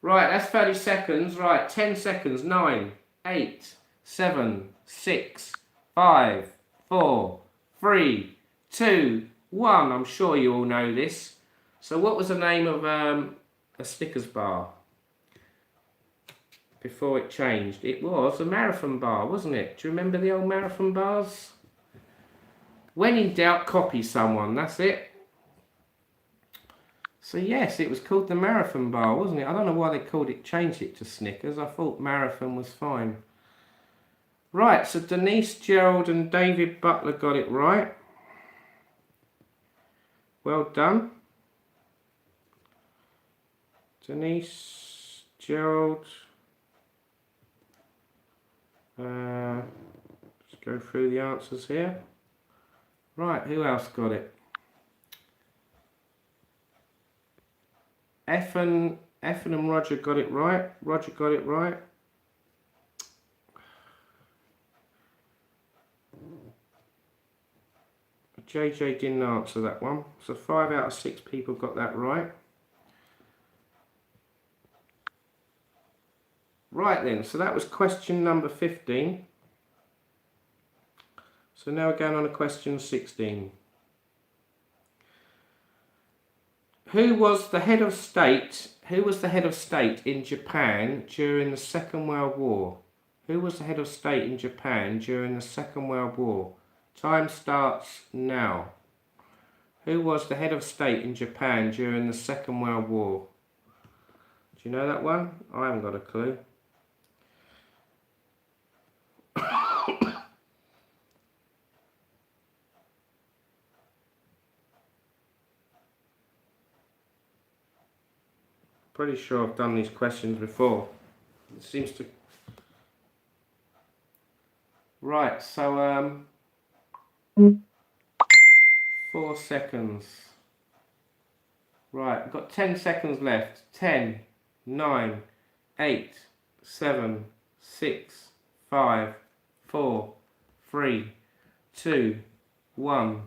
Right, that's 30 seconds. Right, 10 seconds. 9, 8, 7, 6, 5, 4, 3, 2, 1. I'm sure you all know this. So what was the name of a Snickers bar before it changed? It was a Marathon bar, wasn't it? Do you remember the old Marathon bars? When in doubt, copy someone. That's it. So yes, it was called the Marathon bar, wasn't it? I don't know why they changed it to Snickers. I thought Marathon was fine. Right, so Denise, Gerald and David Butler got it right. Well done. Denise, Gerald. Let's go through the answers here. Right, who else got it? Effen and Roger got it right. Roger got it right. JJ didn't answer that one. So 5 out of 6 people got that right. Right then, so that was question number 15. So now we're going on to question 16. Who was the head of state in Japan during the Second World War? Who was the head of state in Japan during the Second World War? Time starts now. Who was the head of state in Japan during the Second World War? Do you know that one? I haven't got a clue. Pretty sure I've done these questions before. It seems to... Right, so 4 seconds. Right, I've got 10 seconds left. 10, 9, 8, 7, 6, 5, 4, 3, 2, 1.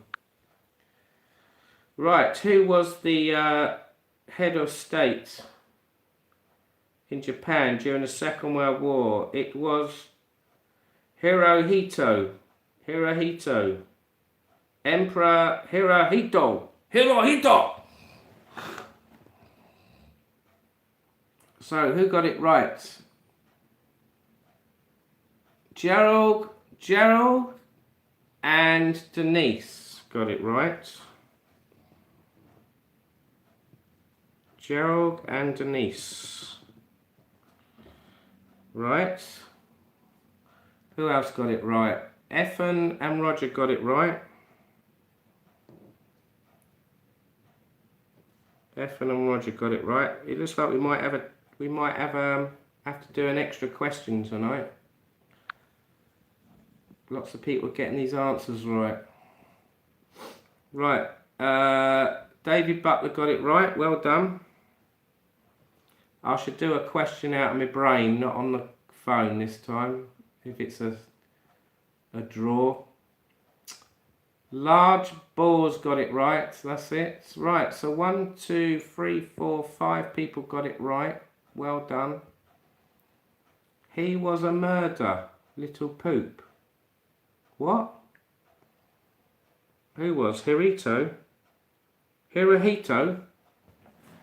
Right, who was the head of state in Japan during the Second World War? It was Hirohito. Hirohito. Emperor Hirohito. Hirohito! So, who got it right? Gerald and Denise got it right. Gerald and Denise. Right. Who else got it right? Ethan and Roger got it right. Ethan and Roger got it right. It looks like we might have to do an extra question tonight. Lots of people getting these answers right. Right. David Butler got it right. Well done. I should do a question out of my brain, not on the phone this time, if it's a draw. Large Boars got it right. That's it. Right. So 1, 2, 3, 4, 5 people got it right. Well done. He was a murder. Little poop. What? Who was? Hirohito? Hirohito?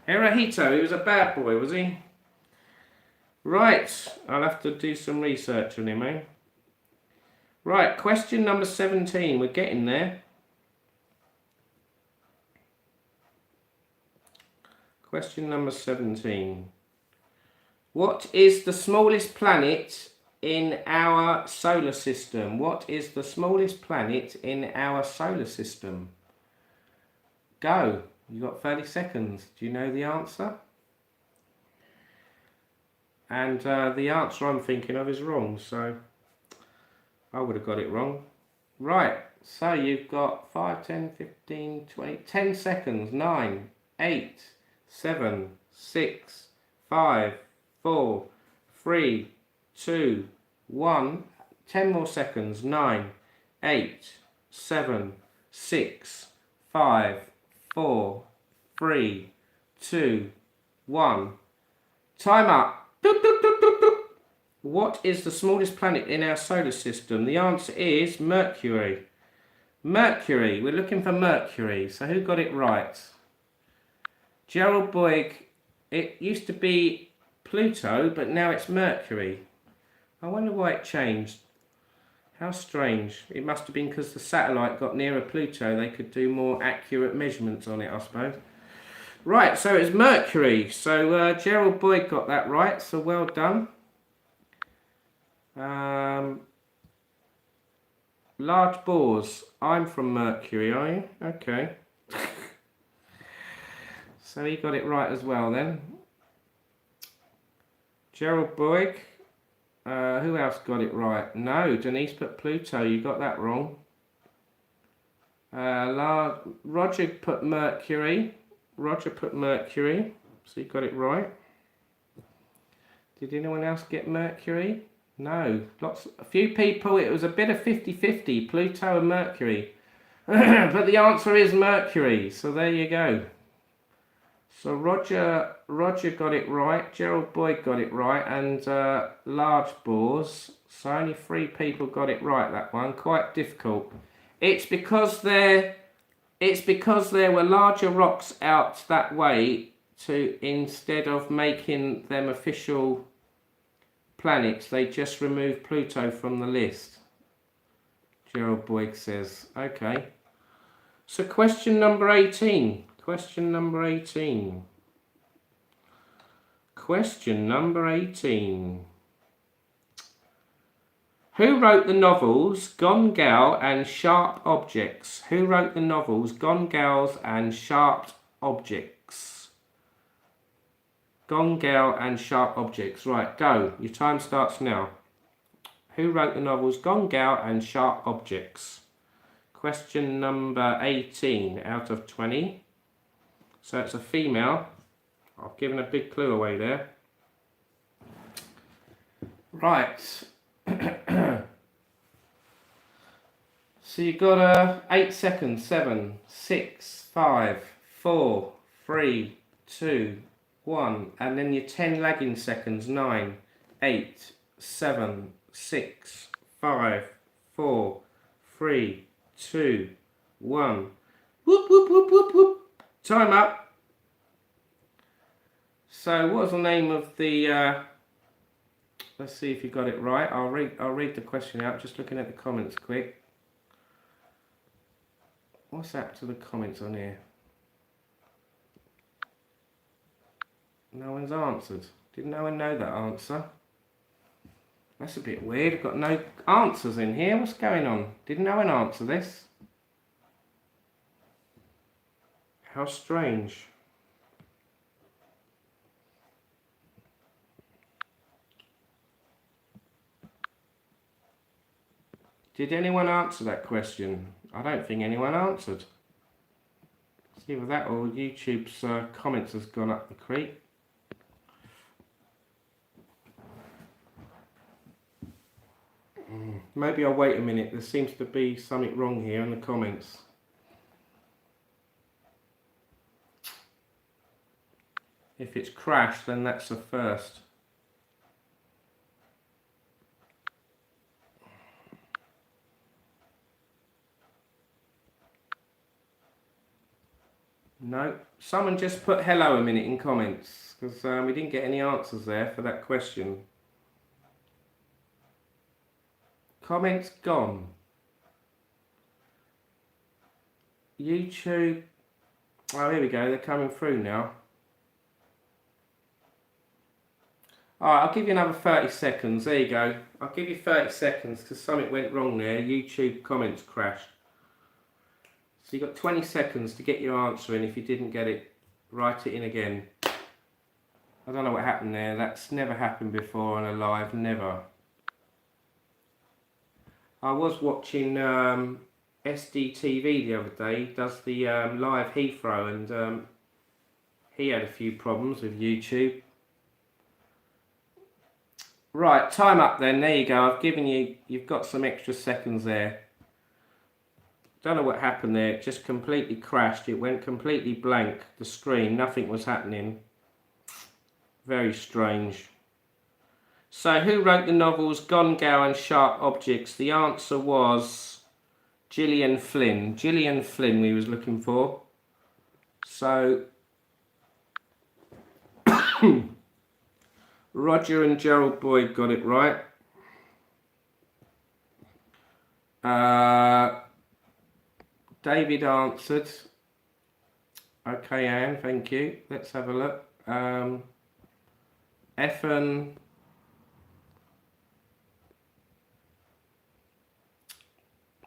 Hirohito, he was a bad boy, was he? Right, I'll have to do some research on him, eh? Right, question number 17, we're getting there. Question number 17. What is the smallest planet in our solar system? What is the smallest planet in our solar system? Go. You've got 30 seconds. Do you know the answer? And the answer I'm thinking of is wrong, so I would have got it wrong. Right, so you've got 5, 10, 15, 20, 10 seconds. 9, 8, 7, 6, 5, 4, 3, 2, 1. 10 more seconds. 9, 8, 7, 6, 5, 4, 3, 2, 1. Time up. Doop, doop, doop, doop, doop. What is the smallest planet in our solar system? The answer is Mercury. Mercury. We're looking for Mercury. So who got it right? Gerald Boyd. It used to be Pluto, but now it's Mercury. I wonder why it changed. How strange. It must have been because the satellite got nearer Pluto. They could do more accurate measurements on it, I suppose. Right, so it's Mercury. So Gerald Boyd got that right, so well done. Large Boars. I'm from Mercury, are you? Okay. So he got it right as well then. Gerald Boyd. Who else got it right? No, Denise put Pluto. You got that wrong. Roger put Mercury. Roger put Mercury. So you got it right. Did anyone else get Mercury? No. A few people. It was a bit of 50-50. Pluto and Mercury. But the answer is Mercury. So there you go. So Roger got it right, Gerald Boyd got it right, and Large Boars. So only 3 people got it right, that one. Quite difficult. It's because there were larger rocks out that way instead of making them official planets, they just removed Pluto from the list. Gerald Boyd says. Okay. So question number 18. Question number 18. Question number 18. Who wrote the novels Gone Gal and Sharp Objects? Who wrote the novels Gone Gals and Sharp Objects? Gone Gal and Sharp Objects. Right, go. Your time starts now. Who wrote the novels Gone Gal and Sharp Objects? Question number 18 out of 20. So it's a female. I've given a big clue away there. Right. So you've got 8 seconds. 7, 6, 5, 4, 3, 2, 1. And then your 10 lagging seconds. 9, 8, 7, 6, 5, 4, 3, 2, 1. Whoop, whoop, whoop, whoop, whoop. Time up. So what was the name of the... let's see if you got it right. I'll read the question out, just looking at the comments quick. What's happened to the comments on here? No one's answered. Did no one know that answer? That's a bit weird. I've got no answers in here. What's going on? Did no one answer this? How strange. Did anyone answer that question? I don't think anyone answered. It's either that or YouTube's comments has gone up the creek. Maybe I'll wait a minute. There seems to be something wrong here in the comments. If it's crashed, then that's the first. No, someone just put hello a minute in comments, because we didn't get any answers there for that question. Comments gone. YouTube. Oh, here we go. They're coming through now. Alright, I'll give you another 30 seconds. There you go. I'll give you 30 seconds because something went wrong there. YouTube comments crashed. So you've got 20 seconds to get your answer in. If you didn't get it, write it in again. I don't know what happened there. That's never happened before on a live. Never. I was watching SDTV the other day. He does the live Heathrow, and he had a few problems with YouTube. Right, time up then. There you go. I've given you, you've got some extra seconds there. Don't know what happened there. It just completely crashed. It went completely blank, the screen. Nothing was happening. Very strange. So, who wrote the novels Gone, Gal and Sharp Objects? The answer was Gillian Flynn. Gillian Flynn we was looking for. So, Roger and Gerald Boyd got it right. David answered. Okay, Anne, thank you. Let's have a look. Effin.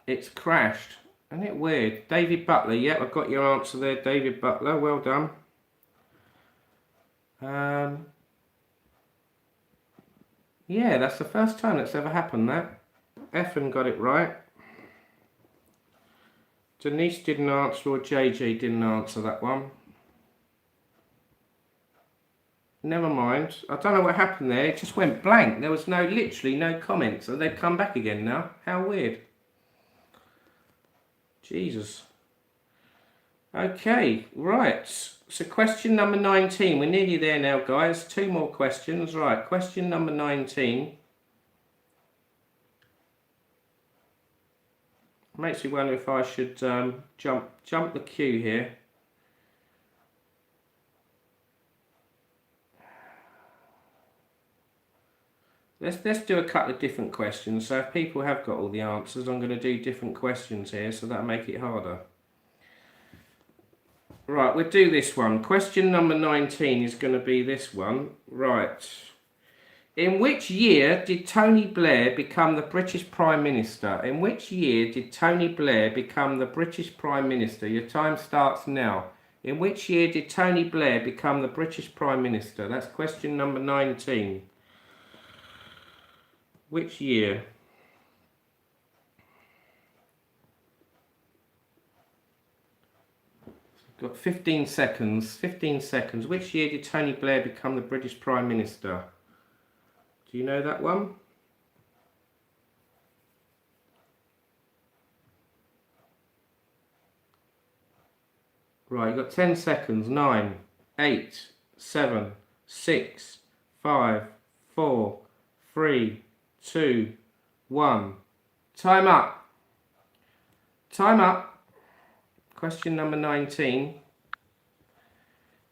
It's crashed. Isn't it weird? David Butler. Yep, I've got your answer there, David Butler. Well done. Yeah, that's the first time that's ever happened, that. Effin got it right. Denise didn't answer, or JJ didn't answer that one. Never mind. I don't know what happened there. It just went blank. There was literally no comments. And they've come back again now. How weird. Jesus. Okay, right. So question number 19. We're nearly there now, guys. 2 more questions. Right, question number 19. Makes me wonder if I should jump the queue here. Let's do a couple of different questions. So if people have got all the answers, I'm going to do different questions here, so that'll make it harder. Right, we'll do this one. Question number 19 is going to be this one. Right. In which year did Tony Blair become the British Prime Minister? In which year did Tony Blair become the British Prime Minister? Your time starts now. In which year did Tony Blair become the British Prime Minister? That's question number 19. Which year? Got 15 seconds. 15 seconds. Which year did Tony Blair become the British Prime Minister? Do you know that one? Right, you've got 10 seconds. 9, 8, 7, 6, 5, 4, 3, 2, 1. Time up. Time up. Question number 19.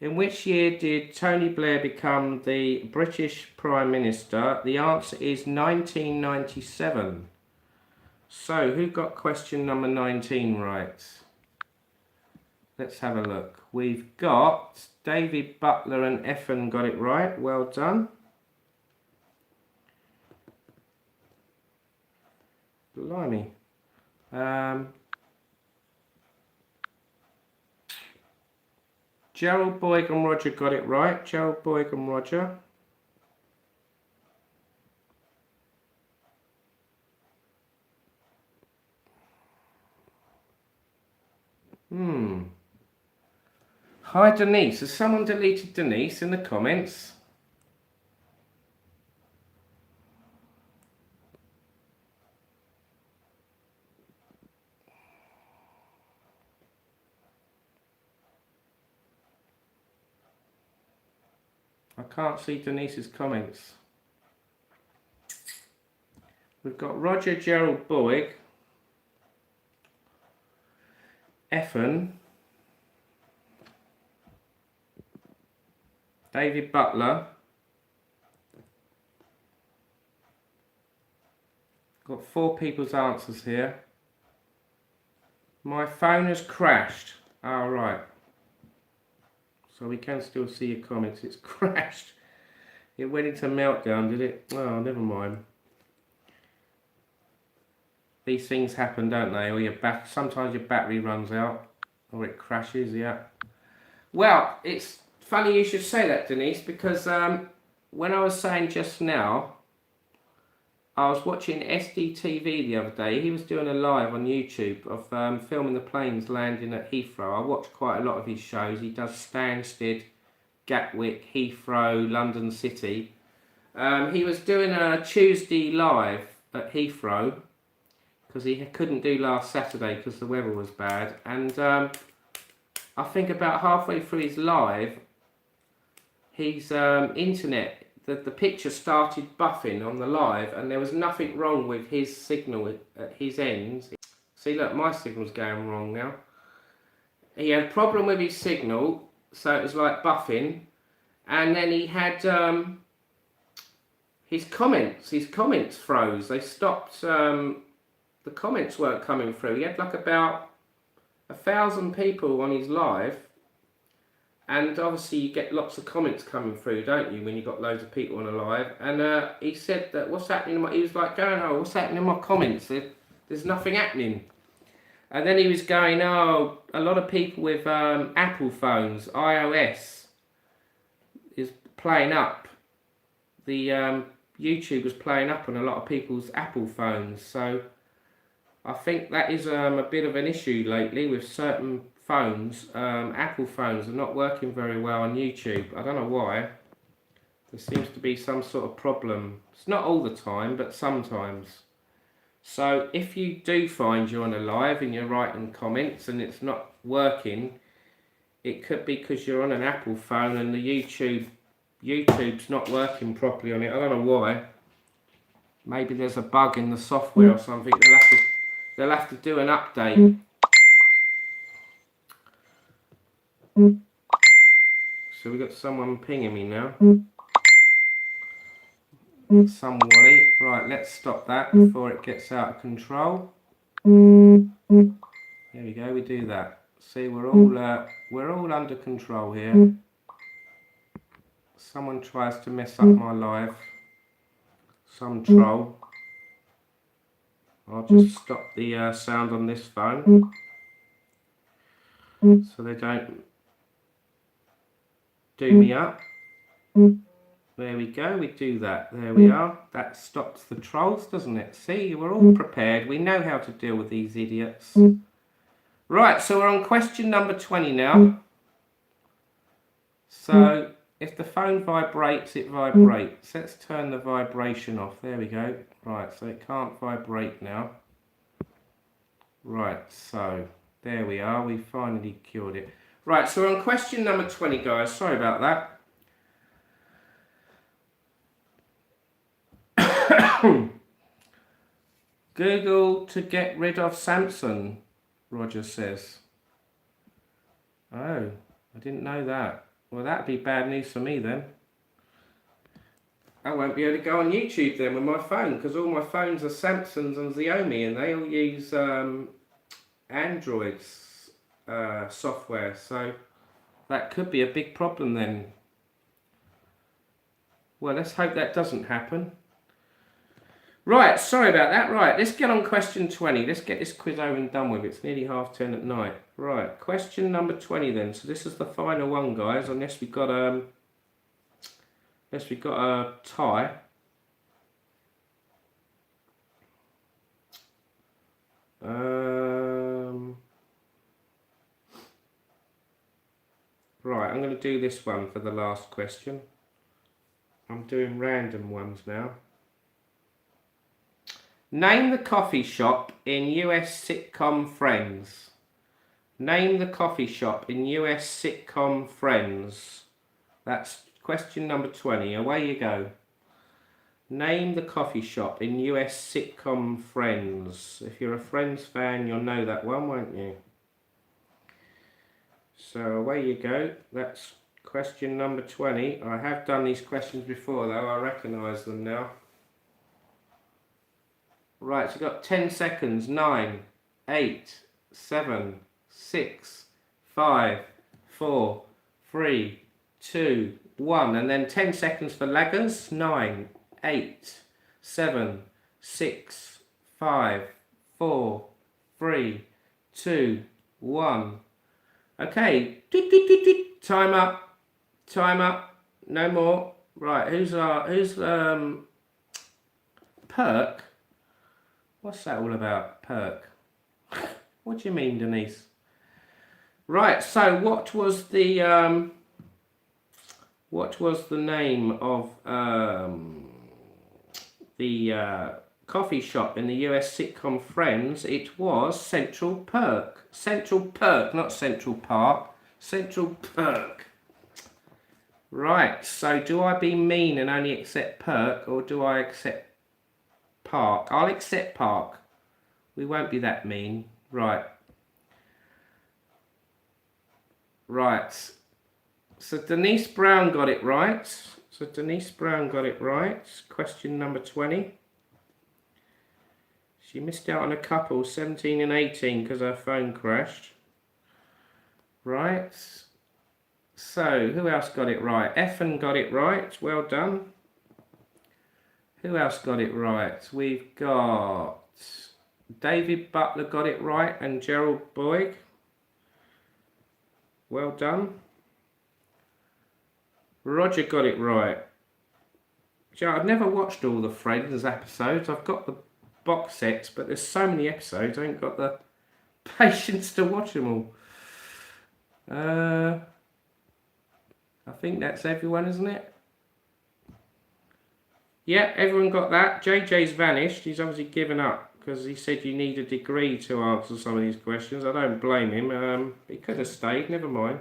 In which year did Tony Blair become the British Prime Minister? The answer is 1997. So, who got question number 19 right? Let's have a look. We've got David Butler and Effin got it right. Well done. Blimey. Gerald, Boyd and Roger got it right. Gerald, Boyd and Roger. Hi Denise. Has someone deleted Denise in the comments? I can't see Denise's comments. We've got Roger, Gerald, Boyd, Effin, David Butler. Got 4 people's answers here. My phone has crashed. Oh, right. So we can still see your comments. It's crashed. It went into meltdown, did it? Oh, never mind. These things happen, don't they? Or sometimes your battery runs out, or it crashes. Yeah. Well, it's funny you should say that, Denise, because when I was saying just now, I was watching SDTV the other day. He was doing a live on YouTube of filming the planes landing at Heathrow. I watched quite a lot of his shows. He does Stansted, Gatwick, Heathrow, London City. He was doing a Tuesday live at Heathrow because he couldn't do last Saturday because the weather was bad. And I think about halfway through his live, his internet, the picture started buffing on the live, and there was nothing wrong with his signal at his ends. See, look, my signal's going wrong now. He had a problem with his signal, so it was like buffing, and then he had his comments froze. They stopped. The comments weren't coming through. He had like about 1,000 people on his live. And obviously you get lots of comments coming through, don't you, when you've got loads of people on a live. And he said that, what's happening? He was like going, oh, what's happening in my comments? There's nothing happening. And then he was going, oh, a lot of people with Apple phones, iOS, is playing up. The YouTube was playing up on a lot of people's Apple phones. So I think that is a bit of an issue lately with certain phones. Apple phones are not working very well on YouTube. I don't know why. There seems to be some sort of problem. It's not all the time, but sometimes. So if you do find you're on a live and you're writing comments and it's not working, it could be because you're on an Apple phone and the YouTube's not working properly on it. I don't know why. Maybe there's a bug in the software or something. They'll have to do an update. So we got someone pinging me now. Somebody. Right, let's stop that before it gets out of control. There we go. We do that. See, we're all under control here. Someone tries to mess up my live. Some troll. I'll just stop the sound on this phone so they don't do me up. There we go, we do that. There we are. That stops the trolls, doesn't it? See, we're all prepared. We know how to deal with these idiots. Right, so we're on question number 20 now. So, if the phone vibrates, it vibrates. Let's turn the vibration off. There we go. Right, so it can't vibrate now. Right, so there we are. We finally cured it. Right, so we're on question number 20, guys. Sorry about that. Google to get rid of Samsung, Roger says. Oh, I didn't know that. Well, that'd be bad news for me then. I won't be able to go on YouTube then with my phone, because all my phones are Samsungs and Xiaomi, and they all use Android's software, so that could be a big problem then. Well, let's hope that doesn't happen. Right, sorry about that. Right, let's get on question 20. Let's get this quiz over and done with. It's nearly 10:30 at night. Right, question number 20 then. So this is the final one, guys, unless we got a tie. Right, I'm going to do this one for the last question. I'm doing random ones now. Name the coffee shop in US sitcom Friends. Name the coffee shop in US sitcom Friends. That's question number 20. Away you go. Name the coffee shop in US sitcom Friends. If you're a Friends fan, you'll know that one, won't you? So away you go. That's question number 20. I have done these questions before though. I recognise them now. Right, so you've got 10 seconds. 9, 8, 7, 6, 5, 4, 3, 2, 1. And then 10 seconds for laggers. 9, 8, 7, 6, 5, 4, 3, 2, 1. Okay. Time up. Time up. No more. Right, who's Perk? What's that all about, Perk? What do you mean, Denise? Right, so what was the name of the coffee shop in the US sitcom Friends? It was Central Perk. Central Perk, not Central Park. Central Perk. Right, so do I be mean and only accept Perk, or do I accept Park? I'll accept Park. We won't be that mean. Right. Right. So Denise Brown got it right. Question number 20. She missed out on a couple, 17 and 18, because her phone crashed. Right. So, who else got it right? Effin got it right. Well done. Who else got it right? We've got David Butler got it right, and Gerald Boyd. Well done. Roger got it right. I've never watched all the Friends episodes. I've got the box sets, but there's so many episodes, I ain't got the patience to watch them all. I think that's everyone, isn't it? Yeah, everyone got that. JJ's vanished. He's obviously given up because he said you need a degree to answer some of these questions. I don't blame him. He could have stayed. Never mind.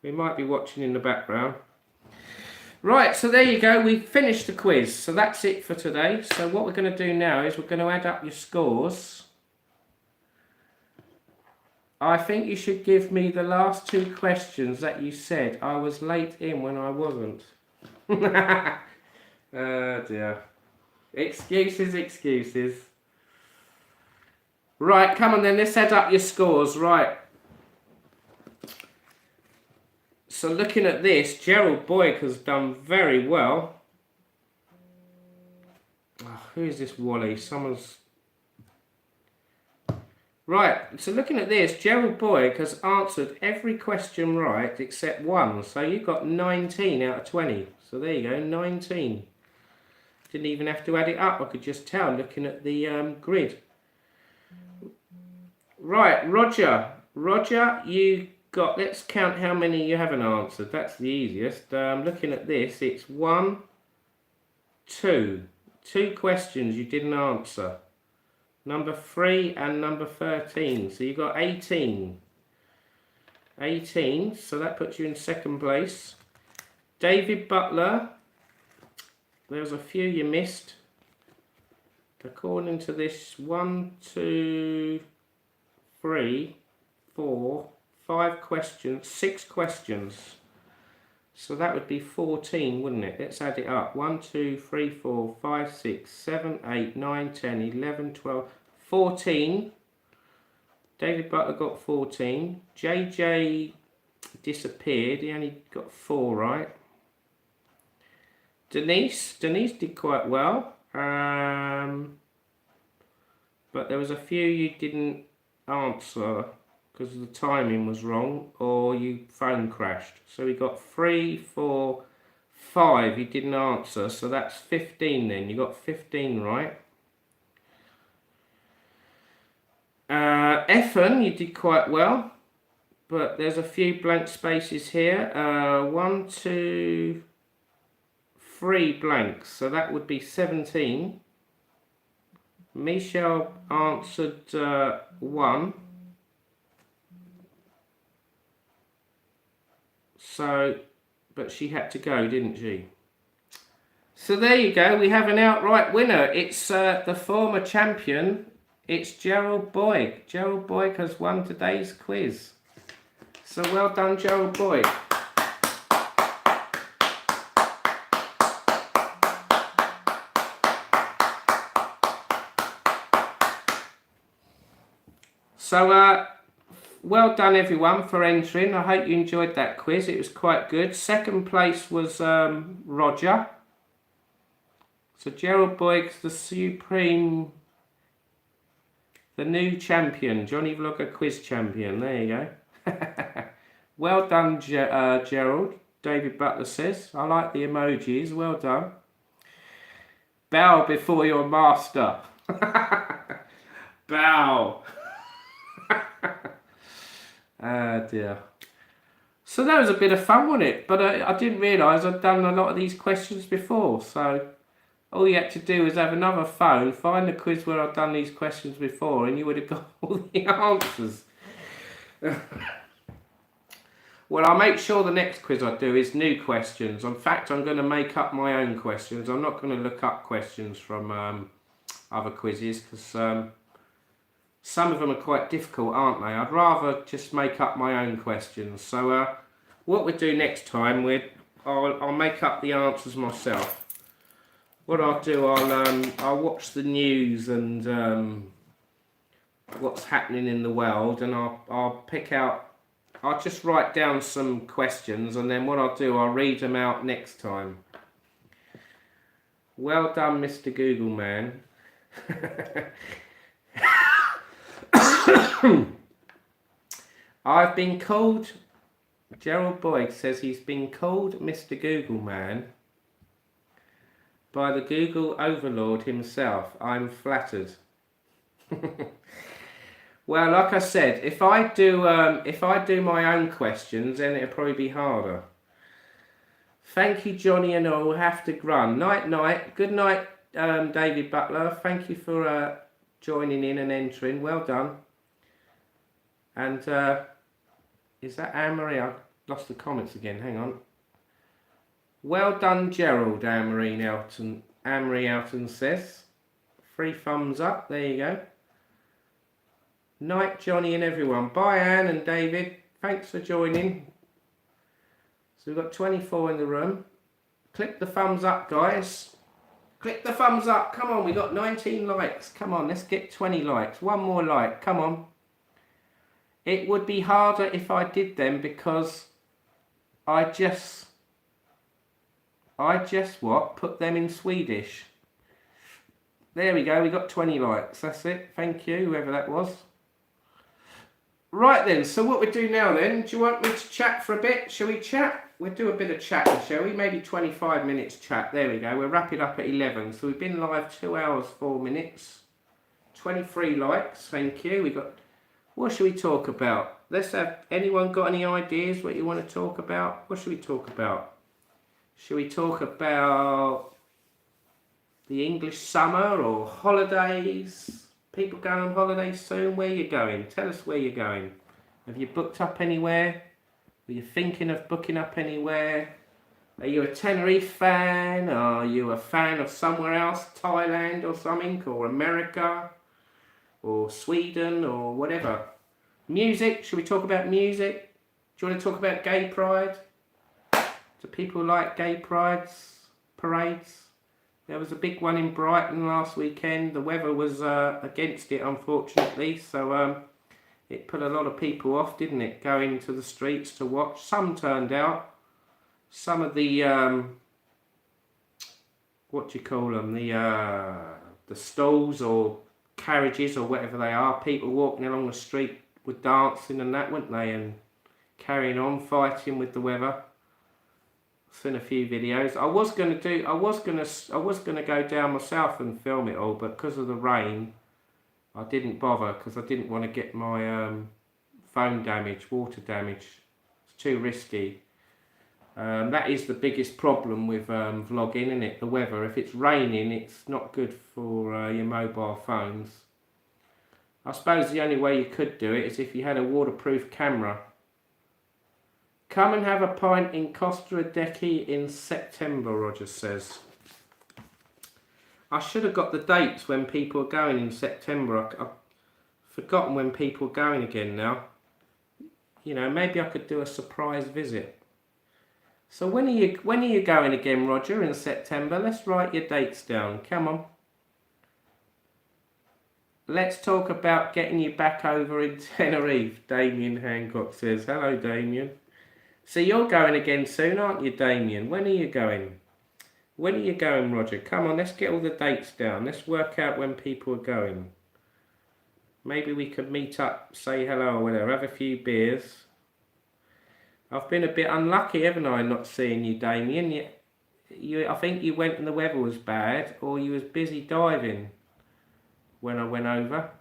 We might be watching in the background. Right, so there you go. We've finished the quiz. So that's it for today. So what we're going to do now is we're going to add up your scores. I think you should give me the last two questions that you said I was late in when I wasn't. Oh dear. Excuses. Right, come on then, let's add up your scores. Right. So looking at this, Gerald Boyd has done very well. Oh, who is this Wally? Someone's... Right, so looking at this, Gerald Boyd has answered every question right except one. So you got 19 out of 20. So there you go, 19. Didn't even have to add it up. I could just tell looking at the grid. Right, Roger, you got, let's count how many you haven't answered. That's the easiest. Looking at this, it's 1, 2. 2 questions you didn't answer. Number 3 and number 13. So you got 18. 18, so that puts you in second place. David Butler, there's a few you missed. according to this, 1, 2, 3, 4, 5 questions, 6 questions. So that would be 14, wouldn't it? Let's add it up. 1, 2, 3, 4, 5, 6, 7, 8, 9, 10, 11, 12, 14. David Butler got 14. JJ disappeared. He only got 4 right. Denise did quite well. But there was a few you didn't answer because the timing was wrong, or your phone crashed. So we got 3, 4, 5 you didn't answer, so that's 15 then. You got 15 right. Effin, you did quite well, but there's a few blank spaces here. 1, 2, 3 blanks, so that would be 17. Michelle answered 1. So, but she had to go, didn't she? So there you go. We have an outright winner. It's the former champion. It's Gerald Boyd. Gerald Boyd has won today's quiz. So well done, Gerald Boyd. So, well done everyone for entering. I hope you enjoyed that quiz. It was quite good. Second place was Roger. So Gerald Boyd's the new champion, Johnny Vlogger quiz champion. There you go. Well done, Gerald. David Butler says. I like the emojis. Well done. Bow before your master. Bow. Oh dear. So that was a bit of fun, wasn't it? But I didn't realise I'd done a lot of these questions before. So all you had to do was have another phone, find the quiz where I've done these questions before, and you would have got all the answers. Well, I'll make sure the next quiz I do is new questions. In fact, I'm going to make up my own questions. I'm not going to look up questions from other quizzes because some of them are quite difficult, aren't they? I'd rather just make up my own questions. So what we'll do next time, I'll make up the answers myself. What I'll do, I'll watch the news and what's happening in the world, and I'll pick out. I'll just write down some questions, and then what I'll do, I'll read them out next time. Well done, Mr. Google Man. I've been called. Gerald Boyd says he's been called Mr. Google Man by the Google overlord himself. I'm flattered. Well, like I said, if I do my own questions, then it'll probably be harder. Thank you, Johnny and all. Have to run. Night, night. Good night, David Butler. Thank you for joining in and entering. Well done. And is that Anne-Marie? I lost the comments again. Hang on. Well done, Gerald, Anne-Marie Elton says. 3 thumbs up. There you go. Night, Johnny and everyone. Bye, Anne and David. Thanks for joining. So we've got 24 in the room. Click the thumbs up, guys. Click the thumbs up. Come on, we got 19 likes. Come on, let's get 20 likes. One more like. Come on. It would be harder if I did them because I just what? Put them in Swedish. There we go. We got 20 likes. That's it. Thank you, whoever that was. Right then, so what we do now then, do you want me to chat for a bit? Shall we chat? We'll do a bit of chatting, shall we? Maybe 25 minutes chat. There we go. We'll wrap it up at 11. So we've been live 2 hours, 4 minutes. 23 likes. Thank you. We got. What should we talk about? Let's have. Anyone got any ideas what you want to talk about? What should we talk about? Should we talk about the English summer or holidays? People going on holiday soon? Where are you going? Tell us where you're going. Have you booked up anywhere? Were you thinking of booking up anywhere? Are you a Tenerife fan? Are you a fan of somewhere else, Thailand or something, or America, or Sweden, or whatever? Music, should we talk about music? Do you want to talk about gay pride? Do people like gay parades? There was a big one in Brighton last weekend. The weather was against it, unfortunately, so it put a lot of people off, didn't it, going to the streets to watch. Some turned out. Some of the, what do you call them, the stalls or carriages or whatever they are, people walking along the street were dancing and that, weren't they, and carrying on, fighting with the weather. I've seen a few videos. I was gonna go down myself and film it all, but because of the rain, I didn't bother, because I didn't want to get my phone damaged, water damage. It's too risky. That is the biggest problem with vlogging, isn't it? The weather. If it's raining, it's not good for your mobile phones. I suppose the only way you could do it is if you had a waterproof camera. Come and have a pint in Costa Adeje in September, Roger says. I should have got the dates when people are going in September. I've forgotten when people are going again now. You know, maybe I could do a surprise visit. So when are you going again, Roger, in September? Let's write your dates down. Come on. Let's talk about getting you back over in Tenerife, Damien Hancock says. Hello, Damien. So you're going again soon, aren't you, Damien? When are you going? When are you going, Roger? Come on, let's get all the dates down. Let's work out when people are going. Maybe we could meet up, say hello or whatever, have a few beers. I've been a bit unlucky, haven't I, not seeing you, Damien? I think you went and the weather was bad, or you was busy diving when I went over.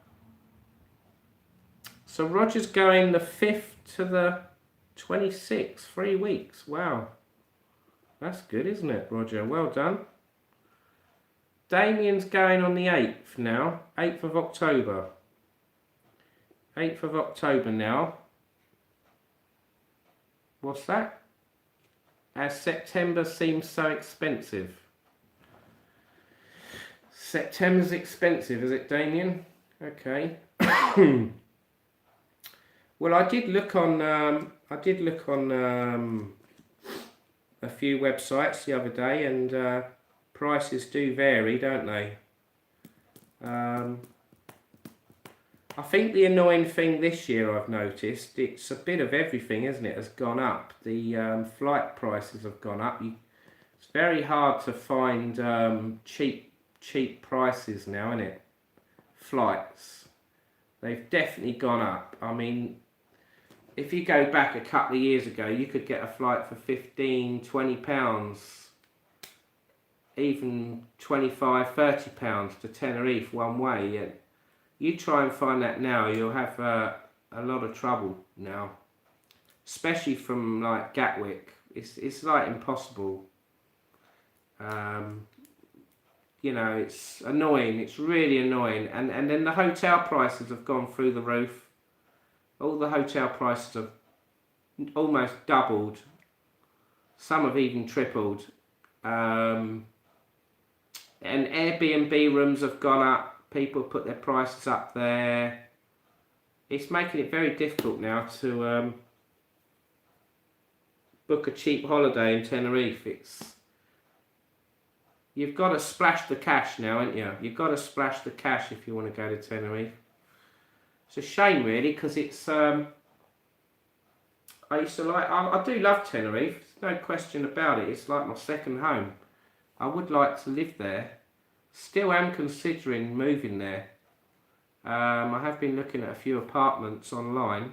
So Roger's going the 5th to the 26th, 3 weeks. Wow. That's good, isn't it, Roger? Well done. Damien's going on the 8th now, 8th of October. 8th of October now. What's that? As September seems so expensive. September's expensive, is it, Damien? Okay. Well, I did look on a few websites the other day, and prices do vary, don't they? I think the annoying thing this year I've noticed, it's a bit of everything, isn't it, has gone up. The flight prices have gone up. It's very hard to find cheap prices now, isn't it? Flights. They've definitely gone up. I mean, if you go back a couple of years ago, you could get a flight for £15, £20, even £25, £30 to Tenerife one way. And you try and find that now, you'll have a lot of trouble now, especially from like Gatwick. It's like impossible. You know, it's annoying. It's really annoying. And then the hotel prices have gone through the roof. All the hotel prices have almost doubled. Some have even tripled. And Airbnb rooms have gone up. People put their prices up there. It's making it very difficult now to book a cheap holiday in Tenerife. You've got to splash the cash now, haven't you? You've got to splash the cash if you want to go to Tenerife. It's a shame, really, because it's. I do love Tenerife. There's no question about it. It's like my second home. I would like to live there. Still am considering moving there. I have been looking at a few apartments online.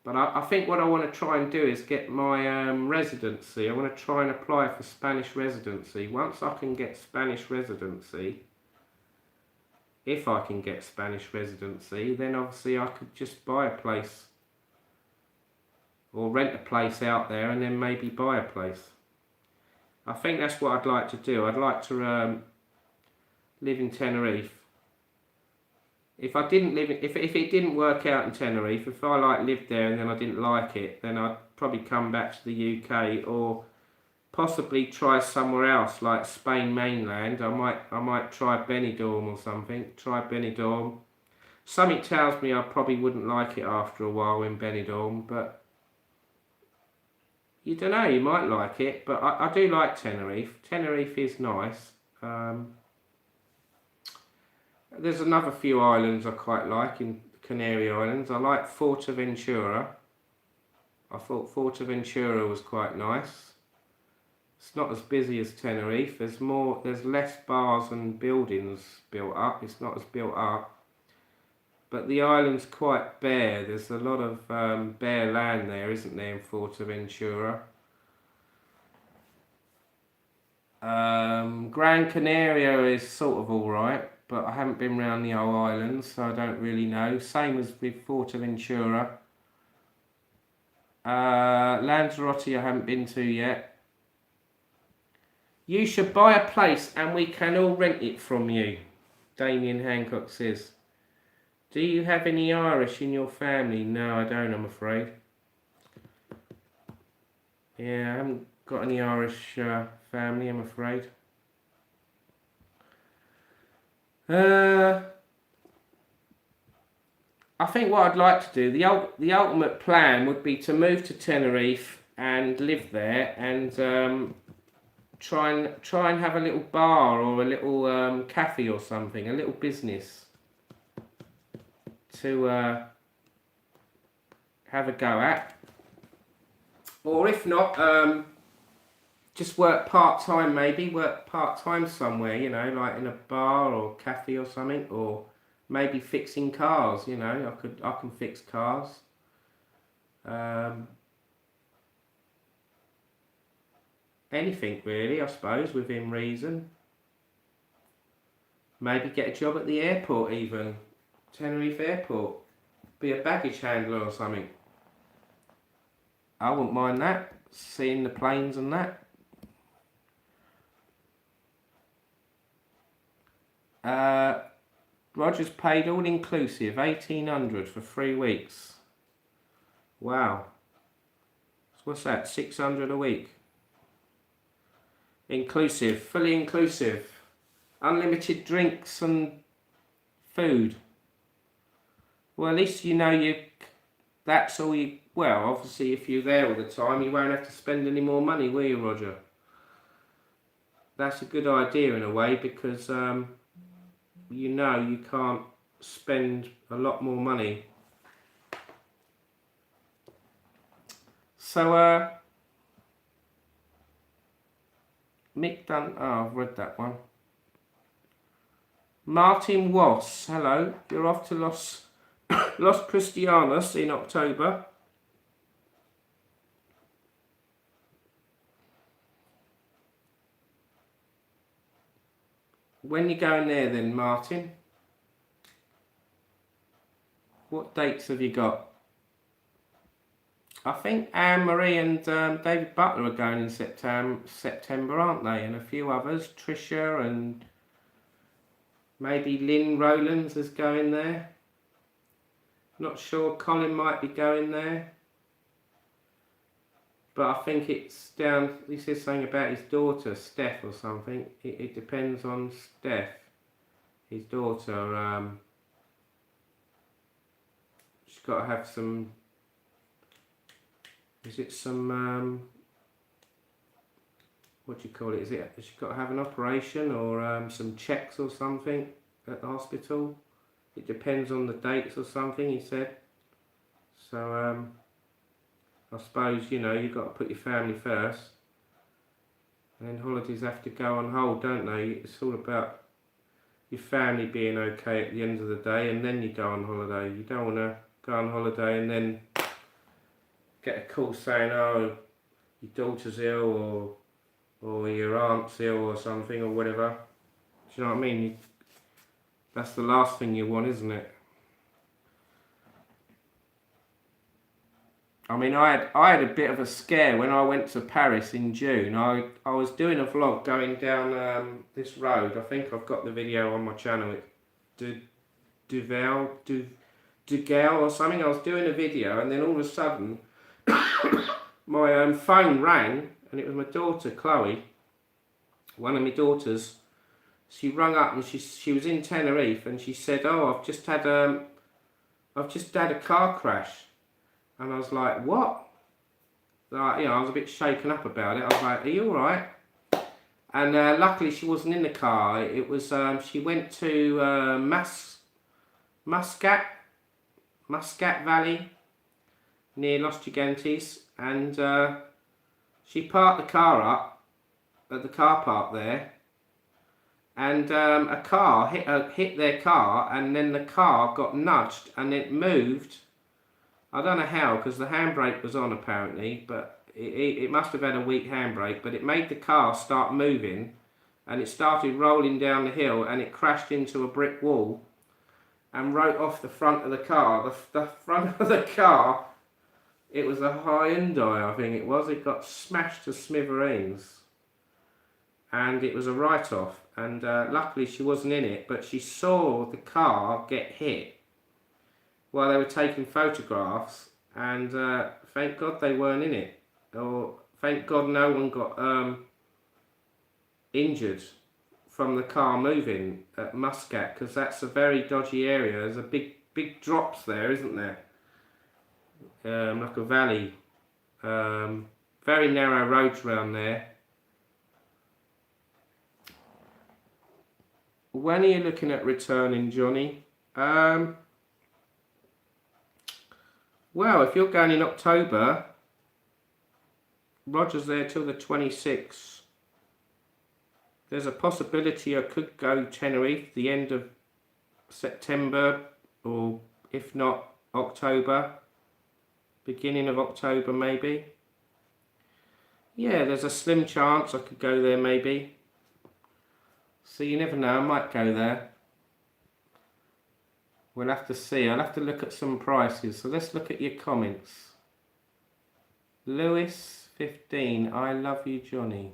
But I think what I want to try and do is get my residency. I want to try and apply for Spanish residency. Once I can get Spanish residency, if I can get Spanish residency, then obviously I could just buy a place. Or rent a place out there and then maybe buy a place. I think that's what I'd like to do. I'd like to live in Tenerife. If I didn't live, if it didn't work out in Tenerife, if I lived there and then I didn't like it, then I'd probably come back to the UK or possibly try somewhere else like Spain mainland. I might try Benidorm or something. Try Benidorm. Something tells me I probably wouldn't like it after a while in Benidorm, but you don't know, you might like it. But I do like Tenerife. Tenerife is nice. There's another few islands I quite like in the Canary Islands. I like Fuerteventura. I thought Fuerteventura was quite nice. It's not as busy as Tenerife. There's less bars and buildings built up. It's not as built up. But the island's quite bare. There's a lot of bare land there, isn't there, in Fuerteventura? Gran Canaria is sort of alright, but I haven't been around the whole island, so I don't really know. Same as with Fuerteventura. Lanzarote I haven't been to yet. You should buy a place and we can all rent it from you, Damien Hancock says. Do you have any Irish in your family? No, I don't, I'm afraid. Yeah, I haven't got any Irish family, I'm afraid. I think what I'd like to do, the ultimate plan would be to move to Tenerife and live there and try and have a little bar or a little cafe or something, a little business to have a go at. Or if not, just work part-time maybe, work part-time somewhere, you know, like in a bar or cafe or something, or maybe fixing cars, you know, I can fix cars. Anything really, I suppose, within reason. Maybe get a job at the airport even, Tenerife Airport. Be a baggage handler or something. I wouldn't mind that, seeing the planes and that. Roger's paid all inclusive, 1,800 for 3 weeks. Wow. So what's that, 600 a week? Inclusive, fully inclusive. Unlimited drinks and food. Well, at least you know that's all you, well, obviously if you're there all the time, you won't have to spend any more money, will you, Roger? That's a good idea in a way, because you know you can't spend a lot more money. So, Mick Dunn, oh, I've read that one. Martin Wass, hello, you're off to Los Cristianos in October. When you going there then, Martin? What dates have you got? I think Anne-Marie and David Butler are going in September, aren't they? And a few others, Trisha and maybe Lynn Rowlands is going there. Not sure, Colin might be going there. But I think it's down, he says something about his daughter, Steph or something. It depends on Steph, his daughter. She's got to have some, is it some, what do you call it? Is it, she's got to have an operation or some checks or something at the hospital? It depends on the dates or something, he said. So, I suppose, you know, you've got to put your family first. And then holidays have to go on hold, don't they? It's all about your family being okay at the end of the day, and then you go on holiday. You don't want to go on holiday and then get a call saying, oh, your daughter's ill, or your aunt's ill or something, or whatever. Do you know what I mean? That's the last thing you want, isn't it? I mean, I had a bit of a scare when I went to Paris in June. I was doing a vlog going down this road. I think I've got the video on my channel. It's Dugal or something. I was doing a video and then all of a sudden my phone rang and it was my daughter Chloe, one of my daughters. She rung up and she was in Tenerife, and she said, "Oh, I've just had a car crash," and I was like, "What?" Like, I was a bit shaken up about it. I was like, "Are you all right?" And luckily she wasn't in the car. It was she went to Muscat Valley near Los Gigantes, and she parked the car up at the car park there, and a car hit their car, and then the car got nudged and it moved. I don't know how, because the handbrake was on apparently, but it must have had a weak handbrake, but it made the car start moving, and it started rolling down the hill, and it crashed into a brick wall and wrote off the front of the car. The front of the car, it was a Hyundai, I think it was. It got smashed to smithereens, and it was a write-off. And luckily she wasn't in it, but she saw the car get hit while they were taking photographs, and thank God they weren't in it, or thank God no one got injured from the car moving at Muscat, because that's a very dodgy area. There's a big drops there, isn't there? Like a valley. Very narrow roads around there. When are you looking at returning, Johnny? Well, if you're going in October, Roger's there till the 26th. There's a possibility I could go Tenerife the end of September, or if not October, beginning of October maybe. Yeah, there's a slim chance I could go there maybe. So you never know, I might go there. We'll have to see. I'll have to look at some prices. So let's look at your comments. Lewis 15, I love you, Johnny.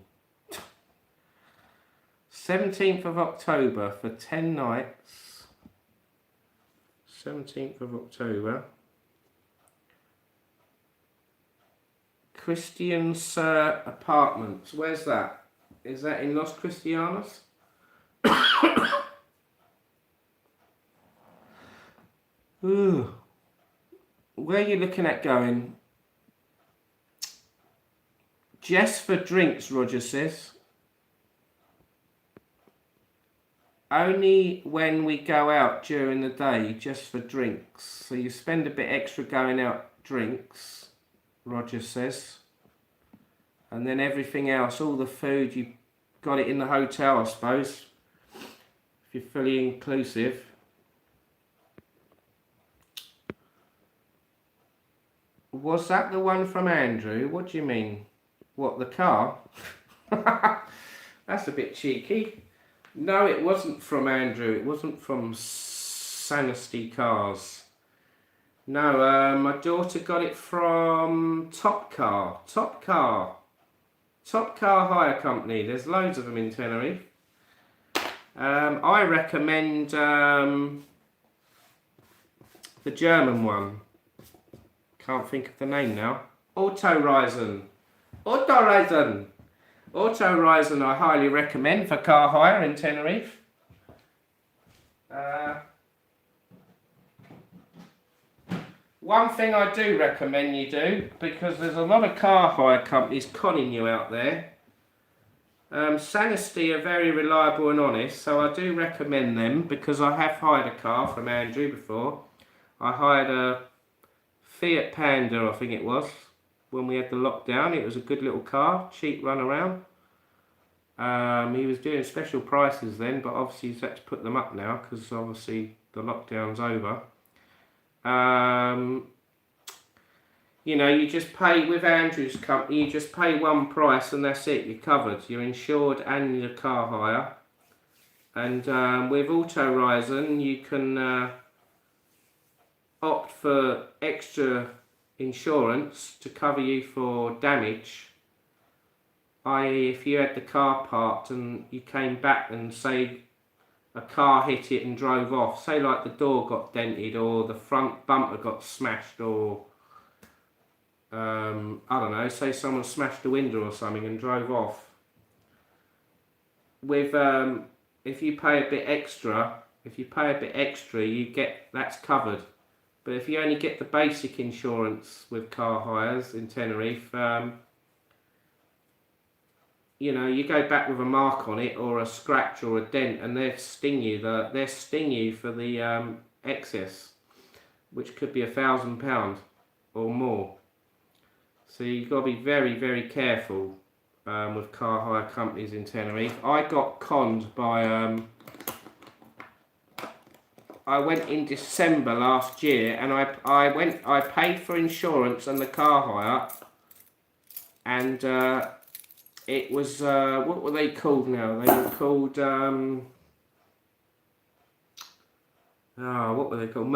17th of October for 10 nights. 17th of October. Christian Sir Apartments. Where's that? Is that in Los Cristianos? Ooh. Where are you looking at going? Just for drinks, Roger says. Only when we go out during the day, just for drinks. So you spend a bit extra going out drinks, Roger says. And then everything else, all the food, you got it in the hotel, I suppose. If you're fully inclusive. Was that the one from Andrew? What do you mean? What, the car? That's a bit cheeky. No, it wasn't from Andrew. It wasn't from Sanesty Cars. No, my daughter got it from Top Car Hire Company. There's loads of them in Tenerife. I recommend the German one. Can't think of the name now. Autoreisen I highly recommend for car hire in Tenerife. One thing I do recommend you do, because there's a lot of car hire companies conning you out there. Sanesty are very reliable and honest, so I do recommend them, because I have hired a car from Andrew before. I hired a Fiat Panda, I think it was, when we had the lockdown. It was a good little car, cheap run around. He was doing special prices then, but obviously he's had to put them up now, because obviously the lockdown's over. You know, you just pay, with Andrew's company, you just pay one price and that's it, you're covered. You're insured and your car hire. And with Autoreisen, you can opt for extra insurance to cover you for damage. I.e., if you had the car parked and you came back and say a car hit it and drove off, say like the door got dented or the front bumper got smashed, or I don't know, say someone smashed a window or something and drove off. With if you pay a bit extra, you get that's covered. But if you only get the basic insurance with car hires in Tenerife, you know, you go back with a mark on it or a scratch or a dent, and they sting you. They sting you for the excess, which could be £1,000 or more. So you've got to be very, very careful with car hire companies in Tenerife. I got conned by. I went in December last year, and I paid for insurance and the car hire, and it was what were they called now? They were called what were they called?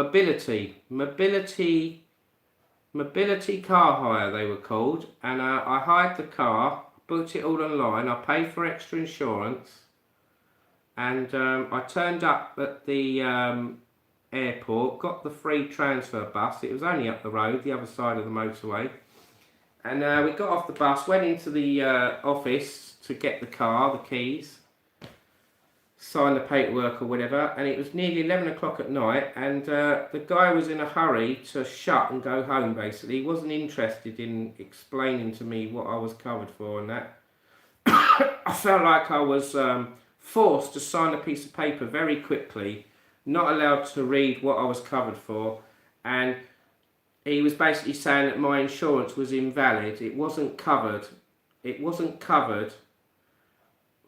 Mobility car hire they were called, and I hired the car, booked it all online. I paid for extra insurance, and I turned up at the airport, got the free transfer bus. It was only up the road, the other side of the motorway, and we got off the bus, went into the office to get the car, the keys, sign the paperwork or whatever, and it was nearly 11 o'clock at night, and the guy was in a hurry to shut and go home. Basically, he wasn't interested in explaining to me what I was covered for and that. I felt like I was forced to sign a piece of paper very quickly, not allowed to read what I was covered for, and he was basically saying that my insurance was invalid. It wasn't covered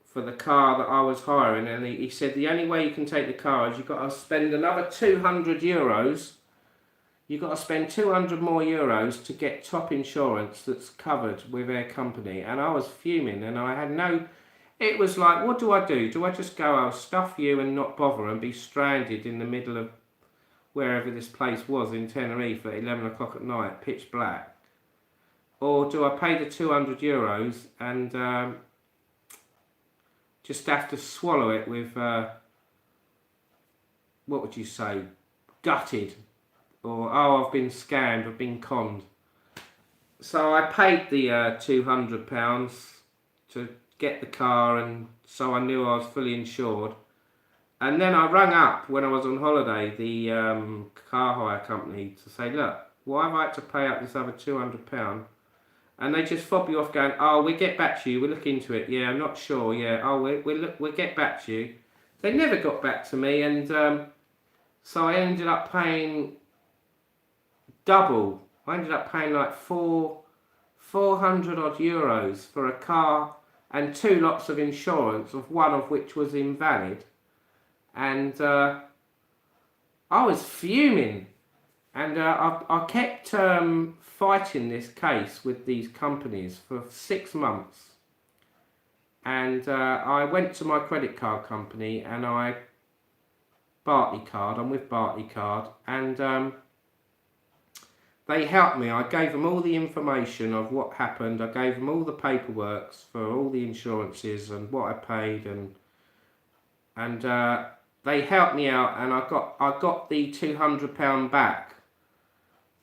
for the car that I was hiring, and he said the only way you can take the car is you've got to spend another €200. You've got to spend 200 more euros to get top insurance that's covered with their company. And I was fuming, and I had no... It was like, what do I do? Do I just go, I'll stuff you and not bother and be stranded in the middle of wherever this place was in Tenerife at 11 o'clock at night, pitch black? Or do I pay the €200 and... just have to swallow it with, what would you say, gutted, or oh, I've been scammed, I've been conned. So I paid the £200 to get the car, and so I knew I was fully insured. And then I rang up when I was on holiday, the car hire company, to say, look, why have I had to pay up this other £200? And they just fob you off going, oh, we'll get back to you, we'll look into it. Yeah, I'm not sure, yeah. Oh, we'll get back to you. They never got back to me, and so I ended up paying double. I ended up paying like 400 odd euros for a car and 2 lots of insurance, of one of which was invalid. And I was fuming. And I kept fighting this case with these companies for 6 months. And I went to my credit card company, and Barclaycard, I'm with Barclaycard, and they helped me. I gave them all the information of what happened. I gave them all the paperwork for all the insurances and what I paid, and they helped me out, and I got the £200 back.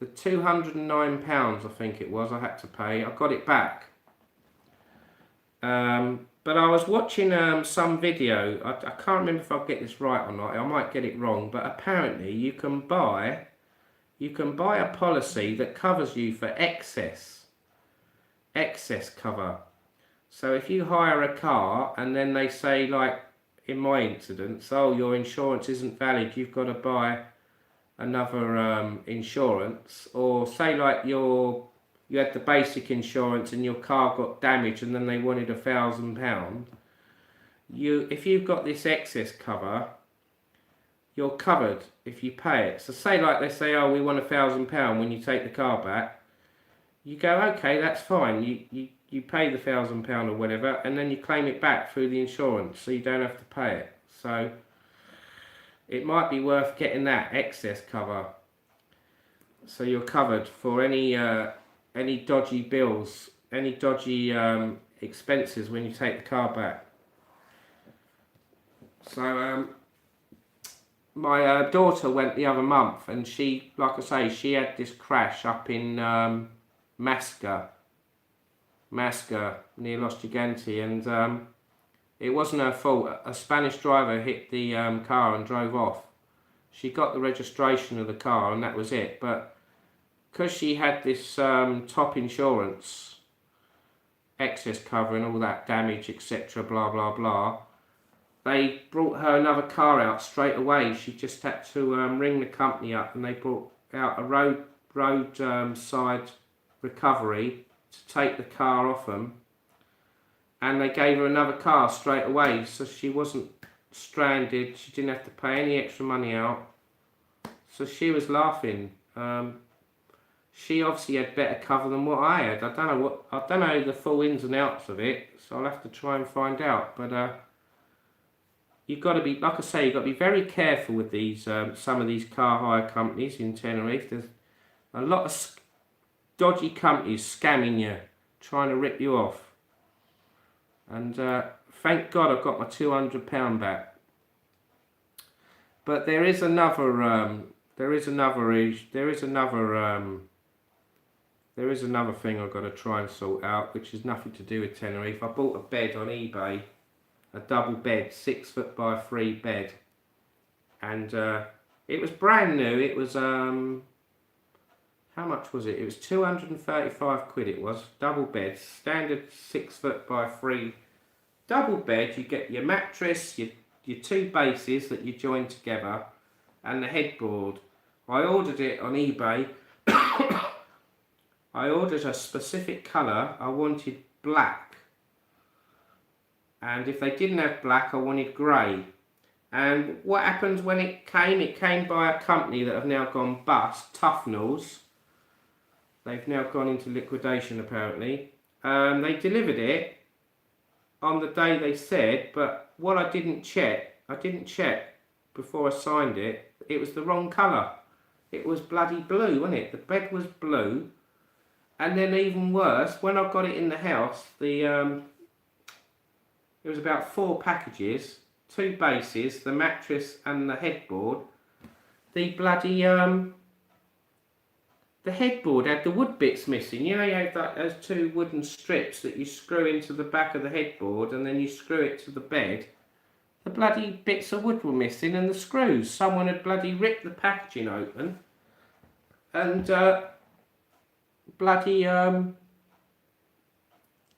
The £209, I think it was, I had to pay. I got it back. But I was watching some video. I can't remember if I'll get this right or not. I might get it wrong. But apparently you can buy a policy that covers you for excess cover. So if you hire a car and then they say, like in my incident, oh, your insurance isn't valid, you've got to buy another insurance, or say like you had the basic insurance and your car got damaged and then they wanted £1,000. If you've got this excess cover, you're covered if you pay it. So say like they say, oh, we want £1,000 when you take the car back. You go, okay, that's fine. You pay the £1,000 or whatever, and then you claim it back through the insurance, so you don't have to pay it. So it might be worth getting that excess cover, so you're covered for any dodgy bills, any dodgy expenses when you take the car back. So my daughter went the other month, and she, like I say, she had this crash up in Masca near Los Gigantes, and it wasn't her fault. A Spanish driver hit the car and drove off. She got the registration of the car and that was it, but because she had this top insurance, excess cover and all that damage, etc., blah blah blah, they brought her another car out straight away. She just had to ring the company up, and they brought out a roadside recovery to take the car off them, and they gave her another car straight away, so she wasn't stranded. She didn't have to pay any extra money out, so she was laughing. She obviously had better cover than what I had. I don't know the full ins and outs of it, so I'll have to try and find out. But you've got to be, like I say, you've got to be very careful with these some of these car hire companies in Tenerife. There's a lot of dodgy companies scamming you, trying to rip you off. And thank God I've got my £200 back. But there is another thing I've got to try and sort out, which is nothing to do with Tenerife. I bought a bed on eBay, a double bed, 6 foot by 3 bed, and it was brand new. It was how much was it? It was 235 quid. It was double bed, standard 6 foot by 3 double bed. You get your mattress, your 2 bases that you join together, and the headboard. I ordered it on eBay. I ordered a specific colour. I wanted black, and if they didn't have black, I wanted grey. And what happens when it came? It came by a company that have now gone bust, Tufnells. They've now gone into liquidation apparently. They delivered it on the day they said, but what I didn't check before I signed it, it was the wrong colour. It was bloody blue, wasn't it? The bed was blue. And then even worse, when I got it in the house, it was about 4 packages, 2 bases, the mattress and the headboard. The bloody the headboard had the wood bits missing. You know, you have those 2 wooden strips that you screw into the back of the headboard and then you screw it to the bed. The bloody bits of wood were missing and the screws. Someone had bloody ripped the packaging open and bloody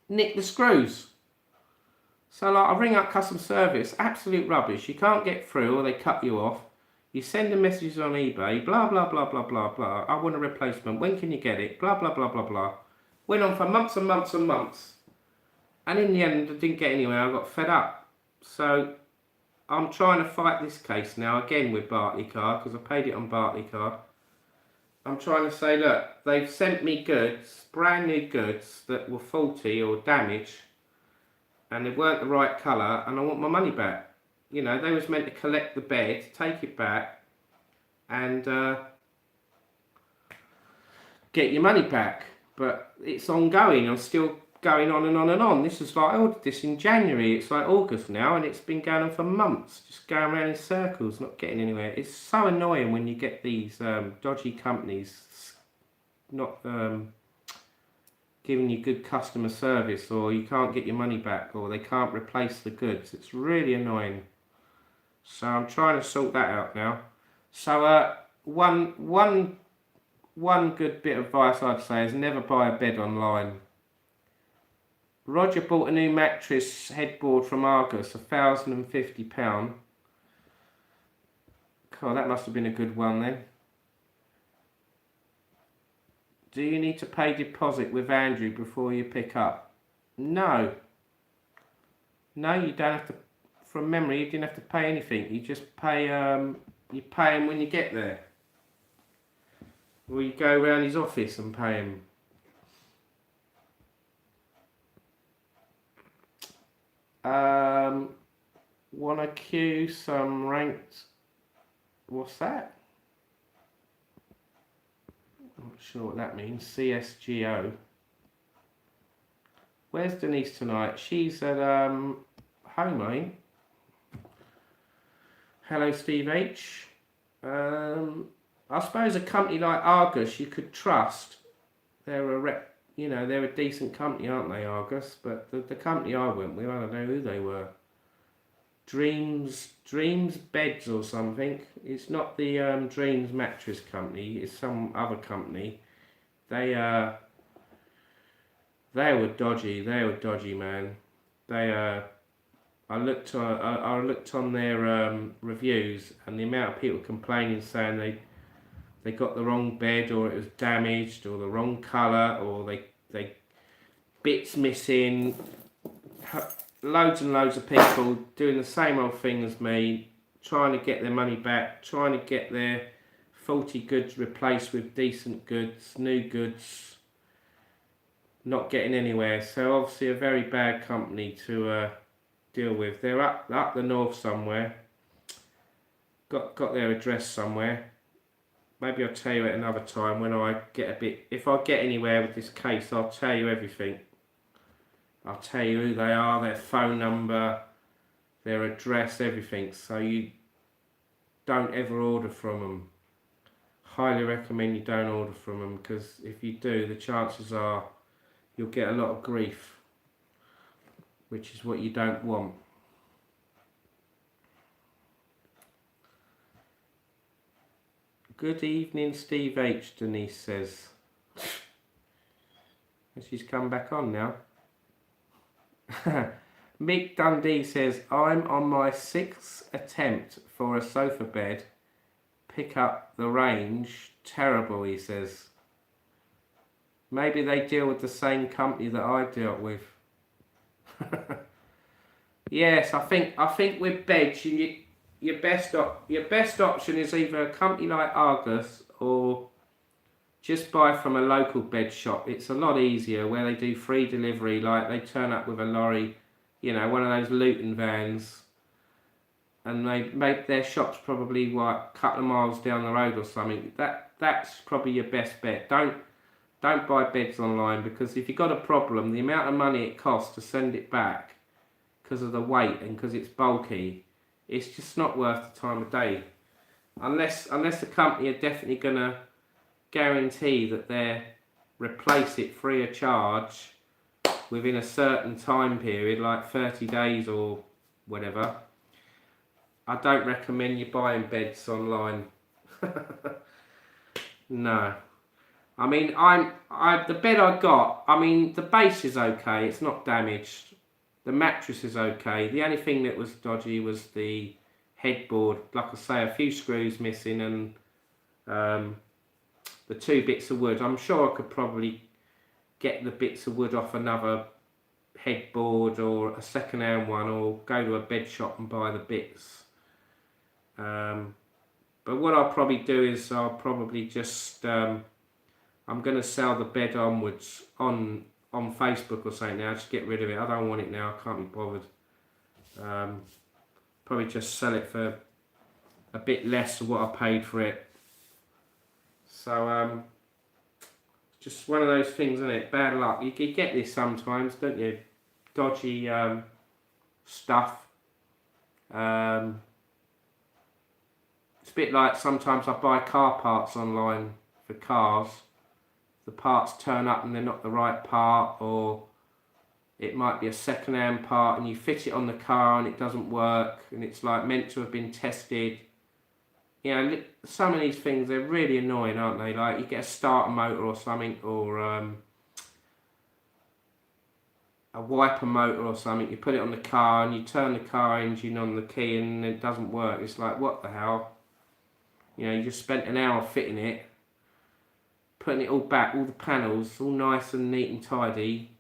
nick the screws. So like, I ring up customer service, absolute rubbish. You can't get through or they cut you off. You send the messages on eBay, blah blah blah blah blah blah. I want a replacement. When can you get it? Blah blah blah blah blah. Went on for months and months and months, and in the end I didn't get anywhere. I got fed up. So I'm trying to fight this case now again with Barclaycard, because I paid it on Barclaycard. I'm trying to say, look, they've sent me goods, brand new goods that were faulty or damaged, and they weren't the right colour, and I want my money back. You know, they was meant to collect the bed, take it back, and get your money back. But it's ongoing. I'm still going on and on and on. This is like, I ordered this in January. It's like August now, and it's been going on for months, just going around in circles, not getting anywhere. It's so annoying when you get these dodgy companies not giving you good customer service, or you can't get your money back, or they can't replace the goods. It's really annoying. So I'm trying to sort that out now. So one good bit of advice I'd say is never buy a bed online. Roger bought a new mattress headboard from Argos, £1,050. God, that must have been a good one then. Do you need to pay deposit with Andrew before you pick up? No. No, you don't have to. From memory, you didn't have to pay anything. You just pay. You pay him when you get there. Or you go around his office and pay him. Wanna queue some ranked? What's that? I'm not sure what that means. CSGO. Where's Denise tonight? She's at home, eh? Hello, Steve H. I suppose a company like Argos you could trust. They're a you know, they're a decent company, aren't they, Argus? But the company I went with, I don't know who they were. Dreams Beds or something. It's not the Dreams Mattress Company. It's some other company. They were dodgy. They were dodgy, man. They I looked on their reviews, and the amount of people complaining, saying they got the wrong bed, or it was damaged, or the wrong colour, or they bits missing. Loads and loads of people doing the same old thing as me, trying to get their money back, trying to get their faulty goods replaced with decent goods, new goods, not getting anywhere. So obviously a very bad company to deal with. They're up the north somewhere. Got their address somewhere. Maybe I'll tell you at another time when I get a bit. If I get anywhere with this case, I'll tell you everything. I'll tell you who they are, their phone number, their address, everything. So you don't ever order from them. Highly recommend you don't order from them, because if you do, the chances are you'll get a lot of grief, which is what you don't want. Good evening, Steve H, Denise says. She's come back on now. Mick Dundee says, I'm on my 6th attempt for a sofa bed. Pick up the range. Terrible, he says. Maybe they deal with the same company that I dealt with. Yes, I think with beds, your best option is either a company like Argus, or just buy from a local bed shop. It's a lot easier, where they do free delivery, like they turn up with a lorry, you know, one of those Luton vans, and they make their shops probably a couple of miles down the road or something. That's probably your best bet. Don't buy beds online, because if you've got a problem, the amount of money it costs to send it back because of the weight and because it's bulky, it's just not worth the time of day. Unless the company are definitely gonna guarantee that they replace it free of charge within a certain time period, like 30 days or whatever. I don't recommend you buying beds online. No. I mean, the bed I got, I mean, the base is okay, it's not damaged. The mattress is okay. The only thing that was dodgy was the headboard. Like I say, a few screws missing, and the 2 bits of wood. I'm sure I could probably get the bits of wood off another headboard or a second-hand one, or go to a bed shop and buy the bits. But what I'll probably do is I'll probably just I'm going to sell the bed onwards on Facebook or something now. Just get rid of it. I don't want it now. I can't be bothered. Probably just sell it for a bit less than what I paid for it. So just one of those things, isn't it? Bad luck. You get this sometimes, don't you? Dodgy stuff. It's a bit like sometimes I buy car parts online for cars. The parts turn up and they're not the right part, or it might be a second-hand part and you fit it on the car and it doesn't work, and it's like meant to have been tested. You know, some of these things, they're really annoying, aren't they? Like you get a starter motor or something, or a wiper motor or something, you put it on the car and you turn the car engine on the key and it doesn't work. It's like, what the hell? You know, you just spent an hour fitting it, putting it all back, all the panels, all nice and neat and tidy,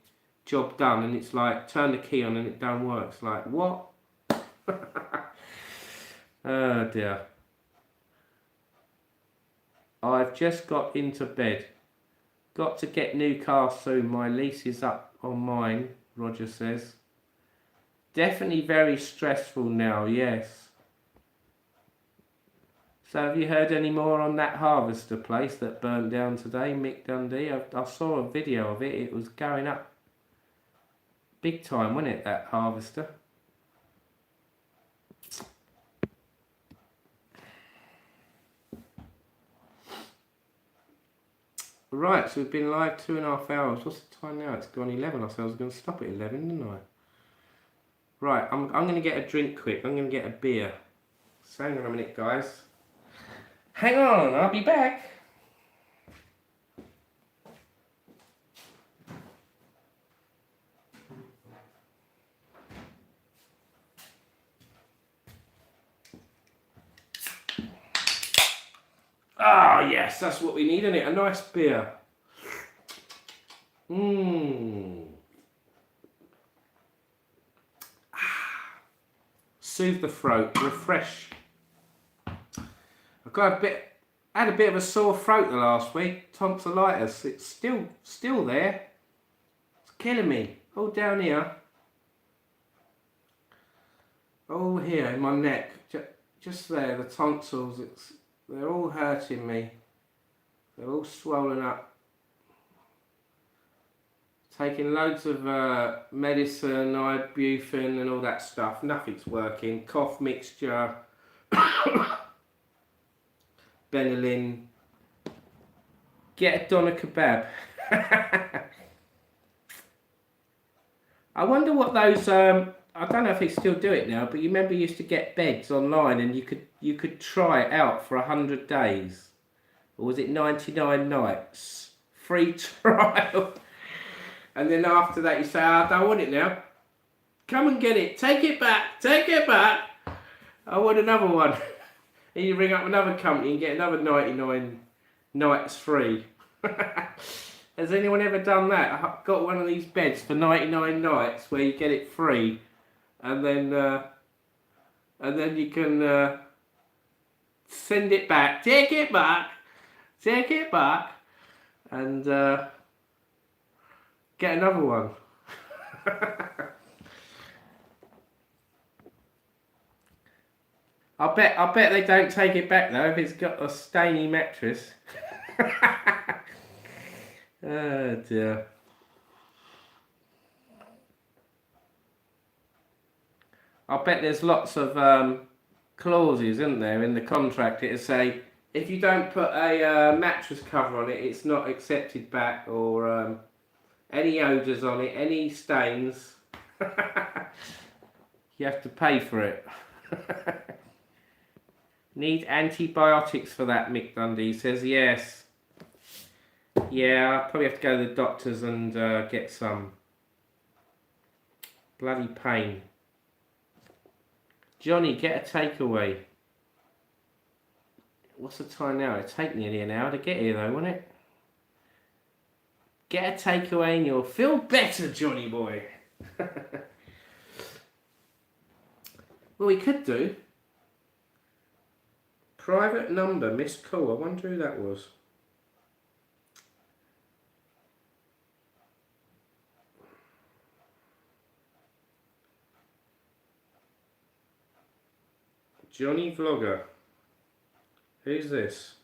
job done, and it's like, turn the key on and it don't work. It's like, what? Oh dear. I've just got into bed. Got to get new car soon. My lease is up on mine, Roger says. Definitely very stressful now, yes. So have you heard any more on that harvester place that burnt down today, Mick Dundee? I saw a video of it. It was going up big time, wasn't it, that harvester? Right, so we've been live 2.5 hours. What's the time now? It's gone 11. I said I was going to stop at 11, didn't I? Right, I'm going to get a drink quick. I'm going to get a beer. So hang on a minute, guys. Hang on, I'll be back. Ah, yes, that's what we need, isn't it? A nice beer. Soothe the throat, refresh. Had a bit of a sore throat the last week, tonsillitis. It's still there. It's killing me. All down here. All here in my neck. Just there, the tonsils. They're all hurting me. They're all swollen up. Taking loads of medicine, ibuprofen and all that stuff. Nothing's working. Cough mixture. Benylin. Get a doner kebab. I wonder what those... I don't know if they still do it now, but you remember you used to get beds online and you could try it out for 100 days. Or was it 99 nights? Free trial. And then after that you say, I don't want it now. Come and get it. Take it back. Take it back. I want another one. And you ring up another company and get another 99 nights free. Has anyone ever done that? I've got one of these beds for 99 nights where you get it free. And then you can send it back. Take it back. Take it back. And get another one. I bet they don't take it back though if it's got a stainy mattress. Oh dear. I bet there's lots of clauses, isn't there, in the contract. It'll say if you don't put a mattress cover on it, it's not accepted back, or any odours on it, any stains. You have to pay for it. Need antibiotics for that, Mick Dundee says. Yes. Yeah, I'll probably have to go to the doctors and get some. Bloody pain. Johnny, get a takeaway. What's the time now? It'll take nearly an hour to get here though, won't it? Get a takeaway and you'll feel better, Johnny boy. Well, we could do. Private number, missed call. I wonder who that was. Johnny Vlogger. Who's this?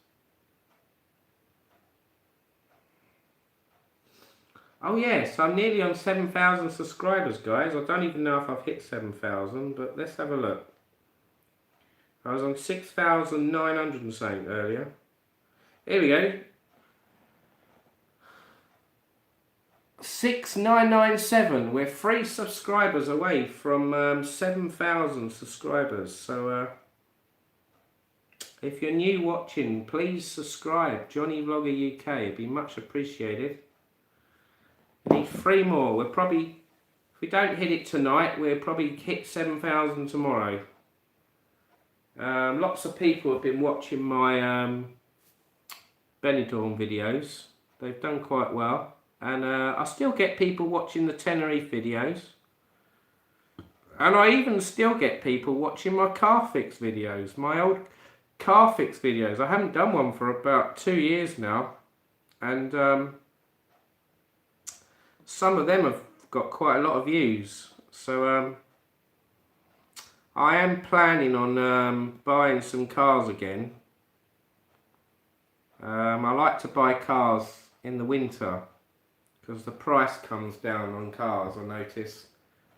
Oh yes, I'm nearly on 7,000 subscribers, guys. I don't even know if I've hit 7,000, but let's have a look. I was on 6,900 and something earlier. Here we go. 6,997. We're 3 subscribers away from 7,000 subscribers. So if you're new watching, please subscribe. Johnny Vlogger UK. It'd be much appreciated. We need 3 more. We're probably, if we don't hit it tonight, we'll probably hit 7,000 tomorrow. Lots of people have been watching my Benidorm videos. They've done quite well. And I still get people watching the Tenerife videos. And I even still get people watching my car fix videos. My old car fix videos. I haven't done one for about 2 years now. And some of them have got quite a lot of views. So I am planning on buying some cars again. I like to buy cars in the winter because the price comes down on cars, I notice.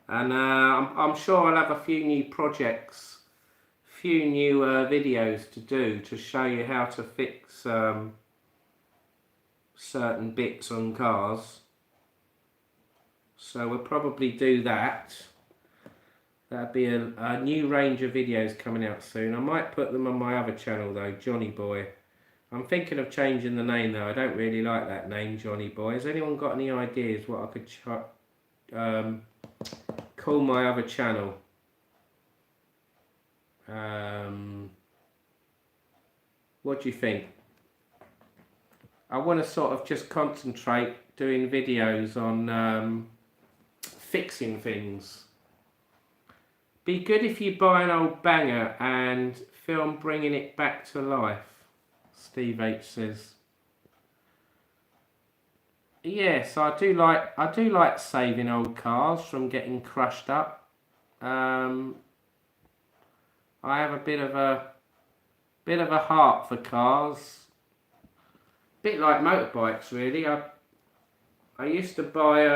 And I'm sure I'll have a few new projects, few new videos to do to show you how to fix certain bits on cars. So we'll probably do that. That'll be a new range of videos coming out soon. I might put them on my other channel though, Johnny Boy. I'm thinking of changing the name though. I don't really like that name, Johnny Boy. Has anyone got any ideas what I could call my other channel? What do you think? I want to sort of just concentrate doing videos on fixing things. Be good if you buy an old banger and film bringing it back to life, Steve H says. Yes, I do like saving old cars from getting crushed up. I have a bit of a heart for cars. Bit like motorbikes really. I used to buy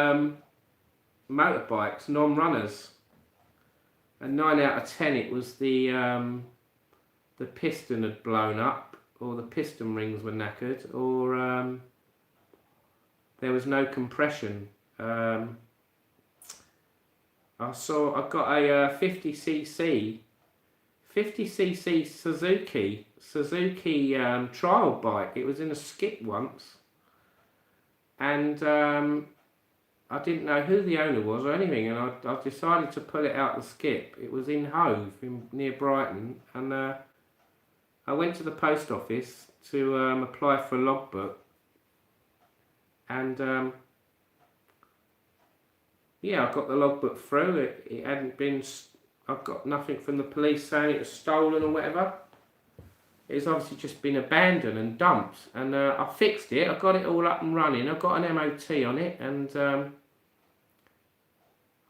motorbikes, non-runners. And 9 out of 10 it was the piston had blown up, or the piston rings were knackered, or there was no compression. I got a 50cc Suzuki trial bike. It was in a skip once, and I didn't know who the owner was or anything, and I decided to pull it out the skip. It was in Hove, near Brighton, and I went to the post office to apply for a logbook, and yeah, I got the logbook through. It hadn't been. I got nothing from the police saying it was stolen or whatever. It's obviously just been abandoned and dumped, and I fixed it. I got it all up and running. I got an MOT on it, and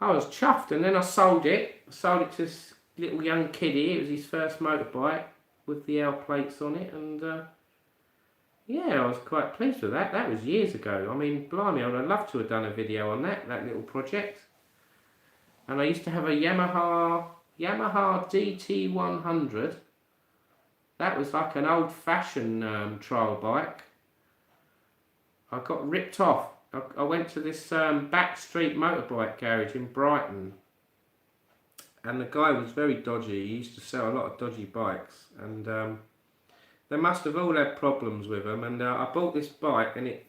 I was chuffed. And then I sold it. To this little young kiddie. It was his first motorbike with the L plates on it, and yeah, I was quite pleased with that. That was years ago. I mean, blimey, I'd love to have done a video on that little project. And I used to have a Yamaha DT100. That was like an old-fashioned trial bike. I got ripped off. I went to this back street motorbike garage in Brighton, and the guy was very dodgy. He used to sell a lot of dodgy bikes, and they must have all had problems with them. And I bought this bike, and it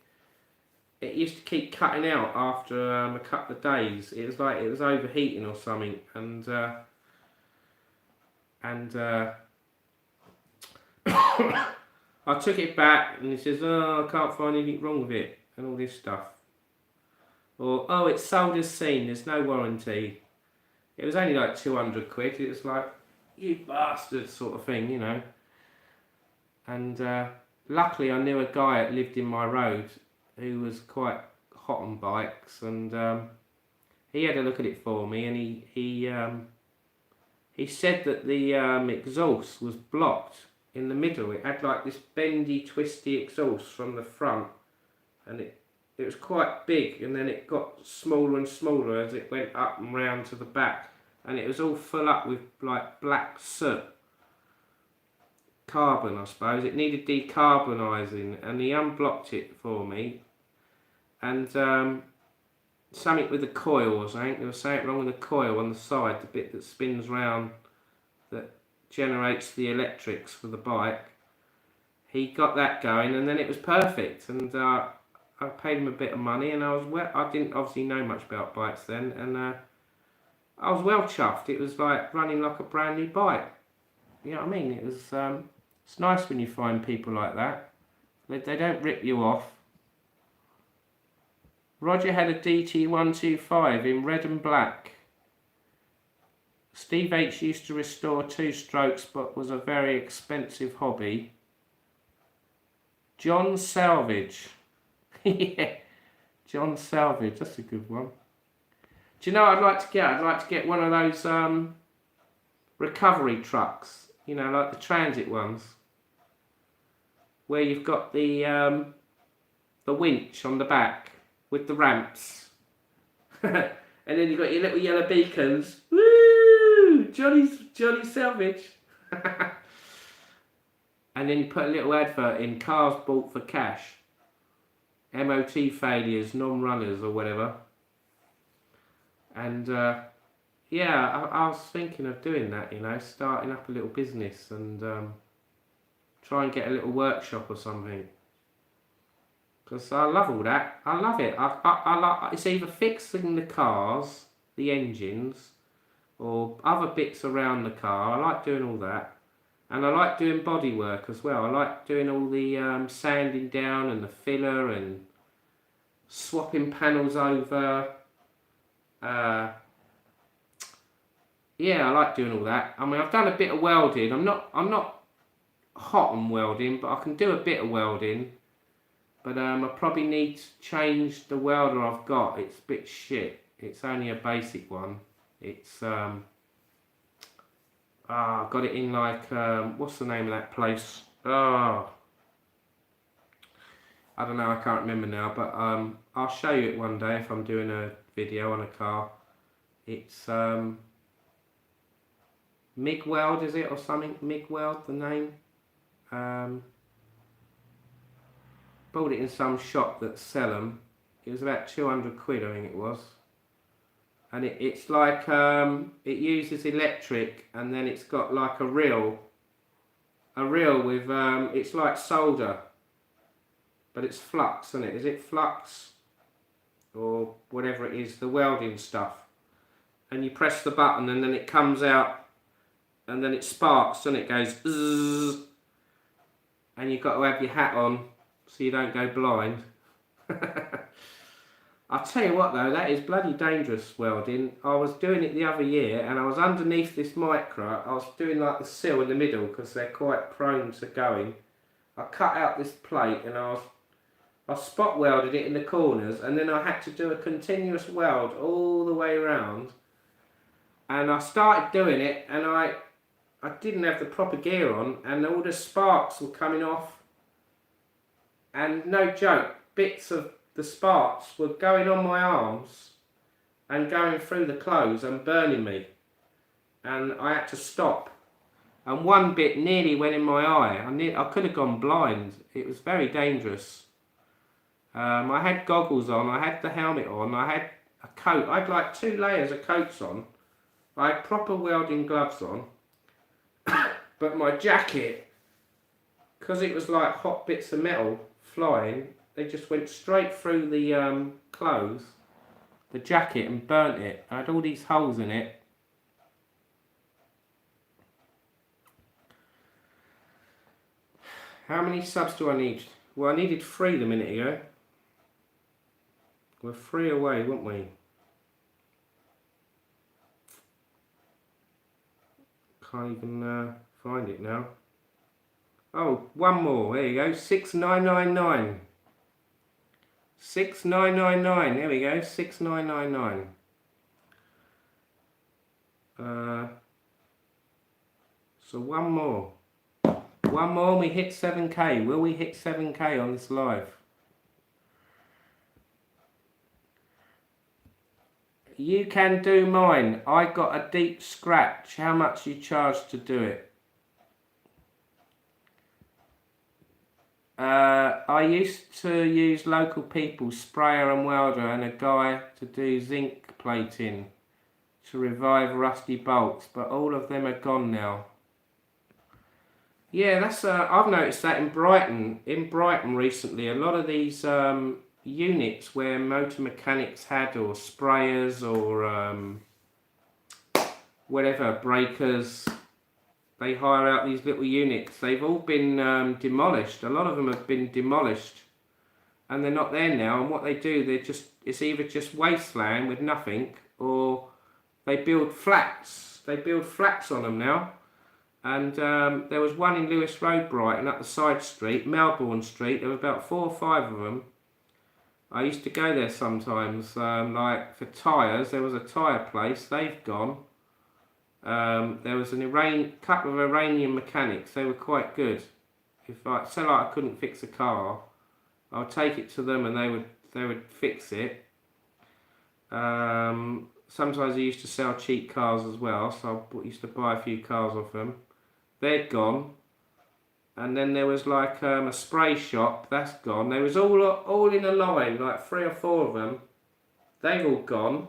used to keep cutting out after a couple of days. It was like it was overheating or something, and I took it back, and he says, "Oh, I can't find anything wrong with it," and all this stuff. Or, "Oh, it's sold as seen, there's no warranty." It was only like 200 quid. It was like, "You bastard," sort of thing, you know. And luckily I knew a guy that lived in my road who was quite hot on bikes, and he had a look at it for me, and he said that the exhaust was blocked in the middle. It had like this bendy, twisty exhaust from the front, and it was quite big, and then it got smaller and smaller as it went up and round to the back, and it was all full up with like black soot. Carbon, I suppose. It needed decarbonising, and he unblocked it for me, and something with the coil or something. There was something wrong with the coil on the side, the bit that spins round that generates the electrics for the bike. He got that going, and then it was perfect, and I paid him a bit of money, and I didn't obviously know much about bikes then, and I was well chuffed. It was like running like a brand new bike. You know what I mean? It was it's nice when you find people like that. They don't rip you off. Roger had a DT125 in red and black. Steve H used to restore two-strokes, but was a very expensive hobby. John Salvage. Yeah, John Salvage, that's a good one. Do you know what I'd like to get? I'd like to get one of those recovery trucks. You know, like the transit ones, where you've got the winch on the back with the ramps, and then you've got your little yellow beacons. Woo! Johnny Salvage. And then you put a little advert in: cars bought for cash. MOT failures, non-runners or whatever. And yeah, I was thinking of doing that, you know, starting up a little business and try and get a little workshop or something. Because I love all that. I love it. I like, it's either fixing the cars, the engines, or other bits around the car. I like doing all that. And I like doing body work as well. I like doing all the sanding down and the filler and swapping panels over. Yeah, I like doing all that. I mean, I've done a bit of welding. I'm not hot on welding, but I can do a bit of welding. But I probably need to change the welder I've got. It's a bit shit. It's only a basic one. It's I got it in like what's the name of that place? Oh, I don't know. I can't remember now. But I'll show you it one day if I'm doing a video on a car. It's MIG Weld, is it, or something? MIG Weld, the name. Bought it in some shop that sell them. It was about 200 quid, I think it was. And it's like, it uses electric, and then it's got like a reel with, it's like solder, but it's flux, isn't it? Is it flux? Or whatever it is, the welding stuff. And you press the button and then it comes out, and then it sparks, and it goes zzz, and you've got to have your hat on so you don't go blind. I'll tell you what though, that is bloody dangerous welding. I was doing it the other year and I was underneath this micro. I was doing like the sill in the middle because they're quite prone to going. I cut out this plate and I spot welded it in the corners, and then I had to do a continuous weld all the way around. And I started doing it and I didn't have the proper gear on, and all the sparks were coming off. And no joke, bits of the sparks were going on my arms and going through the clothes and burning me. And I had to stop. And one bit nearly went in my eye. I could have gone blind. It was very dangerous. I had goggles on, I had the helmet on, I had a coat. I had like 2 layers of coats on. I had proper welding gloves on. But my jacket, because it was like hot bits of metal flying, they just went straight through the clothes, the jacket, and burnt it. I had all these holes in it. How many subs do I need? Well, I needed 3 a minute ago. We're 3 away, weren't we? Can't even find it now. Oh, 1 more. There you go. 6999. 6999. There we go. 6999. So 1 more. 1 more and we hit 7k. Will we hit 7k on this live? You can do mine. I got a deep scratch. How much you charge to do it? I used to use local people, sprayer and welder, and a guy to do zinc plating to revive rusty bolts, but all of them are gone now. Yeah, that's I've noticed that in Brighton. In Brighton recently, a lot of these units where motor mechanics had, or sprayers, or whatever, breakers, they hire out these little units. They've all been demolished. A lot of them have been demolished, and they're not there now. And what they do, it's either just wasteland with nothing, or they build flats. They build flats on them now. And there was one in Lewis Road, Brighton, up the side street, Melbourne Street. There were about 4 or 5 of them. I used to go there sometimes, like for tyres. There was a tyre place, they've gone. There was couple of Iranian mechanics, they were quite good. If I couldn't fix a car, I'd take it to them and they would fix it. Sometimes I used to sell cheap cars as well, so I used to buy a few cars off them. They're gone. And then there was like a spray shop, that's gone. There was all in a line, like 3 or 4 of them. They've all gone.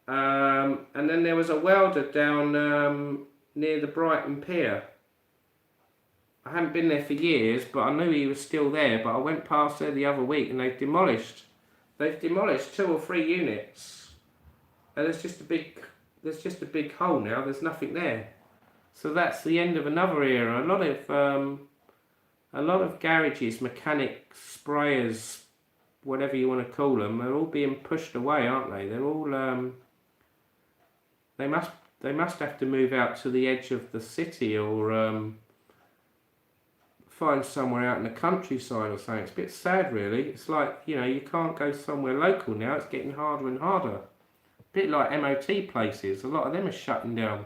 And then there was a welder down near the Brighton Pier. I haven't been there for years, but I knew he was still there. But I went past there the other week, and they've demolished 2 or 3 units. And there's just a big hole now. There's nothing there. So that's the end of another era. A lot of garages, mechanics, sprayers, whatever you want to call them, they're all being pushed away, aren't they? They're all they must have to move out to the edge of the city, or find somewhere out in the countryside or something. It's a bit sad, really. It's like, you can't go somewhere local now. It's getting harder and harder. A bit like MOT places. A lot of them are shutting down.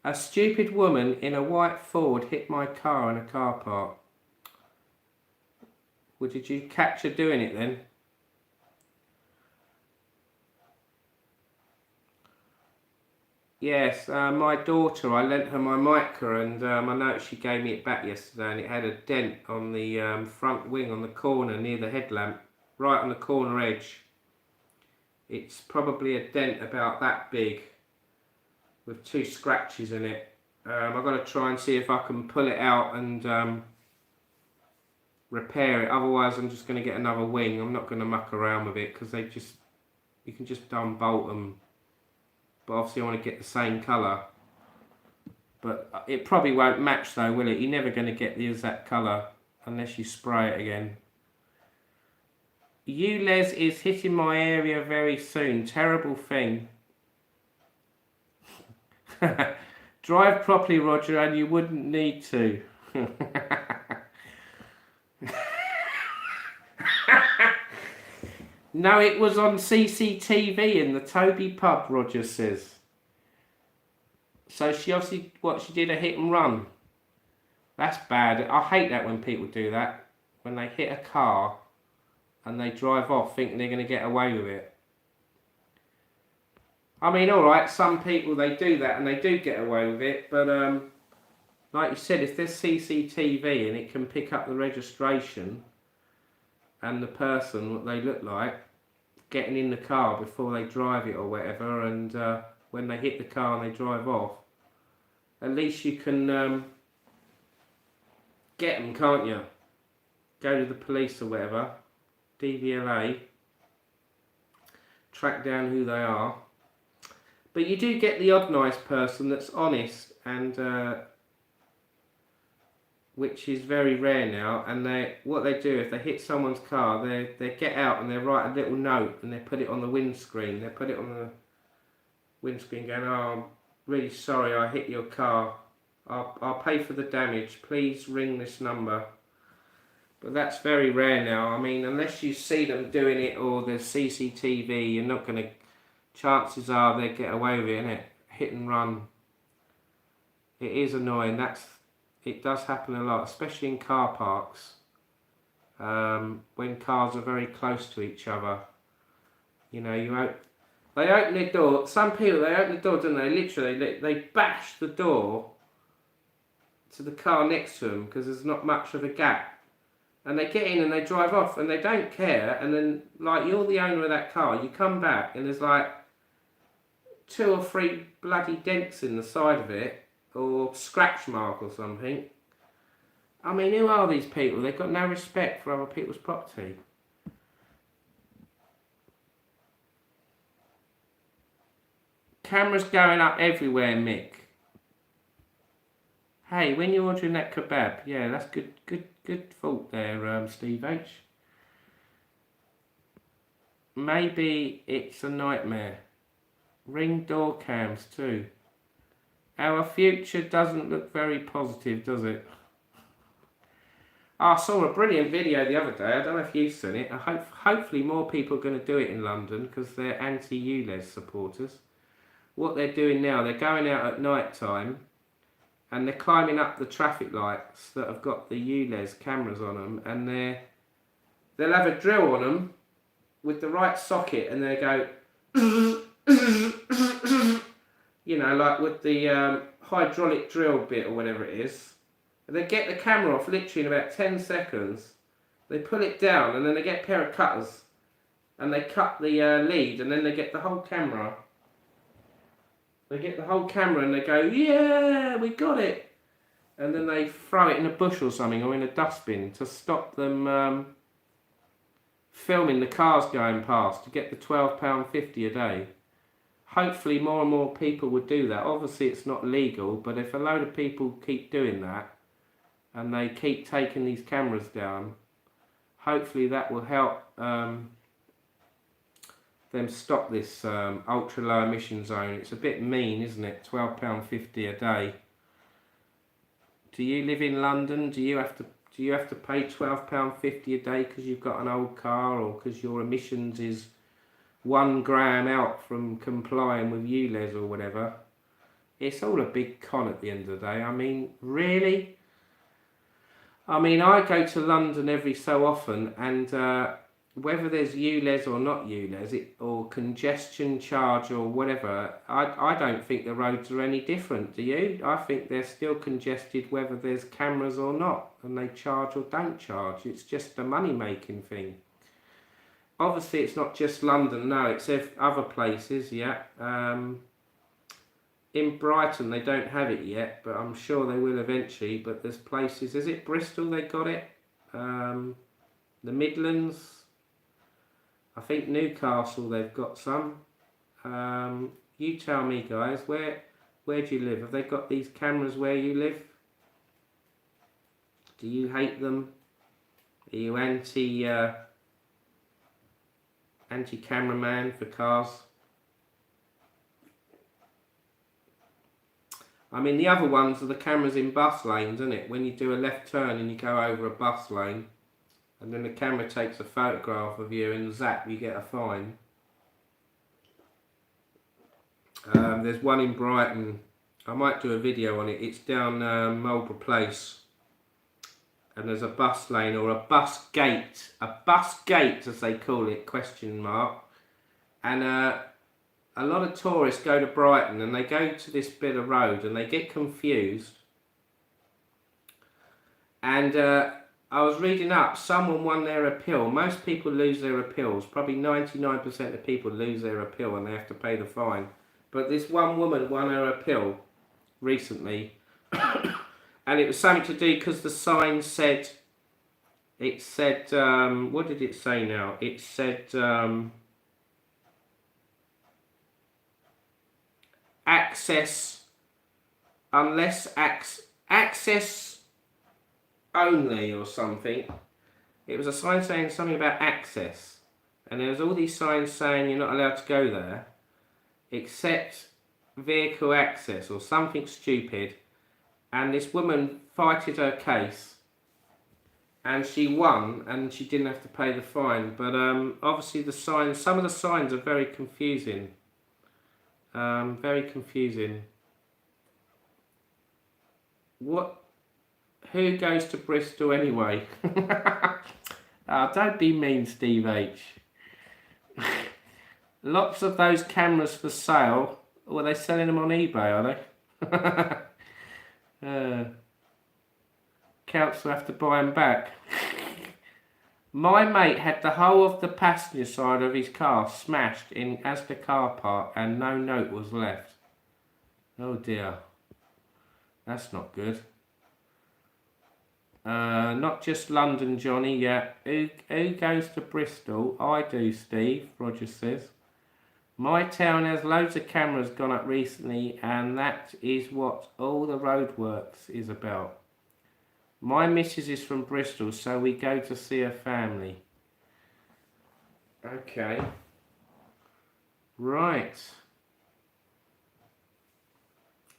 A stupid woman in a white Ford hit my car in a car park. Well, did you catch her doing it then? Yes, my daughter, I lent her my Micra, and I noticed she gave me it back yesterday, and it had a dent on the front wing on the corner near the headlamp, right on the corner edge. It's probably a dent about that big, with 2 scratches in it. I've got to try and see if I can pull it out and repair it. Otherwise, I'm just going to get another wing. I'm not going to muck around with it, because you can just unbolt them. But obviously I want to get the same colour. But it probably won't match though, will it? You're never going to get the exact colour unless you spray it again. ULEZ is hitting my area very soon. Terrible thing. Drive properly, Roger, and you wouldn't need to. No, it was on CCTV in the Toby pub, Roger says. So she obviously, she did a hit and run. That's bad. I hate that when people do that. When they hit a car and they drive off thinking they're going to get away with it. I mean, alright, some people, they do that and they do get away with it. But like you said, if there's CCTV and it can pick up the registration and the person, what they look like, getting in the car before they drive it or whatever, and when they hit the car and they drive off, at least you can get them, can't you? Go to the police or whatever, DVLA, track down who they are. But you do get the odd nice person that's honest, and which is very rare now. And what they do, if they hit someone's car, they get out and they write a little note and they put it on the windscreen. They put it on the windscreen going, "Oh, I'm really sorry I hit your car. I'll pay for the damage. Please ring this number." But that's very rare now. I mean, unless you see them doing it or there's CCTV, you're not going to... Chances are they get away with it, innit? Hit and run. It is annoying. It does happen a lot, especially in car parks. When cars are very close to each other. They open their door. Some people, they open the door, don't they? Literally, they bash the door to the car next to them because there's not much of a gap. And they get in and they drive off and they don't care. And then, like, you're the owner of that car. You come back and there's like 2 or 3 bloody dents in the side of it, or scratch mark or something. I mean, who are these people? They've got no respect for other people's property. Cameras going up everywhere, Mick. Hey, when you're ordering that kebab, yeah, that's good thought there, Steve H. Maybe it's a nightmare. Ring door cams too. Our future doesn't look very positive, does it? I saw a brilliant video the other day. I don't know if you've seen it. Hopefully more people are going to do it in London because they're anti-ULEZ supporters. What they're doing now, they're going out at night time and they're climbing up the traffic lights that have got the ULEZ cameras on them, and they'll have a drill on them with the right socket, and they go, like with the hydraulic drill bit or whatever it is. And they get the camera off literally in about 10 seconds. They pull it down and then they get a pair of cutters and they cut the lead, and then they get the whole camera. They get the whole camera and they go, yeah, we got it. And then they throw it in a bush or something, or in a dustbin, to stop them filming the cars going past, to get the £12.50 a day. Hopefully more and more people would do that. Obviously it's not legal, but if a load of people keep doing that and they keep taking these cameras down, hopefully that will help them stop this ultra low emission zone. It's a bit mean, isn't it? £12.50 a day. Do you live in London? Do you have to pay £12.50 a day because you've got an old car, or because your emissions is 1 gram out from complying with ULEZ or whatever? It's all a big con at the end of the day. I mean, really? I mean, I go to London every so often, and whether there's ULEZ or not ULEZ, or congestion charge or whatever, I don't think the roads are any different, do you? I think they're still congested whether there's cameras or not, and they charge or don't charge. It's just a money-making thing. Obviously, it's not just London, no, it's other places, yeah. In Brighton, they don't have it yet, but I'm sure they will eventually. But there's places, is it Bristol they got it? The Midlands, I think Newcastle they've got some. You tell me, guys, where do you live? Have they got these cameras where you live? Do you hate them? Are you anti-cameraman for cars? I mean, the other ones are the cameras in bus lanes, isn't it? When you do a left turn and you go over a bus lane, and then the camera takes a photograph of you, and zap, you get a fine. There's one in Brighton. I might do a video on it. It's down Marlborough Place. And there's a bus lane, or a bus gate. A bus gate, as they call it, question mark. And a lot of tourists go to Brighton and they go to this bit of road and they get confused. And I was reading up, someone won their appeal. Most people lose their appeals. Probably 99% of people lose their appeal and they have to pay the fine. But this one woman won her appeal recently. And it was something to do because the sign said, what did it say now? It said, access, unless access only or something. It was a sign saying something about access, and there was all these signs saying you're not allowed to go there except vehicle access or something stupid. And this woman fighted her case and she won, and she didn't have to pay the fine. But obviously the signs, some of the signs are very confusing. Very confusing. Who goes to Bristol anyway? Oh, don't be mean, Steve H. Lots of those cameras for sale. Well, they're selling them on eBay, are they? Council have to buy them back. My mate had the whole of the passenger side of his car smashed in Asda car park and no note was left. Oh dear. That's not good. Not just London, Johnny, yeah. Who goes to Bristol? I do, Steve, Roger says. My town has loads of cameras gone up recently, and that is what all the roadworks is about. My missus is from Bristol, so we go to see her family. Okay. Right.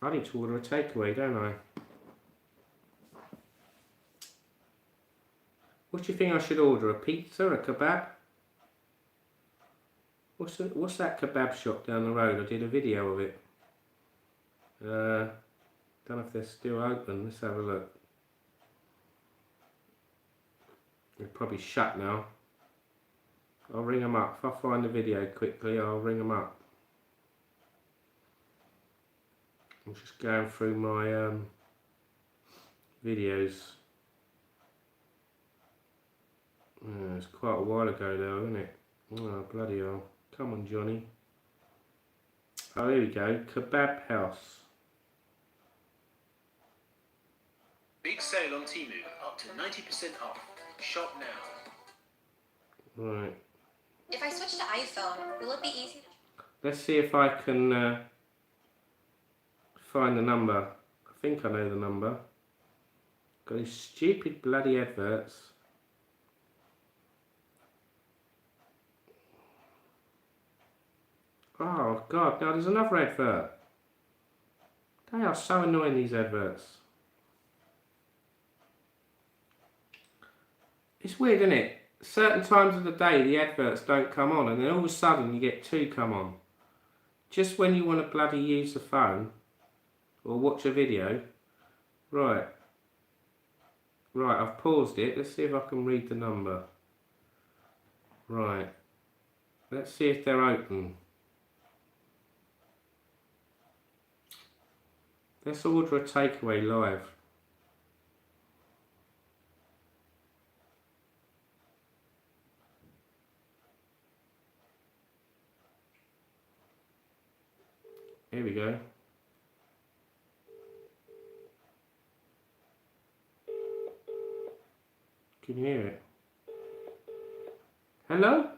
I need to order a takeaway, don't I? What do you think I should order? A pizza, a kebab? What's that kebab shop down the road? I did a video of it. Don't know if they're still open. Let's have a look. They're probably shut now. I'll ring them up. If I find the video quickly, I'll ring them up. I'm just going through my videos. It's quite a while ago though, isn't it? Oh, bloody hell. Come on, Johnny. Oh, here we go. Kebab House. Big sale on Temu, up to 90% off. Shop now. Right. If I switch to iPhone, will it be easy to... Let's see if I can find the number. I think I know the number. Got these stupid bloody adverts. Oh God, now there's another advert. They are so annoying, these adverts. It's weird, isn't it? Certain times of the day the adverts don't come on, and then all of a sudden you get two come on. Just when you want to bloody use the phone or watch a video. Right, I've paused it. Let's see if I can read the number. Right, let's see if they're open. Let's order a takeaway live. Here we go. Can you hear it? Hello?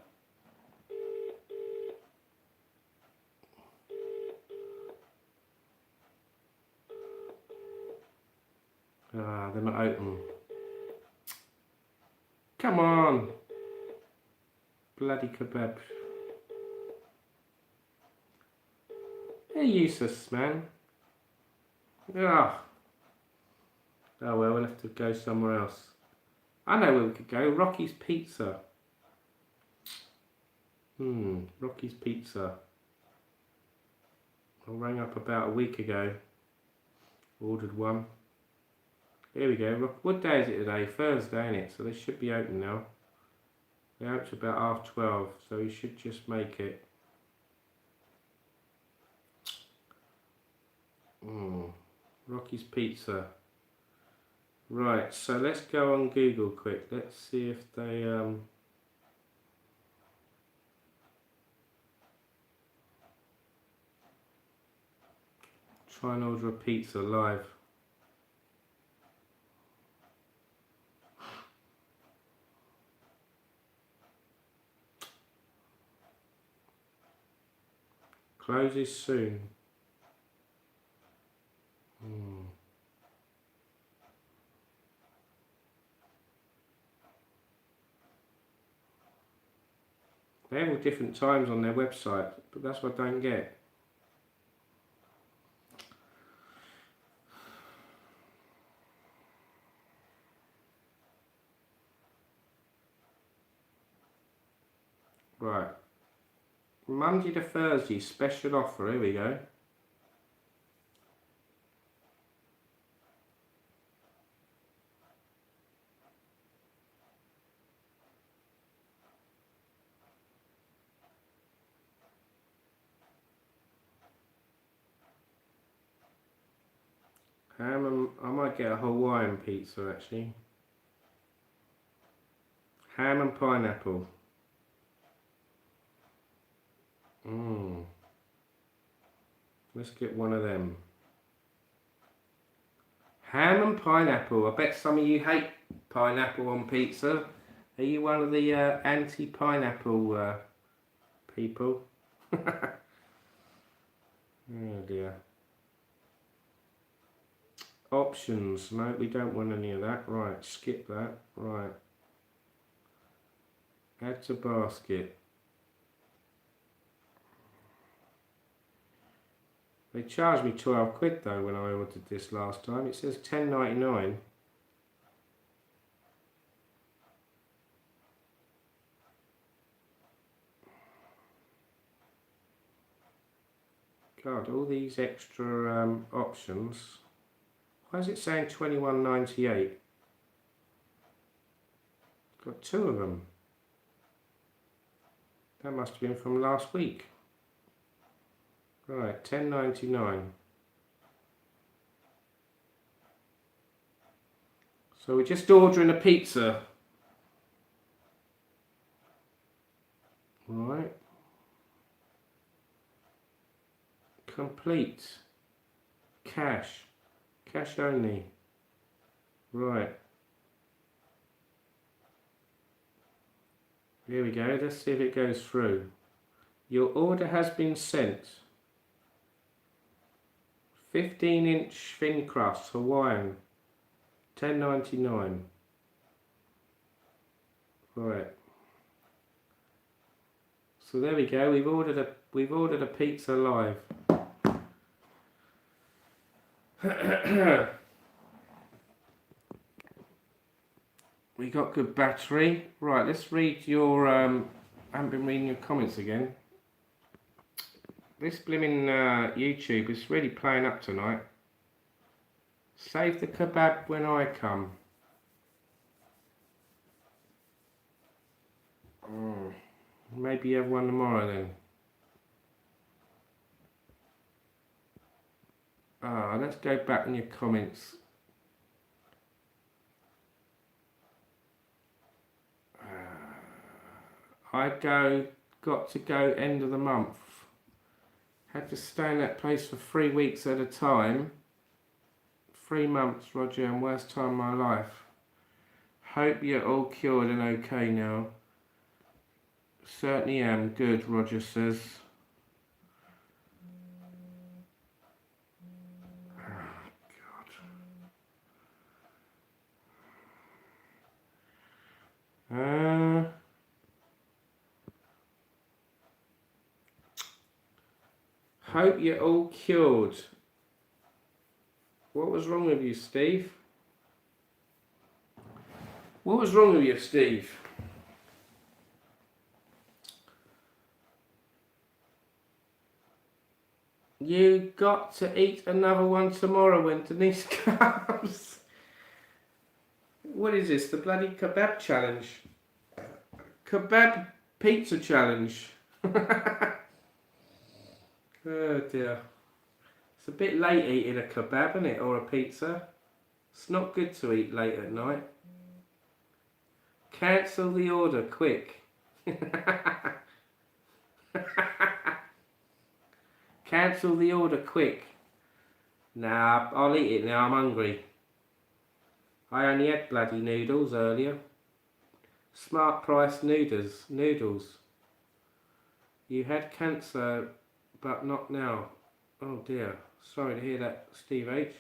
Ah, they're not open. Come on! Bloody kebab. They're useless, man. Ah. Oh well, we'll have to go somewhere else. I know where we could go. Rocky's Pizza. Rocky's Pizza. I rang up about a week ago. Ordered one. Here we go. What day is it today? Thursday, isn't it? So they should be open now. They're open about 12:30, so we should just make it. Rocky's Pizza. Right, so let's go on Google quick. Let's see if they try and order a pizza live. Closes soon. They have all different times on their website, but that's what I don't get. Right. Monday to Thursday, special offer, here we go. I might get a Hawaiian pizza actually. Ham and pineapple. Let's get one of them. Ham and pineapple. I bet some of you hate pineapple on pizza. Are you one of the anti-pineapple people? Oh dear. Options. No, we don't want any of that. Right, skip that. Right. Add to basket. They charged me 12 quid though when I ordered this last time. It says £10.99. God, all these extra options. Why is it saying £21.98? Got two of them. That must have been from last week. Right, £10.99. So we're just ordering a pizza. Right. Complete. Cash. Cash only. Right. Here we go. Let's see if it goes through. Your order has been sent. 15-inch thin crust, Hawaiian. $10.99. Right. So there we go. We've ordered a pizza live. We got good battery. Right, let's read your I haven't been reading your comments again. This blimmin' YouTube is really playing up tonight. Save the kebab when I come. Maybe have one tomorrow then. Let's go back in your comments. Got to go end of the month. Had to stay in that place for 3 weeks at a time. 3 months, Roger, and worst time of my life. Hope you're all cured and okay now. Certainly am. Good, Roger says. Hope you're all cured. What was wrong with you, Steve? What was wrong with you, Steve? You got to eat another one tomorrow when Denise comes. What is this? The bloody kebab challenge? Kebab pizza challenge. Oh dear. It's a bit late eating a kebab, isn't it? Or a pizza. It's not good to eat late at night. Cancel the order, quick. Cancel the order, quick. Nah, I'll eat it now, I'm hungry. I only had bloody noodles earlier. Smart price noodles. You had cancer, but not now. Oh dear. Sorry to hear that, Steve H.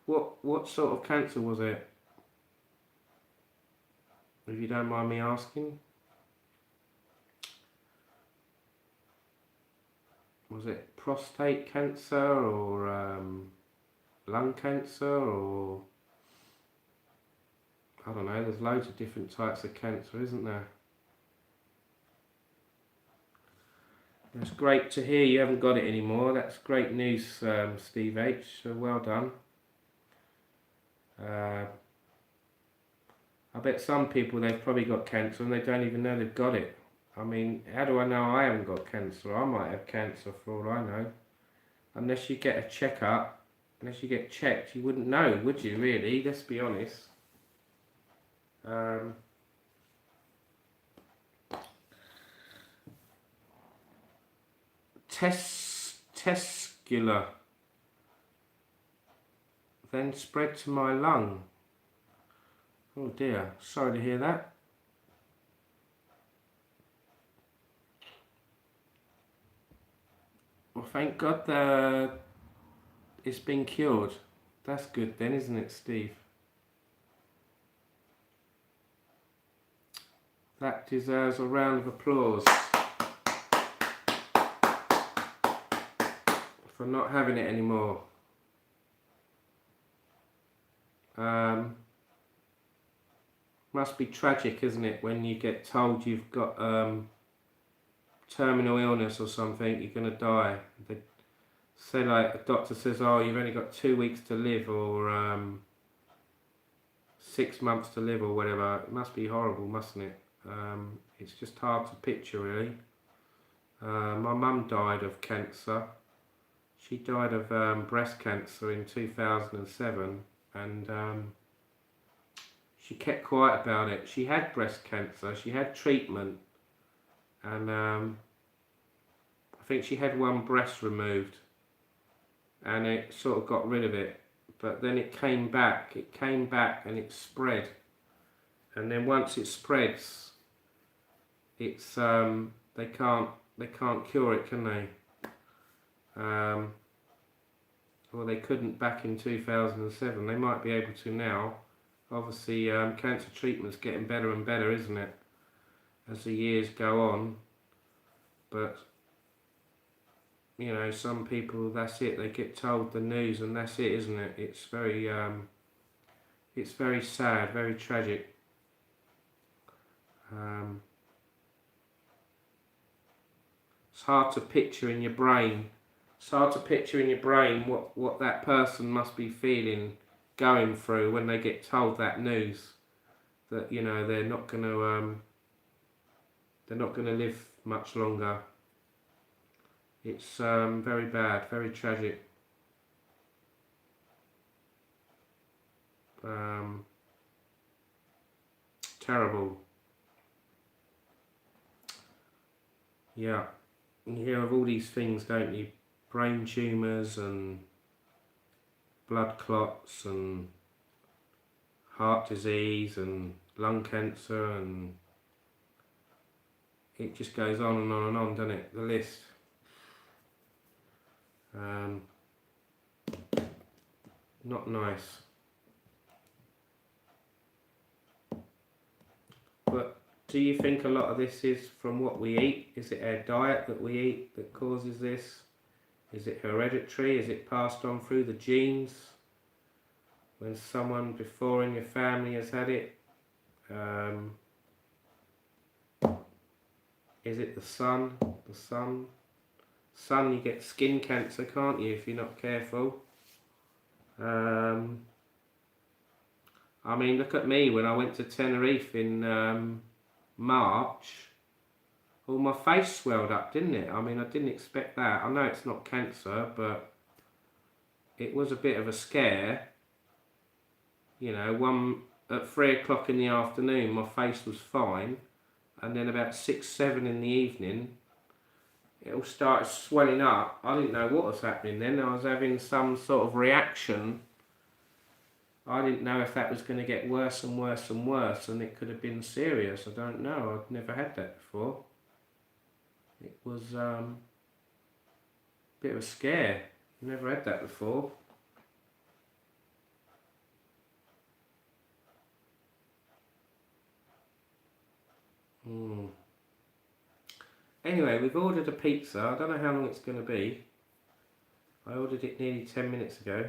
What sort of cancer was it? If you don't mind me asking. Was it prostate cancer or lung cancer or... I don't know, there's loads of different types of cancer, isn't there? It's great to hear you haven't got it anymore. That's great news, Steve H. So well done. I bet some people, they've probably got cancer and they don't even know they've got it. I mean, how do I know I haven't got cancer? I might have cancer for all I know. Unless you get a checkup, unless you get checked, you wouldn't know, would you really? Let's be honest. Testicular, then spread to my lung. Oh dear, sorry to hear that. Well, thank God that it's been cured. That's good then, isn't it, Steve? That deserves a round of applause for not having it anymore. Must be tragic, isn't it, when you get told you've got terminal illness or something, you're going to die. They say, like, a doctor says, oh, you've only got 2 weeks to live, or 6 months to live, or whatever. It must be horrible, mustn't it? It's just hard to picture, really. My mum died of cancer. She died of breast cancer in 2007, and she kept quiet about it. She had breast cancer. She had treatment, and I think she had one breast removed, and it sort of got rid of it. But then it came back. It came back, and it spread. And then once it spreads, it's they can't cure it, can they? Well, they couldn't back in 2007. They might be able to now. Obviously, cancer treatment's getting better and better, isn't it, as the years go on? But you know, some people, that's it. They get told the news, and that's it, isn't it? It's very sad, very tragic. It's hard to picture in your brain. It's hard to picture in your brain what that person must be feeling, going through when they get told that news, that you know they're not going to live much longer. It's very bad, very tragic. Terrible. Yeah, you hear of all these things, don't you? Brain tumours and blood clots and heart disease and lung cancer, and it just goes on and on and on, doesn't it? The list. Not nice. But do you think a lot of this is from what we eat? Is it our diet that we eat that causes this? Is it hereditary? Is it passed on through the genes? When someone before in your family has had it? Is it the sun? The sun? Sun, you get skin cancer, can't you, if you're not careful? I mean, look at me when I went to Tenerife in March. All my face swelled up, didn't it? I mean, I didn't expect that. I know it's not cancer, but it was a bit of a scare. You know, at 3 o'clock in the afternoon, my face was fine, and then about 6, 7 in the evening, it all started swelling up. I didn't know what was happening then. I was having some sort of reaction. I didn't know if that was going to get worse and worse and worse, and it could have been serious. I don't know. I've never had that before. It was a bit of a scare. Never had that before. Anyway, we've ordered a pizza. I don't know how long it's going to be. I ordered it nearly 10 minutes ago.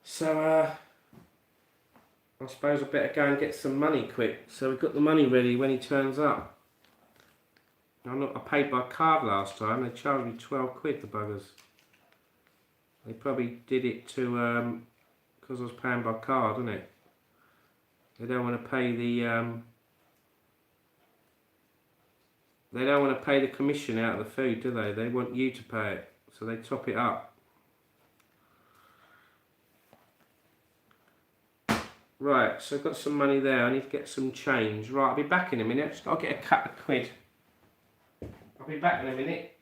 So, I suppose I better go and get some money quick. So we've got the money ready when he turns up. I paid by card last time. They charged me 12 quid, the buggers. They probably did it to, because I was paying by card, isn't it? They don't want to pay the, they don't want to pay the commission out of the food, do they? They want you to pay it, so they top it up. Right, so I've got some money there. I need to get some change. Right, I'll be back in a minute. Just got to get a couple of quid. I'll be back in a minute.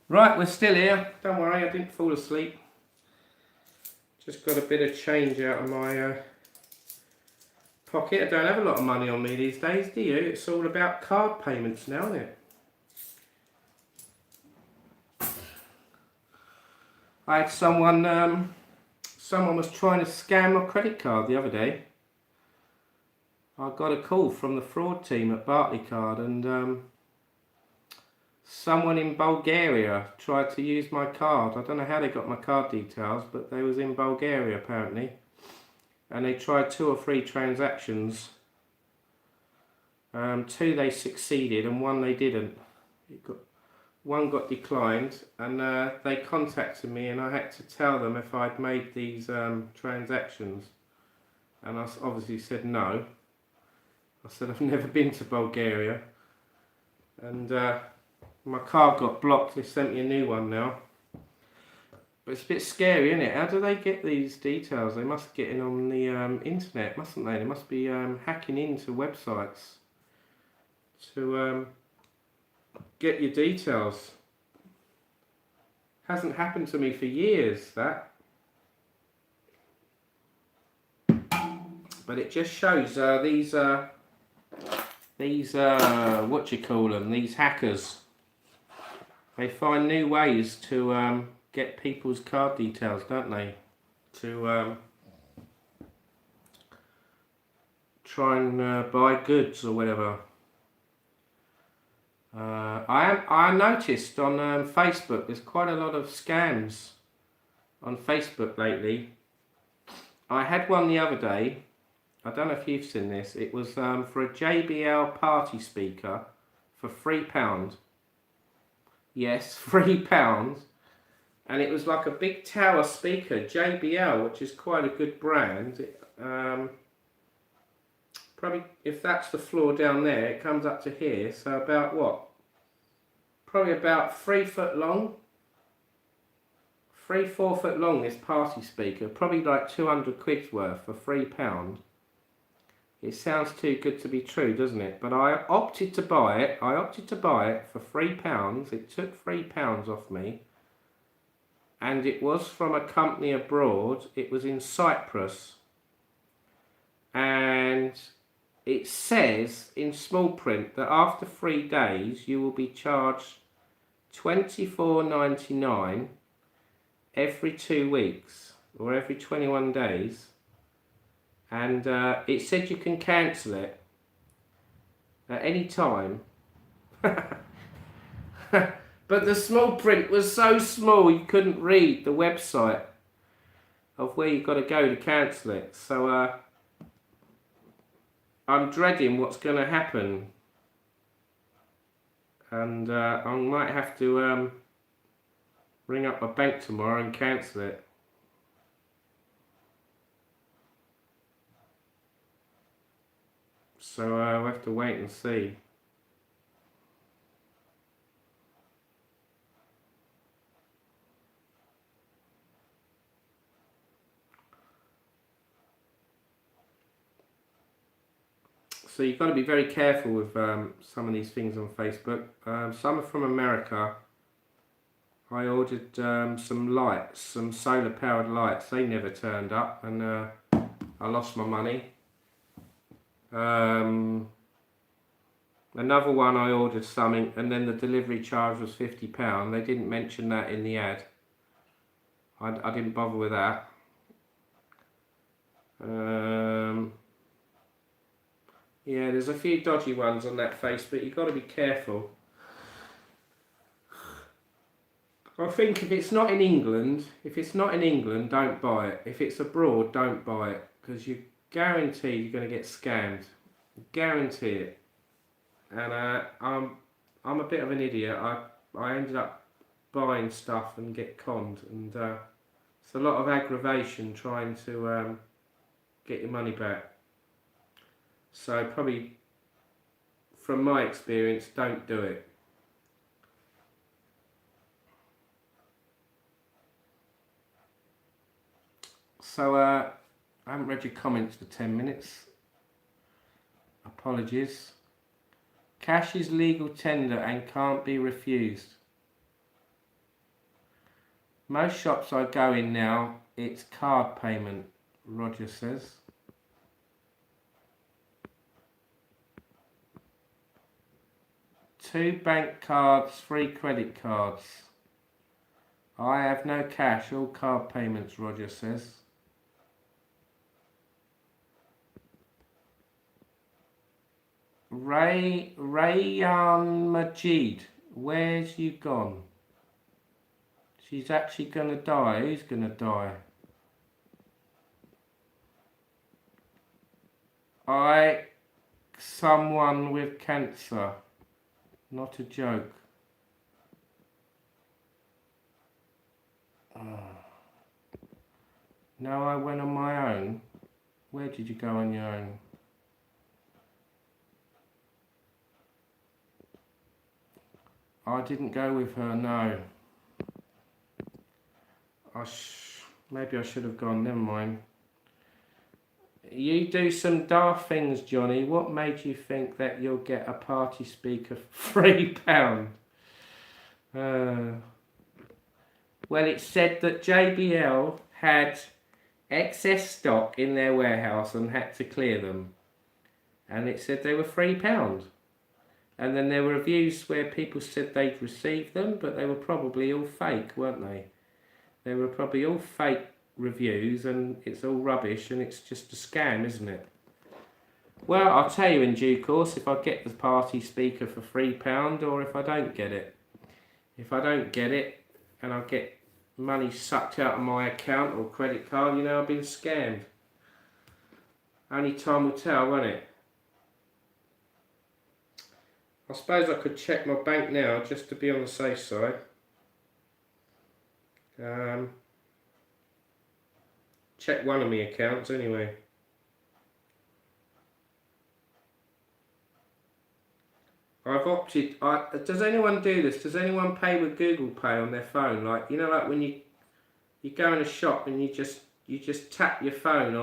Right, we're still here. Don't worry, I didn't fall asleep. Just got a bit of change out of my pocket. I don't have a lot of money on me these days, do you? It's all about card payments now, isn't it? I had someone was trying to scam my credit card the other day. I got a call from the fraud team at Barclaycard, and someone in Bulgaria tried to use my card. I don't know how they got my card details, but they was in Bulgaria apparently, and they tried 2 or 3 transactions. 2 they succeeded and 1 they didn't. One got declined, and they contacted me, and I had to tell them if I'd made these transactions, and I obviously said no. I said I've never been to Bulgaria, and my card got blocked. They sent me a new one now, but it's a bit scary, isn't it? How do they get these details? They must get in on the internet, mustn't they? They must be hacking into websites to get your details. Hasn't happened to me for years, that. But it just shows these what you call them, these hackers. They find new ways to get people's card details, don't they? To try and buy goods or whatever. I noticed on Facebook there's quite a lot of scams on Facebook lately. I had one the other day. I don't know if you've seen this. It was for a JBL party speaker for £3. Yes, £3. And it was like a big tower speaker, JBL, which is quite a good brand. Probably, if that's the floor down there, it comes up to here. So about what? Probably about 3 foot long. 3-4 foot long, this party speaker. Probably like 200 quid's worth for £3. It sounds too good to be true, doesn't it? But I opted to buy it. I opted to buy it for £3. It took £3 off me. And it was from a company abroad. It was in Cyprus. And it says in small print that after 3 days you will be charged $24.99 every 2 weeks or every 21 days. And it said you can cancel it at any time. But the small print was so small you couldn't read the website of where you've got to go to cancel it. So I'm dreading what's going to happen. And I might have to ring up my bank tomorrow and cancel it. So we'll have to wait and see. So you've got to be very careful with some of these things on Facebook. Some are from America. I ordered some lights, some solar powered lights. They never turned up, and I lost my money. Another one, I ordered something and then the delivery charge was £50. They didn't mention that in the ad. I didn't bother with that. Yeah, there's a few dodgy ones on that Facebook. You've got to be careful. I think if it's not in England, don't buy it. If it's abroad, don't buy it, because you guarantee you're going to get scammed. Guarantee it. And I'm a bit of an idiot. I ended up buying stuff and get conned, and it's a lot of aggravation trying to get your money back. So probably, from my experience, don't do it. So I haven't read your comments for 10 minutes. Apologies. Cash is legal tender and can't be refused. Most shops I go in now, it's card payment, Roger says. Two bank cards, 3 credit cards. I have no cash, all card payments, Roger says. Rayyan Majid, where's you gone? She's actually gonna die. Who's gonna die? Someone with cancer. Not a joke. No, I went on my own. Where did you go on your own? I didn't go with her, no. Maybe I should have gone, never mind. You do some daft things, Johnny. What made you think that you'll get a party speaker for £3? Well, it said that JBL had excess stock in their warehouse and had to clear them. And it said they were £3. And then there were reviews where people said they'd received them, but they were probably all fake, weren't they? They were probably all fake reviews, and it's all rubbish, and it's just a scam, isn't it? Well, I'll tell you in due course if I get the party speaker for £3 or if I don't get it. If I don't get it and I get money sucked out of my account or credit card, you know I've been scammed. Only time will tell, won't it? I suppose I could check my bank now just to be on the safe side. Check one of my accounts anyway. I've opted. Does anyone do this? Does anyone pay with Google Pay on their phone? Like, you know, like when you go in a shop and you just tap your phone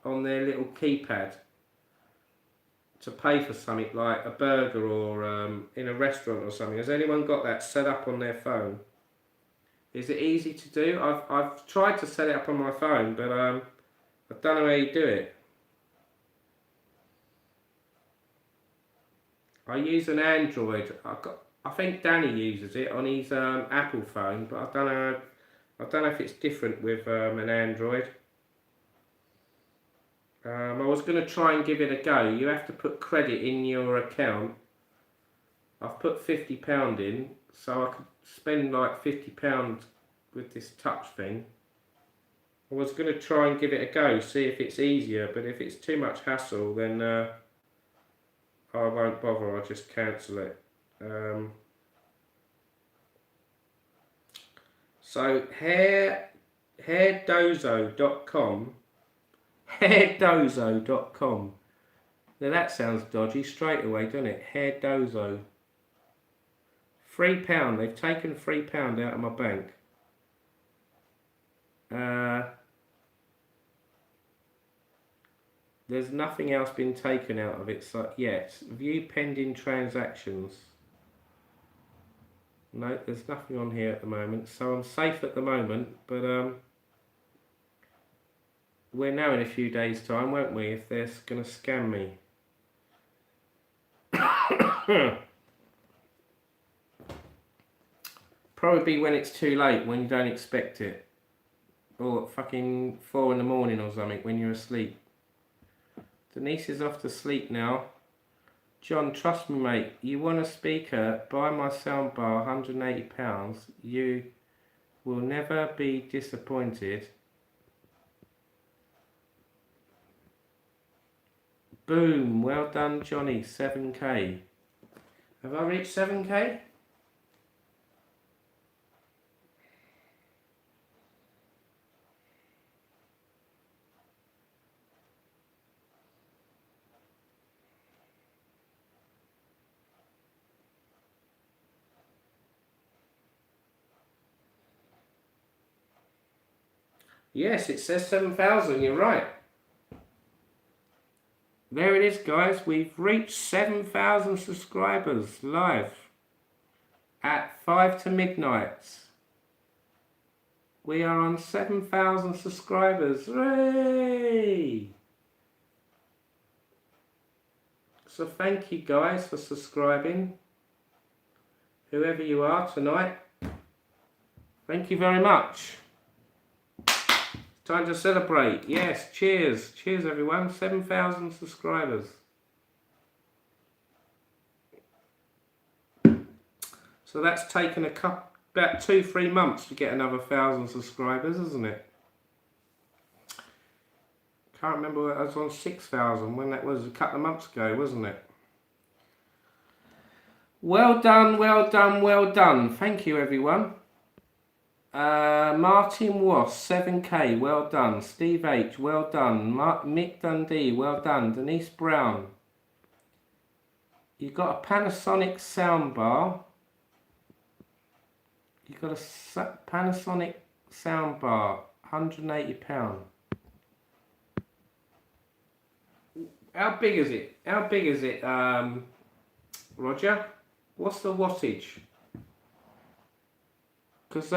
on their little keypad to pay for something like a burger or in a restaurant or something. Has anyone got that set up on their phone? Is it easy to do? I've tried to set it up on my phone, but I don't know how you do it. I use an Android. I think Danny uses it on his Apple phone, but I don't know if it's different with an Android. I was going to try and give it a go. You have to put credit in your account. I've put £50 in, so I could spend like £50 with this touch thing. I was going to try and give it a go, see if it's easier, but if it's too much hassle, then I won't bother. I'll just cancel it. So hairdozo.com. Hairdozo.com. Now that sounds dodgy straight away, doesn't it? Hairdozo. £3. They've taken £3 out of my bank. There's nothing else been taken out of it yet. View pending transactions. No, there's nothing on here at the moment, so I'm safe at the moment, but we'll know in a few days' time, won't we, if they're going to scam me. Probably when it's too late, when you don't expect it. Or at fucking 4 in the morning or something, when you're asleep. Denise is off to sleep now. John, trust me, mate. You want a speaker? Buy my soundbar, £180. You will never be disappointed. Boom. Well done, Johnny. 7k. Have I reached 7k? Yes, it says 7,000, you're right. There it is, guys. We've reached 7,000 subscribers live at 5 to midnight. We are on 7,000 subscribers. Hooray! So thank you guys for subscribing. Whoever you are tonight. Thank you very much. Time to celebrate. Yes, cheers. Cheers, everyone. 7,000 subscribers. So that's taken about 2-3 months to get another 1,000 subscribers, isn't it? Can't remember, I was on 6,000 when that was a couple of months ago, wasn't it? Well done, well done, well done. Thank you, everyone. Martin Wass, 7K, well done. Steve H, well done. Mick Dundee, well done. Denise Brown. You've got a Panasonic soundbar. You've got a Panasonic soundbar, £180. How big is it? How big is it, Roger? What's the wattage? Because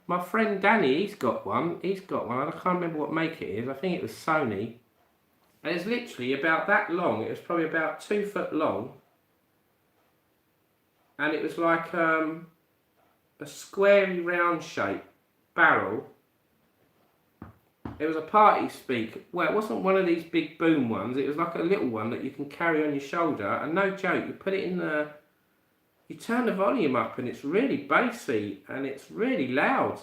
my friend Danny, he's got one. I can't remember what make it is. I think it was Sony. And it's literally about that long. It was probably about 2 foot long. And it was like a squarey round shape barrel. It was a party speaker. Well, it wasn't one of these big boom ones. It was like a little one that you can carry on your shoulder. And no joke, you put it in the... You turn the volume up and it's really bassy and it's really loud.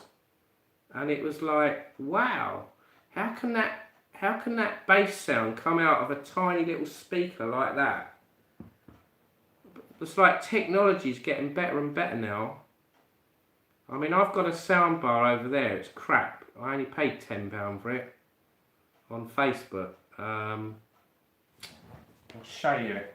And it was like, wow, how can that bass sound come out of a tiny little speaker like that? It's like technology's getting better and better now. I mean, I've got a soundbar over there, it's crap. I only paid £10 for it on Facebook. I'll show you it.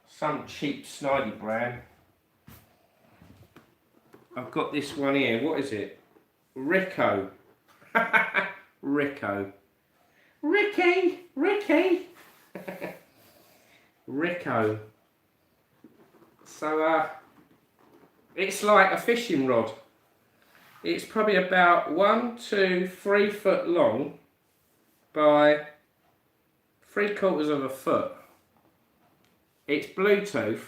Some cheap snidey brand. I've got this one here. What is it? Rico. Rico. Ricky. Rico. So it's like a fishing rod. It's probably about 1, 2, 3 foot long by 3/4 of a foot. It's Bluetooth,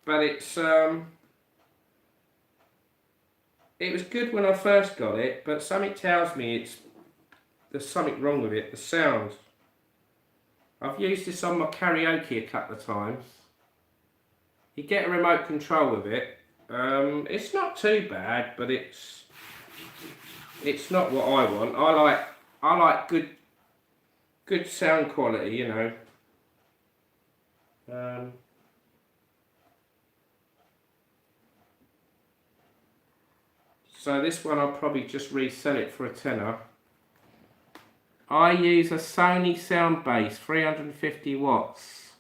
but it's it was good when I first got it, but something tells me there's something wrong with it. The sound. I've used this on my karaoke a couple of times. You get a remote control with it. It's not too bad, but it's not what I want. I like good sound quality, you know. So this one I'll probably just resell it for a tenner. I use a Sony Soundbase 350 watts,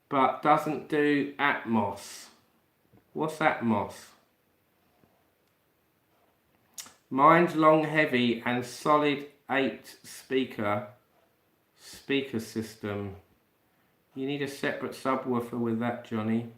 but doesn't do Atmos. What's Atmos? Mine's long, heavy and solid 8 speaker system. You need a separate subwoofer with that, Johnny.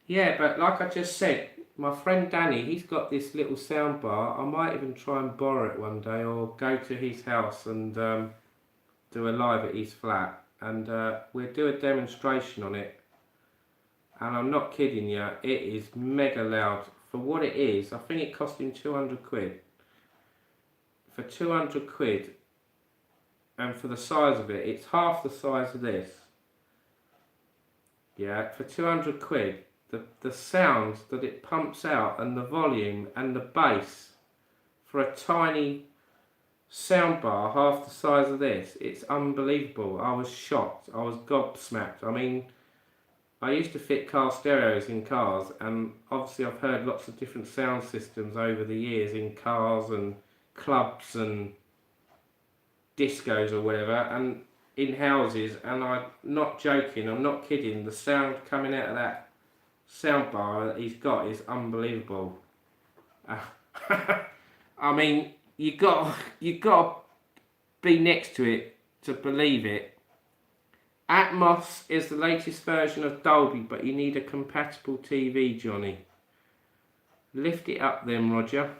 Yeah, but like I just said, my friend Danny, he's got this little soundbar. I might even try and borrow it one day or go to his house and do a live at his flat. And we'll do a demonstration on it. And I'm not kidding you, it is mega loud. For what it is, I think it cost him 200 quid. For 200 quid, and for the size of it, it's half the size of this. Yeah, for 200 quid, the sounds that it pumps out and the volume and the bass for a tiny soundbar half the size of this, it's unbelievable. I was shocked. I was gobsmacked. I mean, I used to fit car stereos in cars, and obviously I've heard lots of different sound systems over the years in cars and clubs and discos or whatever, and in houses, and I'm not joking, I'm not kidding, the sound coming out of that soundbar that he's got is unbelievable. I mean, you got to be next to it to believe it. Atmos is the latest version of Dolby, but you need a compatible TV, Johnny. Lift it up then, Roger.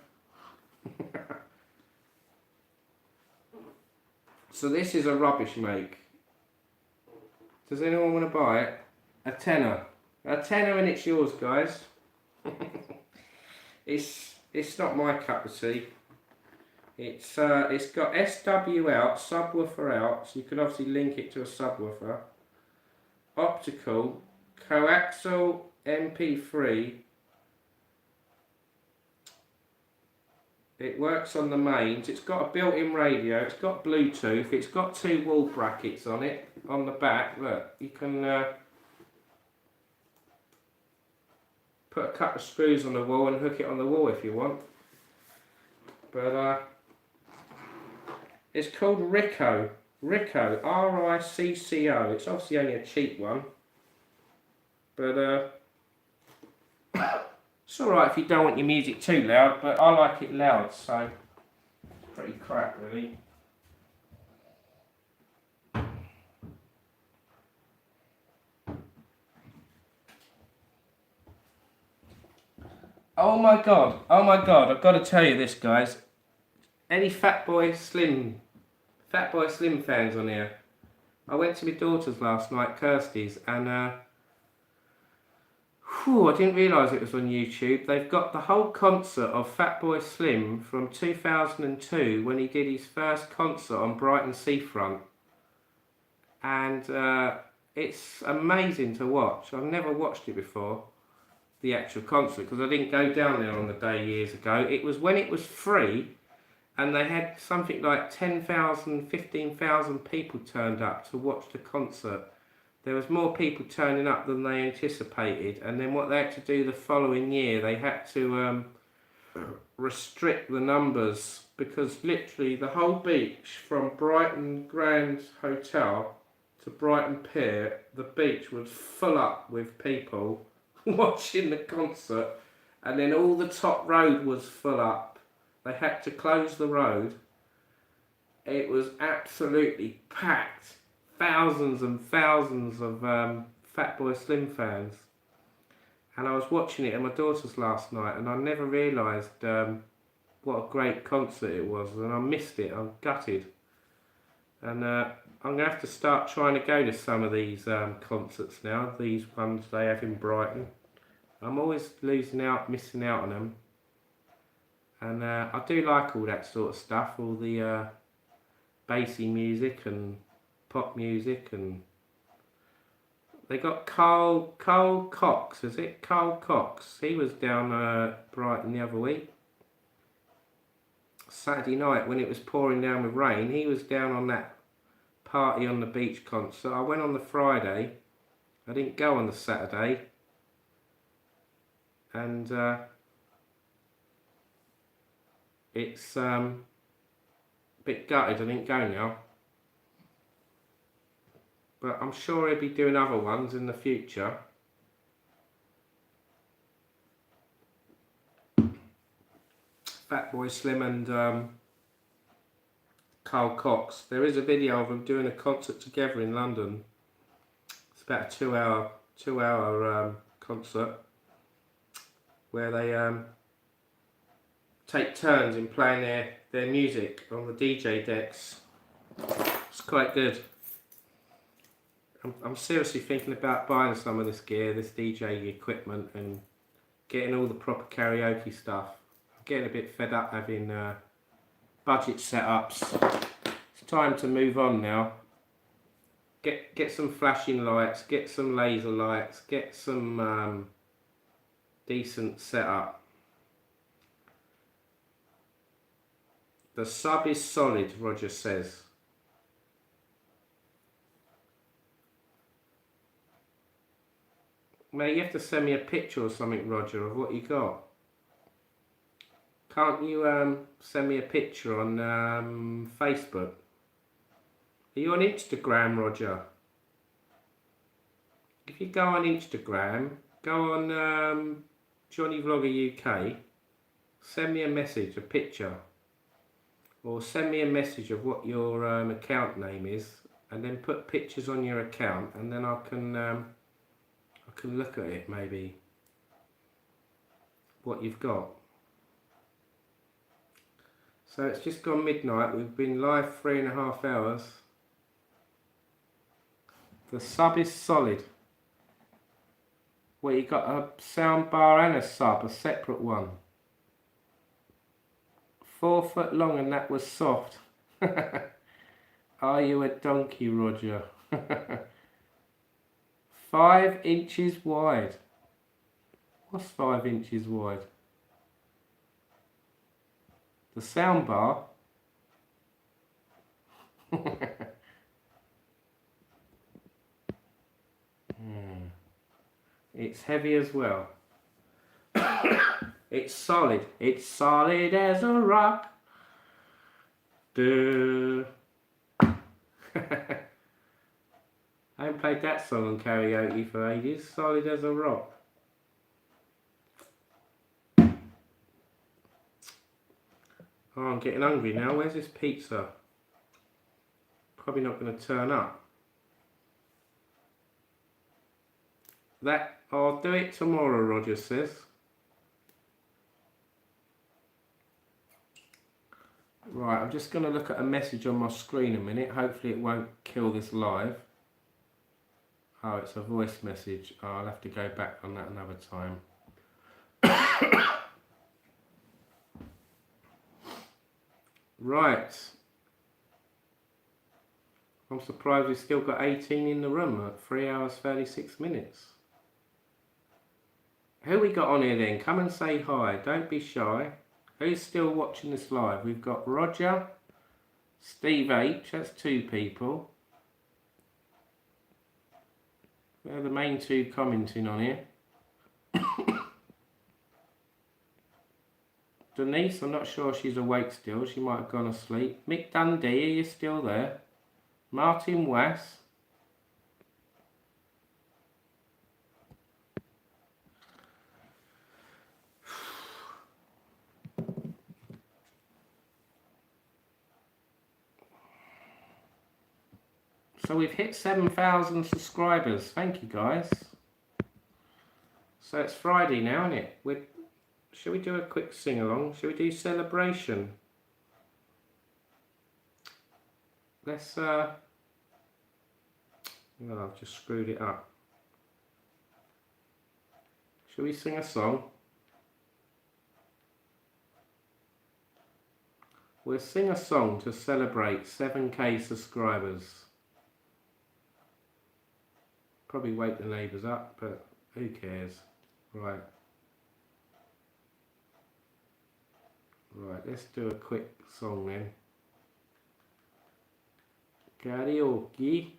So this is a rubbish make. Does anyone want to buy it? A tenner. A tenner and it's yours, guys. It's not my cup of tea. It's got SW out, subwoofer out, so you can obviously link it to a subwoofer. Optical, coaxial MP3. It works on the mains. It's got a built-in radio. It's got Bluetooth. It's got 2 wall brackets on it on the back. Look, you can put a couple of screws on the wall and hook it on the wall if you want. But it's called Rico. Rico, R-I-C-C-O. It's obviously only a cheap one. But it's alright if you don't want your music too loud, but I like it loud, so it's pretty crap really. Oh my god, I've got to tell you this, guys. Any Fatboy Slim fans on here? I went to my daughter's last night, Kirsty's, and I didn't realise it was on YouTube. They've got the whole concert of Fatboy Slim from 2002 when he did his first concert on Brighton Seafront. And it's amazing to watch. I've never watched it before, the actual concert, because I didn't go down there on the day years ago. It was when it was free, and they had something like 10,000, 15,000 people turned up to watch the concert. There was more people turning up than they anticipated, and then what they had to do the following year, they had to restrict the numbers, because literally the whole beach from Brighton Grand Hotel to Brighton Pier, the beach was full up with people watching the concert, and then all the top road was full up. They had to close the road. It was absolutely packed. Thousands and thousands of Fatboy Slim fans. And I was watching it at my daughter's last night, and I never realised what a great concert it was, and I missed it. I'm gutted. And I'm going to have to start trying to go to some of these concerts now, these ones they have in Brighton. I'm always missing out on them. And I do like all that sort of stuff, all the bassy music and pop music, and they got Carl Cox, is it? Carl Cox. He was down Brighton the other week. Saturday night when it was pouring down with rain, he was down on that Party on the Beach concert. I went on the Friday. I didn't go on the Saturday. And it's a bit gutted I didn't go now. But I'm sure he'll be doing other ones in the future. Fatboy Slim and Carl Cox. There is a video of them doing a concert together in London. It's about a two hour concert where they take turns in playing their music on the DJ decks. It's quite good. I'm seriously thinking about buying some of this gear, this DJ equipment, and getting all the proper karaoke stuff. I'm getting a bit fed up having budget setups. It's time to move on now. Get some flashing lights, get some laser lights, get some decent setup. The sub is solid, Roger says. Mate, you have to send me a picture or something, Roger, of what you got. Can't you send me a picture on Facebook? Are you on Instagram, Roger? If you go on Instagram, go on Johnny Vlogger UK, send me a message, a picture. Or send me a message of what your account name is, and then put pictures on your account, and then I can look at it maybe what you've got. So it's just gone midnight. We've been live 3.5 hours. The sub is solid. Well, you got a sound bar and a sub, a separate one. 4 foot long and that was soft. Are you a donkey, Roger? 5 inches wide. What's 5 inches wide? The sound bar. It's heavy as well. It's solid. It's solid as a rock. Duh. I haven't played that song on karaoke for ages. Solid as a rock. Oh, I'm getting hungry now. Where's this pizza? Probably not going to turn up. That, I'll do it tomorrow, Roger says. Right, I'm just going to look at a message on my screen a minute. Hopefully it won't kill this live. Oh, it's a voice message. Oh, I'll have to go back on that another time. Right. I'm surprised we've still got 18 in the room at 3 hours 36 minutes. Who we got on here then? Come and say hi. Don't be shy. Who's still watching this live? We've got Roger, Steve H. That's 2 people. They're the main 2 commenting on here. Denise, I'm not sure she's awake still. She might have gone asleep. Mick Dundee, are you still there? Martin Wass. So we've hit 7,000 subscribers. Thank you, guys. So it's Friday now, isn't it? Shall we do a quick sing-along? Shall we do Celebration? Let's, oh, I've just screwed it up. Shall we sing a song? We'll sing a song to celebrate 7k subscribers. Probably wake the neighbours up, but who cares? Right. Right, let's do a quick song then. Karaoke.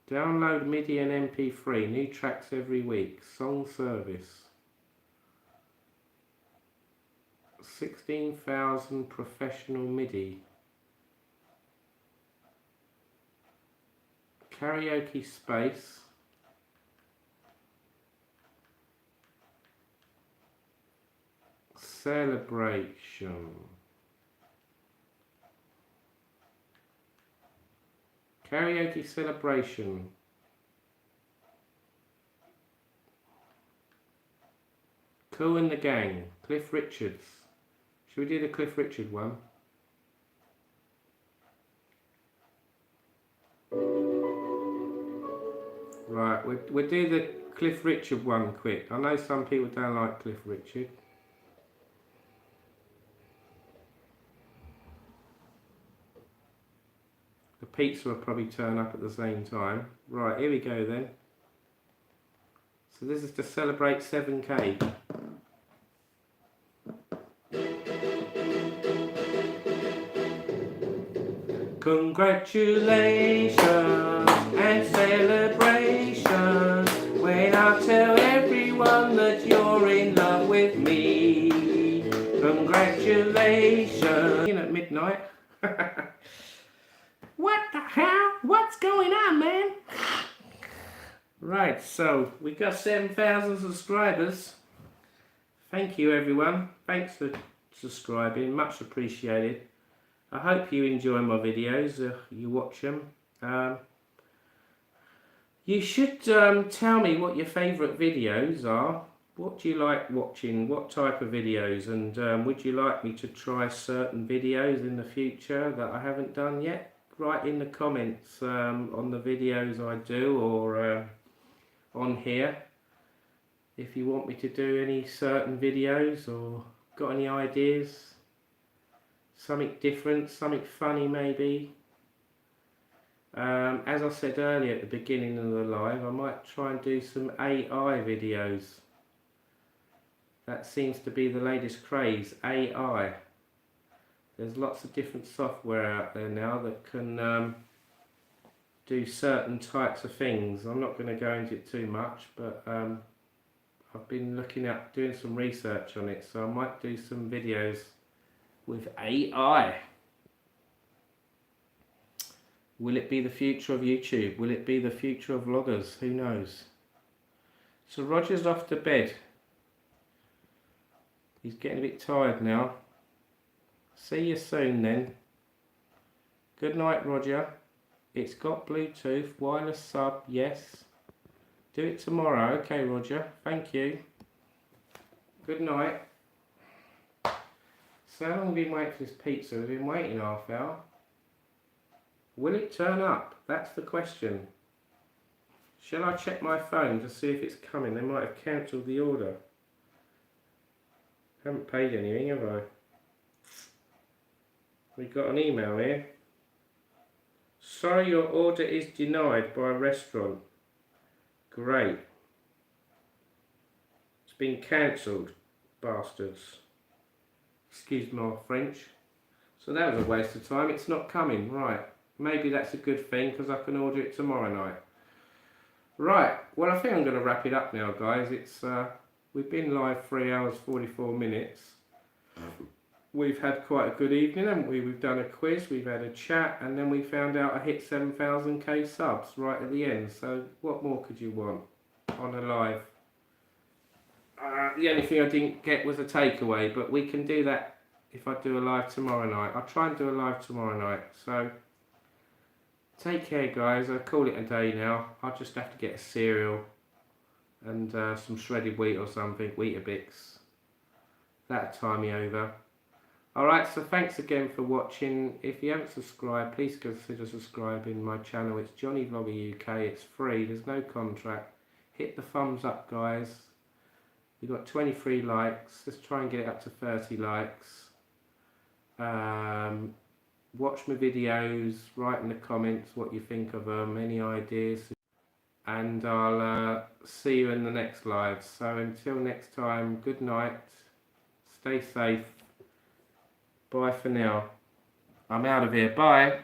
Download MIDI and MP3, new tracks every week. Song service. 16,000 professional MIDI. Karaoke space. Celebration. Karaoke celebration. Cool and the Gang. Cliff Richards. Should we do the Cliff Richard one? Right, we'll do the Cliff Richard one quick. I know some people don't like Cliff Richard. The pizza will probably turn up at the same time. Right, here we go then. So this is to celebrate 7k. Congratulations and celebrations when I tell everyone that you're in love with me. Congratulations. In at midnight. What the hell? What's going on, man? Right, so we got 7,000 subscribers. Thank you, everyone. Thanks for subscribing. Much appreciated. I hope you enjoy my videos, you watch them. You should tell me what your favourite videos are. What do you like watching? What type of videos? And would you like me to try certain videos in the future that I haven't done yet? Write in the comments on the videos I do, or on here, if you want me to do any certain videos, or got any ideas. Something different, something funny maybe. As I said earlier at the beginning of the live, I might try and do some AI videos. That seems to be the latest craze, AI. There's lots of different software out there now that can do certain types of things. I'm not going to go into it too much, but I've been looking at doing some research on it, so I might do some videos with AI. Will it be the future of YouTube? Will it be the future of vloggers? Who knows? So Roger's off to bed. He's getting a bit tired now. See you soon then. Good night, Roger. It's got Bluetooth, wireless sub, yes. Do it tomorrow. Okay, Roger. Thank you. Good night. So how long have we been waiting for this pizza? We've been waiting half hour. Will it turn up? That's the question. Shall I check my phone to see if it's coming? They might have cancelled the order. Haven't paid anything, have I? We got an email here. Sorry, your order is denied by a restaurant. Great. It's been cancelled, bastards. Excuse my French. So that was a waste of time. It's not coming, right. Maybe that's a good thing, because I can order it tomorrow night. Right, well I think I'm going to wrap it up now, guys. It's we've been live 3 hours 44 minutes. We've had quite a good evening, haven't we? We've done a quiz, we've had a chat, and then we found out I hit 7,000k subs right at the end. So what more could you want on a live? The only thing I didn't get was a takeaway, but we can do that if I do a live tomorrow night. I'll try and do a live tomorrow night. So take care, guys. I'll call it a day now. I'll just have to get a cereal and some shredded wheat or something, Weetabix. That'll tie me over. Alright, so thanks again for watching. If you haven't subscribed, please consider subscribing my channel. It's Johnny Vlogger UK. It's free. There's no contract. Hit the thumbs up, guys. We've got 23 likes. Let's try and get it up to 30 likes. Watch my videos. Write in the comments what you think of them. Any ideas. And I'll see you in the next live. So until next time, good night. Stay safe. Bye for now. I'm out of here. Bye.